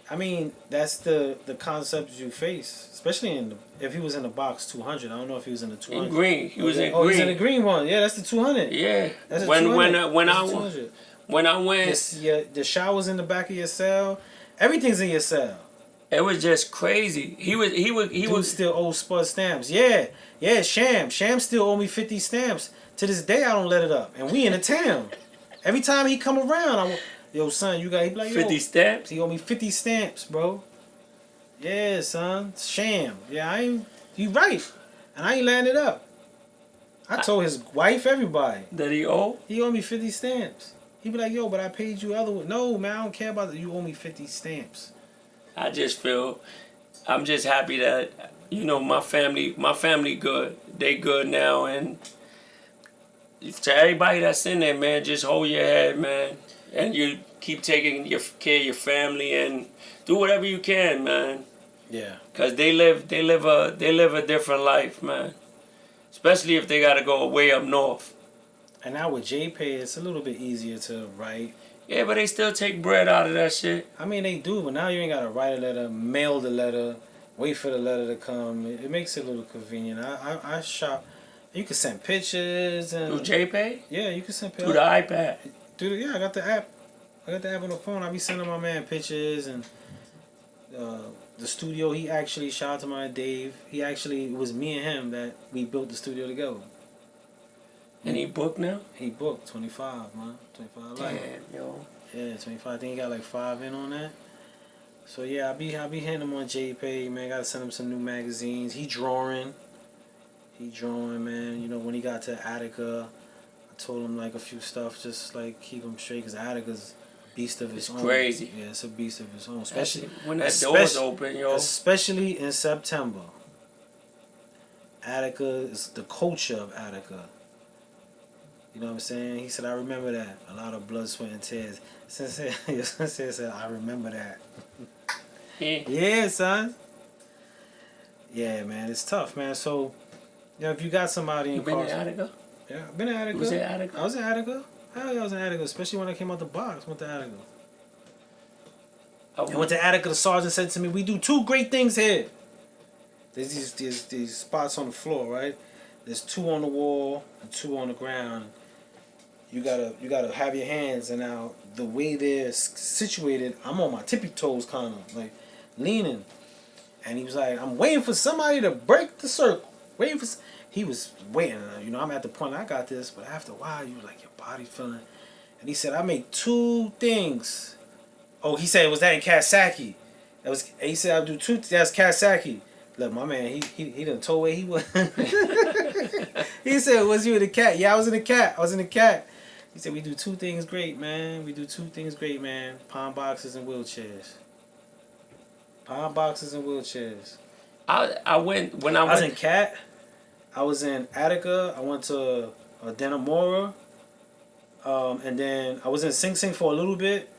I mean, that's the concept you face, especially if he was in the box 200. I don't know if he was in the 200. In green, he was in green. He's in the green one. Yeah, that's the 200. Yeah, that's the when 200. when I went, the shower's in the back of your cell. Everything's in your cell. It was just crazy. He was still owe Spud stamps. Yeah, Sham still owe me 50 stamps. To this day, I don't let it up, and we in the town. Every time he come around, yo, son, you got... He be like, 50 stamps? He owe me 50 stamps, bro. Yeah, son. Sham. Yeah, you right. And I ain't letting it up. I told his wife, everybody. That he owe? He owe me 50 stamps. He be like, yo, but I paid you other... No, man, I don't care about that. You owe me 50 stamps. I just feel... I'm just happy that, you know, my family good. They good now, and... To everybody that's in there, man, just hold your head, man. And you keep taking care of your family and do whatever you can, man. Yeah. Cause they live a different life, man. Especially if they gotta go way up north. And now with JPay, it's a little bit easier to write. Yeah, but they still take bread out of that shit. I mean, they do, but now you ain't gotta write a letter, mail the letter, wait for the letter to come. It makes it a little convenient. I shop. You can send pictures Through and JPay? yeah, you can send Through the pictures. iPad? Yeah, I got the app. I got the app on the phone. I be sending my man pictures and uh, the studio. He actually shout out to my Dave. He actually it was me and him that we built the studio together. And he booked now? He booked 25, man. 25 like. Damn, yo. Yeah, 25. I think he got like 5 in on that. So yeah, I be hitting him on JPay, man. Gotta send him some new magazines. He drawing, man. You know when he got to Attica, I told him like a few stuff, just like keep him straight, cause Attica's a beast of its own. Crazy. Yeah, it's a beast of its own, especially When that door's open, yo. especially in September. Attica is the culture of Attica. You know what I'm saying? He said, I remember that. A lot of blood, sweat, and tears. Sensei said, I remember that. Yeah. Yeah, son. Yeah, man, it's tough, man. So, you know, if you got somebody You in been car, to Attica? yeah, I've been to Attica. You was at Attica? I was in Attica. Hell yeah, I was in Attica, especially when I came out the box. Went to Attica. I went to Attica. The sergeant said to me, "We do 2 great things here. There's these spots on the floor, right? There's 2 on the wall and 2 on the ground. You gotta have your hands, and now the way they're situated, I'm on my tippy toes, kind of like leaning." And he was like, "I'm waiting for somebody to break the circle. Waiting for." He was waiting. You know, I'm at the point I got this, but after a while, you like your body feeling. And he said, "I make 2 things." Oh, he said it was that in Kasaki. That was. He said I do 2. That's Kasaki. Look, my man, he done told where he was. He said, "Was you in the cat?" Yeah, I was in the cat. He said, "We do 2 things great, man. We do 2 things great, man. Palm boxes and wheelchairs. Palm boxes and wheelchairs." I went when I I was went. in Cat. I was in Attica. I went to Dannemora. And then I was in Sing Sing for a little bit.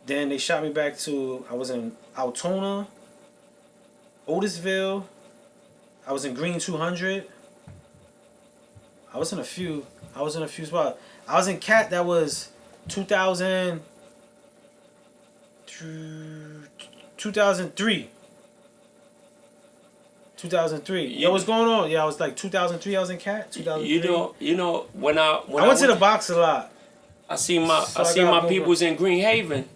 Then they shot me back to. I was in Altona, Otisville. I was in Green 200. I was in a few spots. I was in Cat. That was 2000. 2003. 2003. Yo, what's going on? Yeah, I was like 2003. I was in Cat. 2003. You know when I went to the box a lot. I seen my So I I seen got my moving. peoples in Green Haven,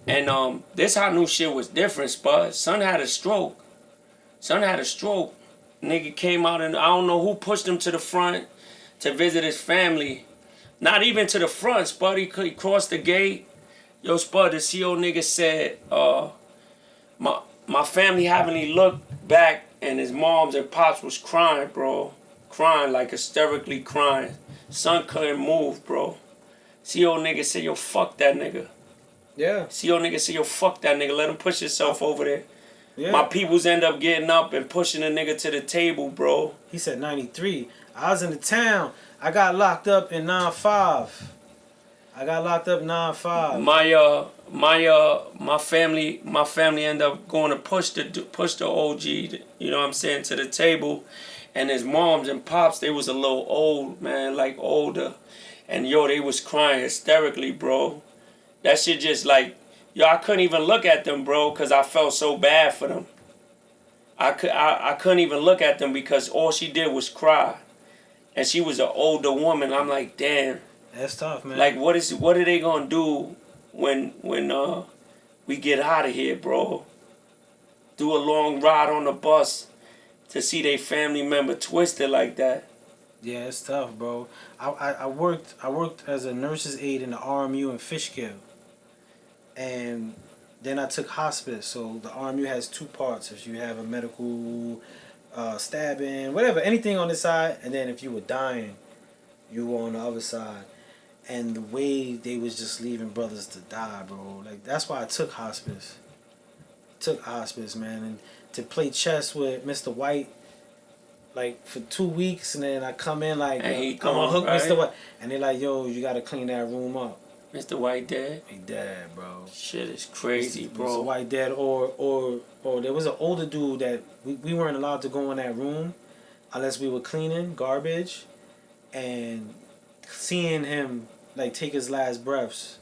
and this how I knew shit was different. Spud, son had a stroke. Nigga came out and I don't know who pushed him to the front to visit his family. Not even to the front, Spud. He crossed the gate. Yo, Spud, the CO nigga said, my family having he looked back and his moms and pops was crying, bro. Crying, like hysterically crying. Son couldn't move, bro. CO nigga said, yo, fuck that nigga. Yeah. CO nigga said, yo, fuck that nigga. Let him push himself over there. Yeah. My peoples end up getting up and pushing the nigga to the table, bro. He said 93. I was in the town. I got locked up in 9-5. My family ended up going to push the OG, you know what I'm saying, to the table, and his moms and pops, they was a little old, man, like older, and yo, they was crying hysterically, bro. That shit just like, yo, I couldn't even look at them, bro, cause I felt so bad for them. I couldn't even look at them because all she did was cry, and she was an older woman. I'm like, damn. That's tough, man. Like, what are they gonna do when we get out of here, bro? Do a long ride on the bus to see their family member twisted like that. Yeah, it's tough, bro. I worked as a nurse's aide in the RMU in Fishkill, and then I took hospice. So the RMU has 2 parts. If you have a medical stabbing, whatever, anything on this side, and then if you were dying, you were on the other side. And the way they was just leaving brothers to die, bro. Like, that's why I took hospice. Man. And to play chess with Mr. White, like, for 2 weeks, and then I come in like, And he I'm gone, gonna hook right? Mr. White. And they're like, yo, you gotta clean that room up. Mr. White dead? He dead, bro. Shit is crazy, Mr. bro. White dead, or there was an older dude that we weren't allowed to go in that room unless we were cleaning garbage, and seeing him like take his last breaths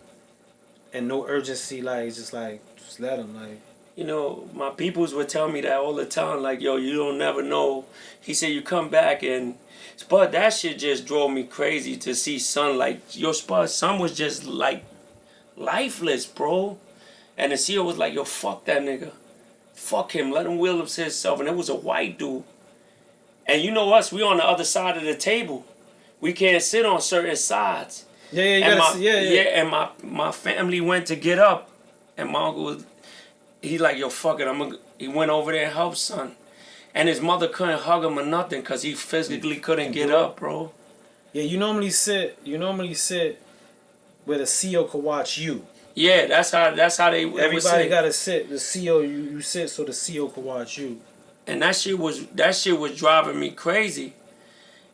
and no urgency, like just let him, like, You know, my peoples would tell me that all the time, like, yo, you don't never know. He said, you come back and, but that shit just drove me crazy to see son, like, your Spud, son was just, like, lifeless, bro. And the CEO was like, yo, fuck that nigga. Fuck him, let him will himself. And it was a white dude. And you know us, we on the other side of the table. We can't sit on certain sides. Yeah, yeah, you And gotta my, see, yeah. and my family went to get up. And my uncle was, he like, yo, fuck it, he went over there and helped son. And his mother couldn't hug him or nothing because he physically couldn't get up, bro. Yeah, you normally sit where the CEO could watch you. Yeah, that's how they Everybody gotta sit. The CEO, you sit so the CEO could watch you. And that shit was driving me crazy.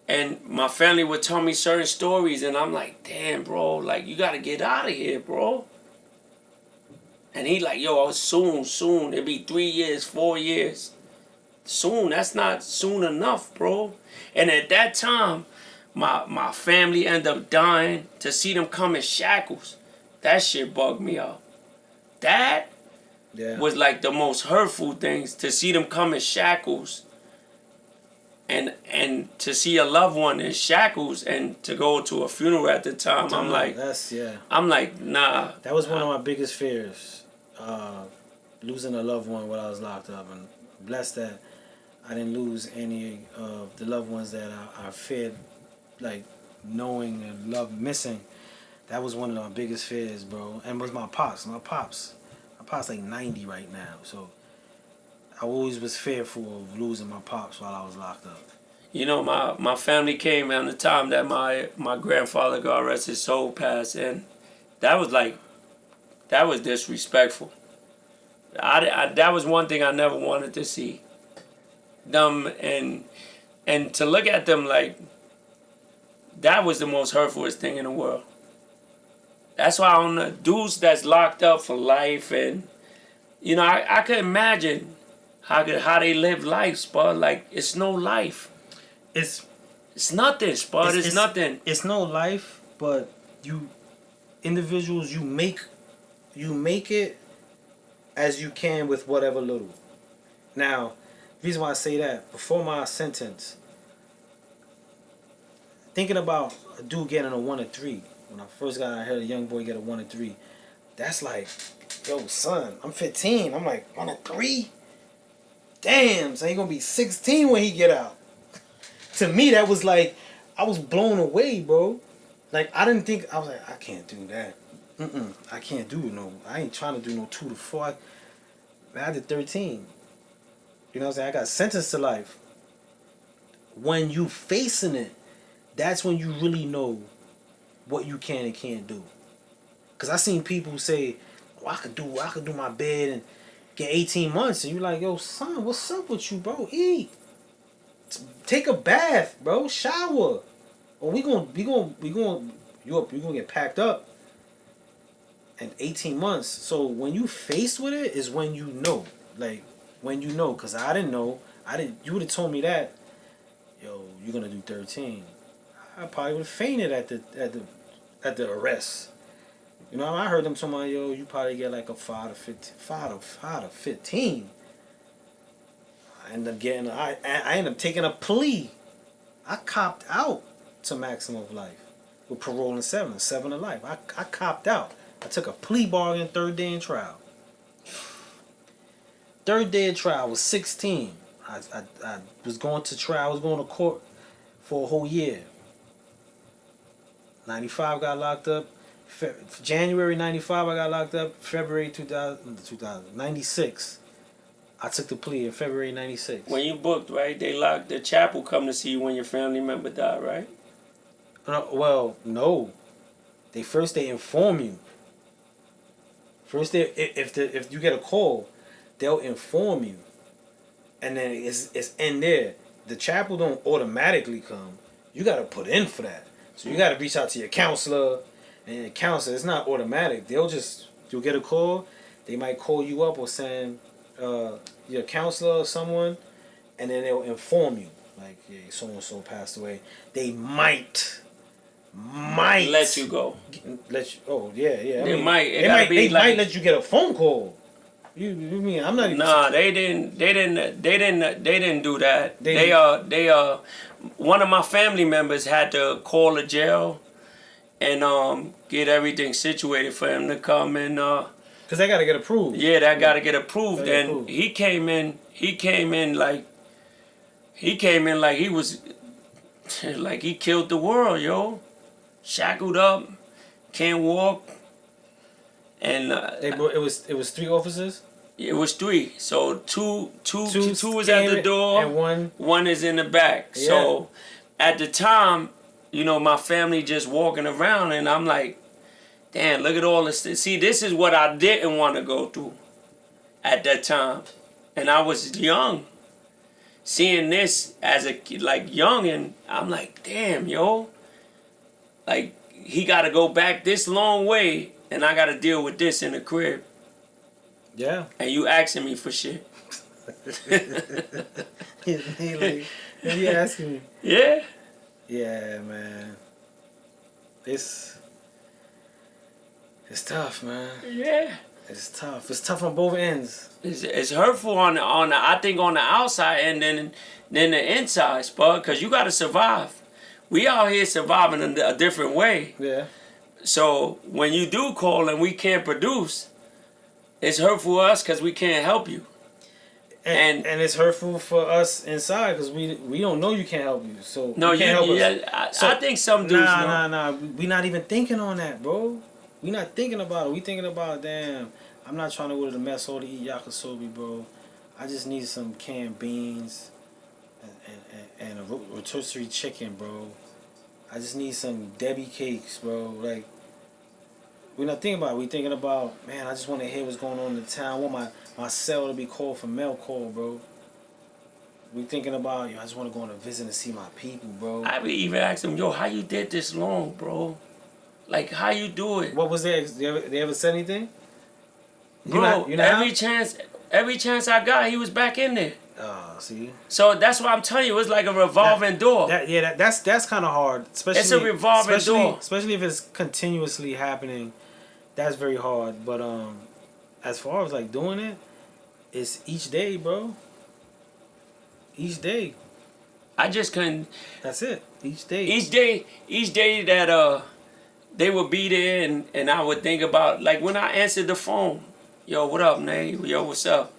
And my family would tell me certain stories, and I'm like, damn, bro, like, you gotta get out of here, bro. And he like, yo, soon. It'll be 3 years, 4 years. Soon, that's not soon enough, bro. And at that time, my family ended up dying. To see them come in shackles, that shit bugged me out. That was like the most hurtful things, to see them come in shackles. And to see a loved one in shackles and to go to a funeral at the time, I'm like, nah. That was one of my biggest fears, losing a loved one while I was locked up. And blessed that I didn't lose any of the loved ones that I feared, like knowing and missing. That was one of my biggest fears, bro. And was my pops. My pops like 90 right now, so I always was fearful of losing my pops while I was locked up. You know, my family came around the time that my grandfather, God rest his soul, passed, and that was disrespectful. That was one thing I never wanted to see. Them and to look at them like, that was the most hurtfulest thing in the world. That's why on the dudes that's locked up for life, and you know, I could imagine how they live life, Spud. Like, it's no life. It's nothing, Spud. It's nothing. It's no life, but individuals, you make it as you can with whatever little. Now, the reason why I say that, before my sentence, thinking about a dude getting a 1 and 3. When I first I heard a young boy get a 1 and 3. That's like, yo, son, I'm 15. I'm like, 1 and 3? Damn, so he gonna be 16 when he get out. To me, that was like, I was blown away, bro. Like, I didn't think, I was like, I can't do that. I can't do no, I ain't trying to do no 2 to 4. I did 13. You know what I'm saying? I got sentenced to life. When you facing it, that's when you really know what you can and can't do. Cause I seen people say, oh, I could do my bid and get 18 months, and you like, yo, son, what's up with you, bro? Eat, take a bath, bro, shower, or we gonna get packed up. And 18 months. So when you faced with it is when you know, like when you know, cause I didn't know. You would have told me that, yo, you're gonna do 13. I probably would have fainted at the arrest. You know, I heard them talking about, yo, you probably get like a 5 to 15. I ended up taking a plea. I copped out to maximum of life with parole and 7 to life. I copped out. I took a plea bargain, 3rd day in trial. 3rd day of trial, I was 16. I was going to trial. I was going to court for a whole year. 95 got locked up. January 95 I got locked up. February 96 I took the plea in February 96. When you booked, right? They locked the chapel come to see you when your family member died, right? Well, no. They inform you. First, if you get a call, they'll inform you, and then it's in there. The chapel don't automatically come. You gotta put in for that. So you gotta reach out to your counselor, and your counselor, it's not automatic. You'll get a call. They might call you up or send your counselor or someone, and then they'll inform you, like, yeah, so and so passed away. They might let you go. Oh yeah. They might let you get a phone call. You mean I'm not even. Nah, they didn't do that. They One of my family members had to call the jail and get everything situated for him to come and Because they got to get approved. yeah, that got to get approved. Gotta get And approved. he came in like he was like he killed the world, yo. Shackled up, can't walk, and It was 3 officers. it was 3. So two was at came the in, door, and one is in the back. Yeah. So at the time, my family just walking around, and I'm like, damn, look at all this. See, this is what I didn't want to go through at that time, and I was young. Seeing this as a like young, and I'm like, damn, yo, like he got to go back this long way, and I got to deal with this in the crib, Yeah. and you asking me for shit. he like, you asking me? Yeah. Yeah, man. It's tough, man. Yeah. It's tough. It's tough on both ends. It's hurtful on the I think on the outside and then the inside, Spud, because you got to survive. We out here surviving in a different way. Yeah. So when you do call and we can't produce, it's hurtful for us because we can't help you. And it's hurtful for us inside because we don't know you can't help you. So No, you can't help us. yeah, So- I think some dudes know. Nah. We not even thinking on that, bro. We not thinking about it. We thinking about, damn, I'm not trying to go to the mess hall to eat yakisobe, bro. I just need some canned beans and a rotisserie chicken, bro. I just need some Debbie cakes, bro. Like, we're not thinking about it. We thinking about, man, I just want to hear what's going on in the town. I want my cell to be called for mail call, bro. We thinking about, I just want to go on a visit and see my people, bro. I would even ask them, yo, how you did this long, bro? Like, how you do it? What was there? They ever said anything? Bro, you know every chance I got, he was back in there. See. So that's why I'm telling you, it's like a revolving door. That's kind of hard. Especially, It's a revolving door. Especially if it's continuously happening. That's very hard. But as far as like doing it, it's each day, bro. Each day. I just couldn't. That's it. Each day. Each day that they would be there and I would think about, like when I answered the phone, yo, what up, Nay? Yo, what's up?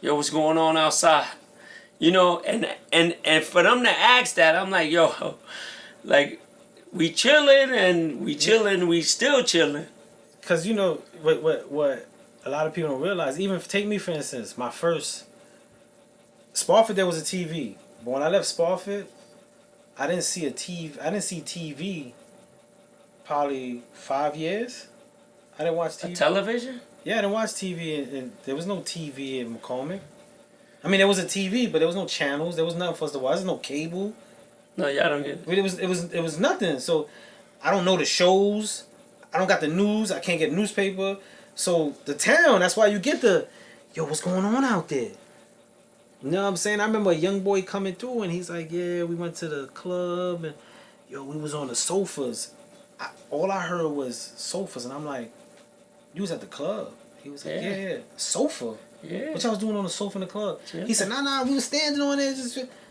Yo, what's going on outside? And for them to ask that, I'm like, yo, like we chilling, we still chilling. Cause what a lot of people don't realize. Even take me for instance, my first Spofford, there was a TV, but when I left Spofford, I didn't see TV probably 5 years. I didn't watch TV. Television? Yeah, I didn't watch TV, and there was no TV in McCormick. I mean, there was a TV, but there was no channels. There was nothing for us to watch. There's no cable. No, y'all don't get it. I mean, it was nothing. So I don't know the shows. I don't got the news. I can't get newspaper. So the town, that's why you get yo, what's going on out there? You know what I'm saying? I remember a young boy coming through and he's like, yeah, we went to the club and yo, we was on the sofas. All I heard was sofas, and I'm like, you was at the club? He was like, yeah. Sofa? Yeah. What y'all was doing on the sofa in the club? Yeah. He said, nah, we was standing on it.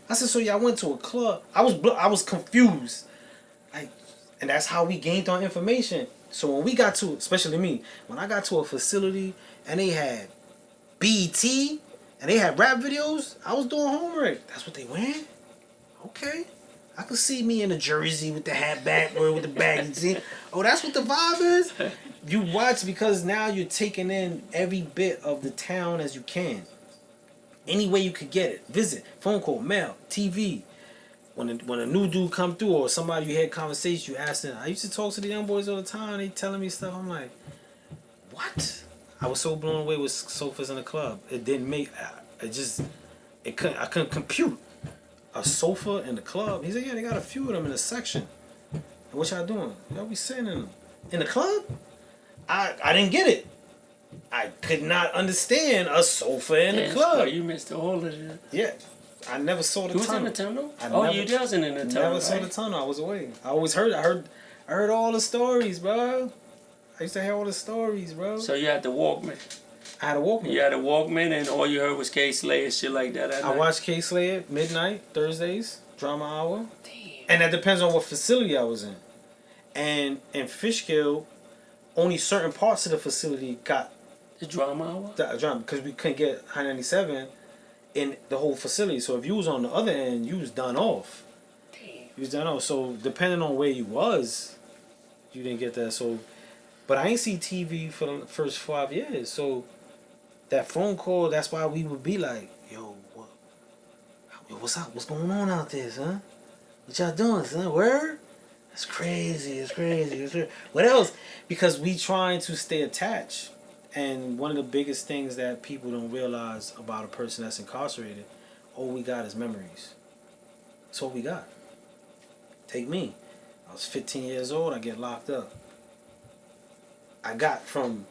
I said, so y'all went to a club? I was confused. Like, and that's how we gained our information. So when we got to, especially me, when I got to a facility and they had BT and they had rap videos, I was doing homework. That's what they wearing? Okay. I could see me in a jersey with the hat back or with the baggy jeans. Oh, that's what the vibe is? You watch because now you're taking in every bit of the town as you can. Any way you could get it. Visit, phone call, mail, TV. When a new dude come through or somebody you had conversation, you ask them. I used to talk to the young boys all the time. They telling me stuff. I'm like, what? I was so blown away with sofas in the club. It didn't make. I couldn't compute a sofa in the club. He said, yeah, they got a few of them in a section. And what y'all doing? Y'all be sitting in them in the club. I didn't get it. I could not understand a sofa in the club. You missed the whole of it. Yeah. I never saw the You was tunnel. in the tunnel? You wasn't in the tunnel. Never saw the tunnel. I was away. I always heard. I heard all the stories, bro. I used to hear all the stories, bro. So you had the Walkman. I had a Walkman. You had a Walkman, and all you heard was K Slay and shit like that. I watched K Slay midnight Thursdays, drama hour, Damn. and that depends on what facility I was in. And in Fishkill, only certain parts of the facility got The drama hour. the drama because we couldn't get High 97 in the whole facility. So if you was on the other end, you was done off. Damn. You was done off. So depending on where you was, you didn't get that. So, but I ain't see TV for the first 5 years. So that phone call, that's why we would be like, yo, what's up? What's going on out there, son? What y'all doing, son? Word? That's crazy. It's crazy. It's crazy. What else? Because we trying to stay attached. And one of the biggest things that people don't realize about a person that's incarcerated, all we got is memories. That's all we got. Take me. I was 15 years old. I get locked up. I got from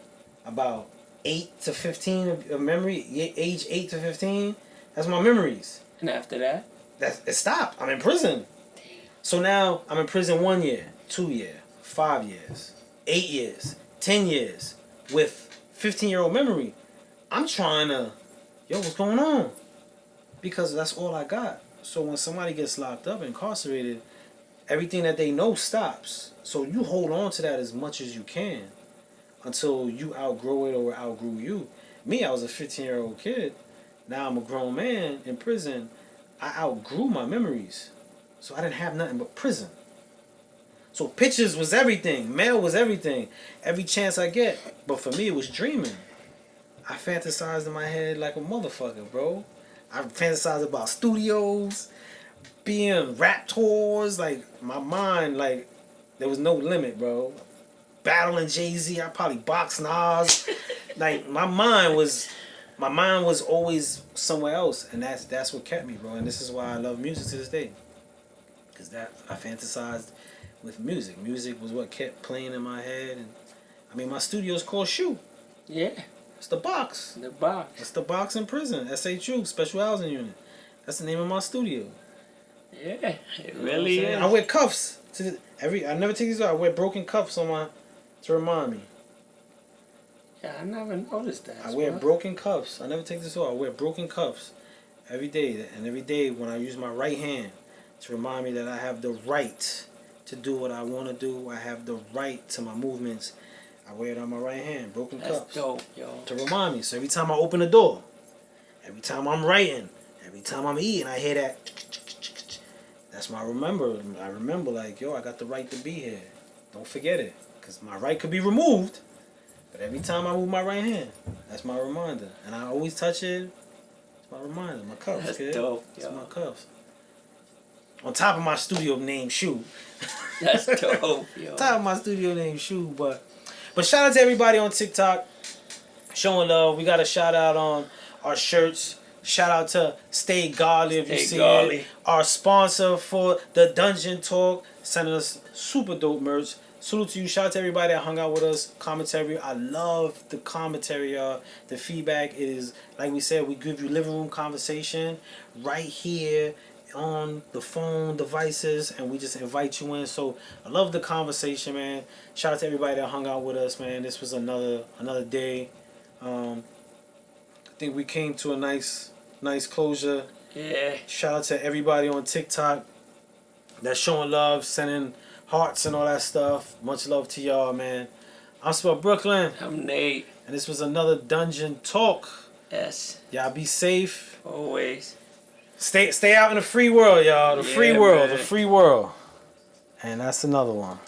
about 8 to 15 of memory, age 8 to 15. That's my memories. And after that, It stopped. I'm in prison. So now I'm in prison 1 year, 2 years, 5 years, 8 years, 10 years with 15-year-old memory. I'm trying to, what's going on? Because that's all I got. So when somebody gets locked up, incarcerated, everything that they know stops. So you hold on to that as much as you can until you outgrow it or outgrew you. Me, I was a 15-year-old kid. Now I'm a grown man in prison. I outgrew my memories. So I didn't have nothing but prison. So pictures was everything. Mail was everything. Every chance I get. But for me, it was dreaming. I fantasized in my head like a motherfucker, bro. I fantasized about studios, being rap tours. Like, my mind, like, there was no limit, bro. Battling Jay-Z. I probably boxed Nas. Like, my mind was always somewhere else. And that's what kept me, bro. And this is why I love music to this day. Because that I fantasized with music. Music was what kept playing in my head. And I mean, my studio is called SHU. yeah, It's the box. the box. It's the box in prison. SHU, Special Housing Unit. That's the name of my studio. Yeah, it You know really what I'm saying? is. I wear cuffs I never take these out. I wear broken cuffs to remind me. Yeah, I never noticed that. I wear bro. broken cuffs. I never take this off. I wear broken cuffs every day. And every day when I use my right hand to remind me that I have the right to do what I want to do. I have the right to my movements. I wear it on my right hand. Broken That's cuffs. dope, yo. To remind me. So every time I open the door, every time I'm writing, every time I'm eating, I hear that. That's my remember. I remember like, I got the right to be here. Don't forget it. Because my right could be removed. But every time I move my right hand, that's my reminder. And I always touch it. It's my reminder. My cuffs, That's kid. dope, It's yo. my cuffs. On top of my studio name, SHU. That's dope, yo. Top of my studio name, SHU. But shout out to everybody on TikTok. Showing love. We got a shout out on our shirts. Shout out to Stay Godly if you Stay see Godly. it. Our sponsor for the Dungeon Talk. Sending us super dope merch. Salute to you. Shout out to everybody that hung out with us. Commentary. I love the commentary, y'all. The feedback is, like we said, we give you living room conversation right here on the phone devices, and we just invite you in. So I love the conversation, man. Shout out to everybody that hung out with us, man. This was another day. I think we came to a nice closure. Yeah. Shout out to everybody on TikTok that's showing love, sending hearts and all that stuff. Much love to y'all, man. I'm Spell Brooklyn, I'm Nate. and this was another Dungeon Talk. Yes. Y'all be safe. Always. Stay out in the free world, y'all. The Yeah, free world. man. The free world. And that's another one.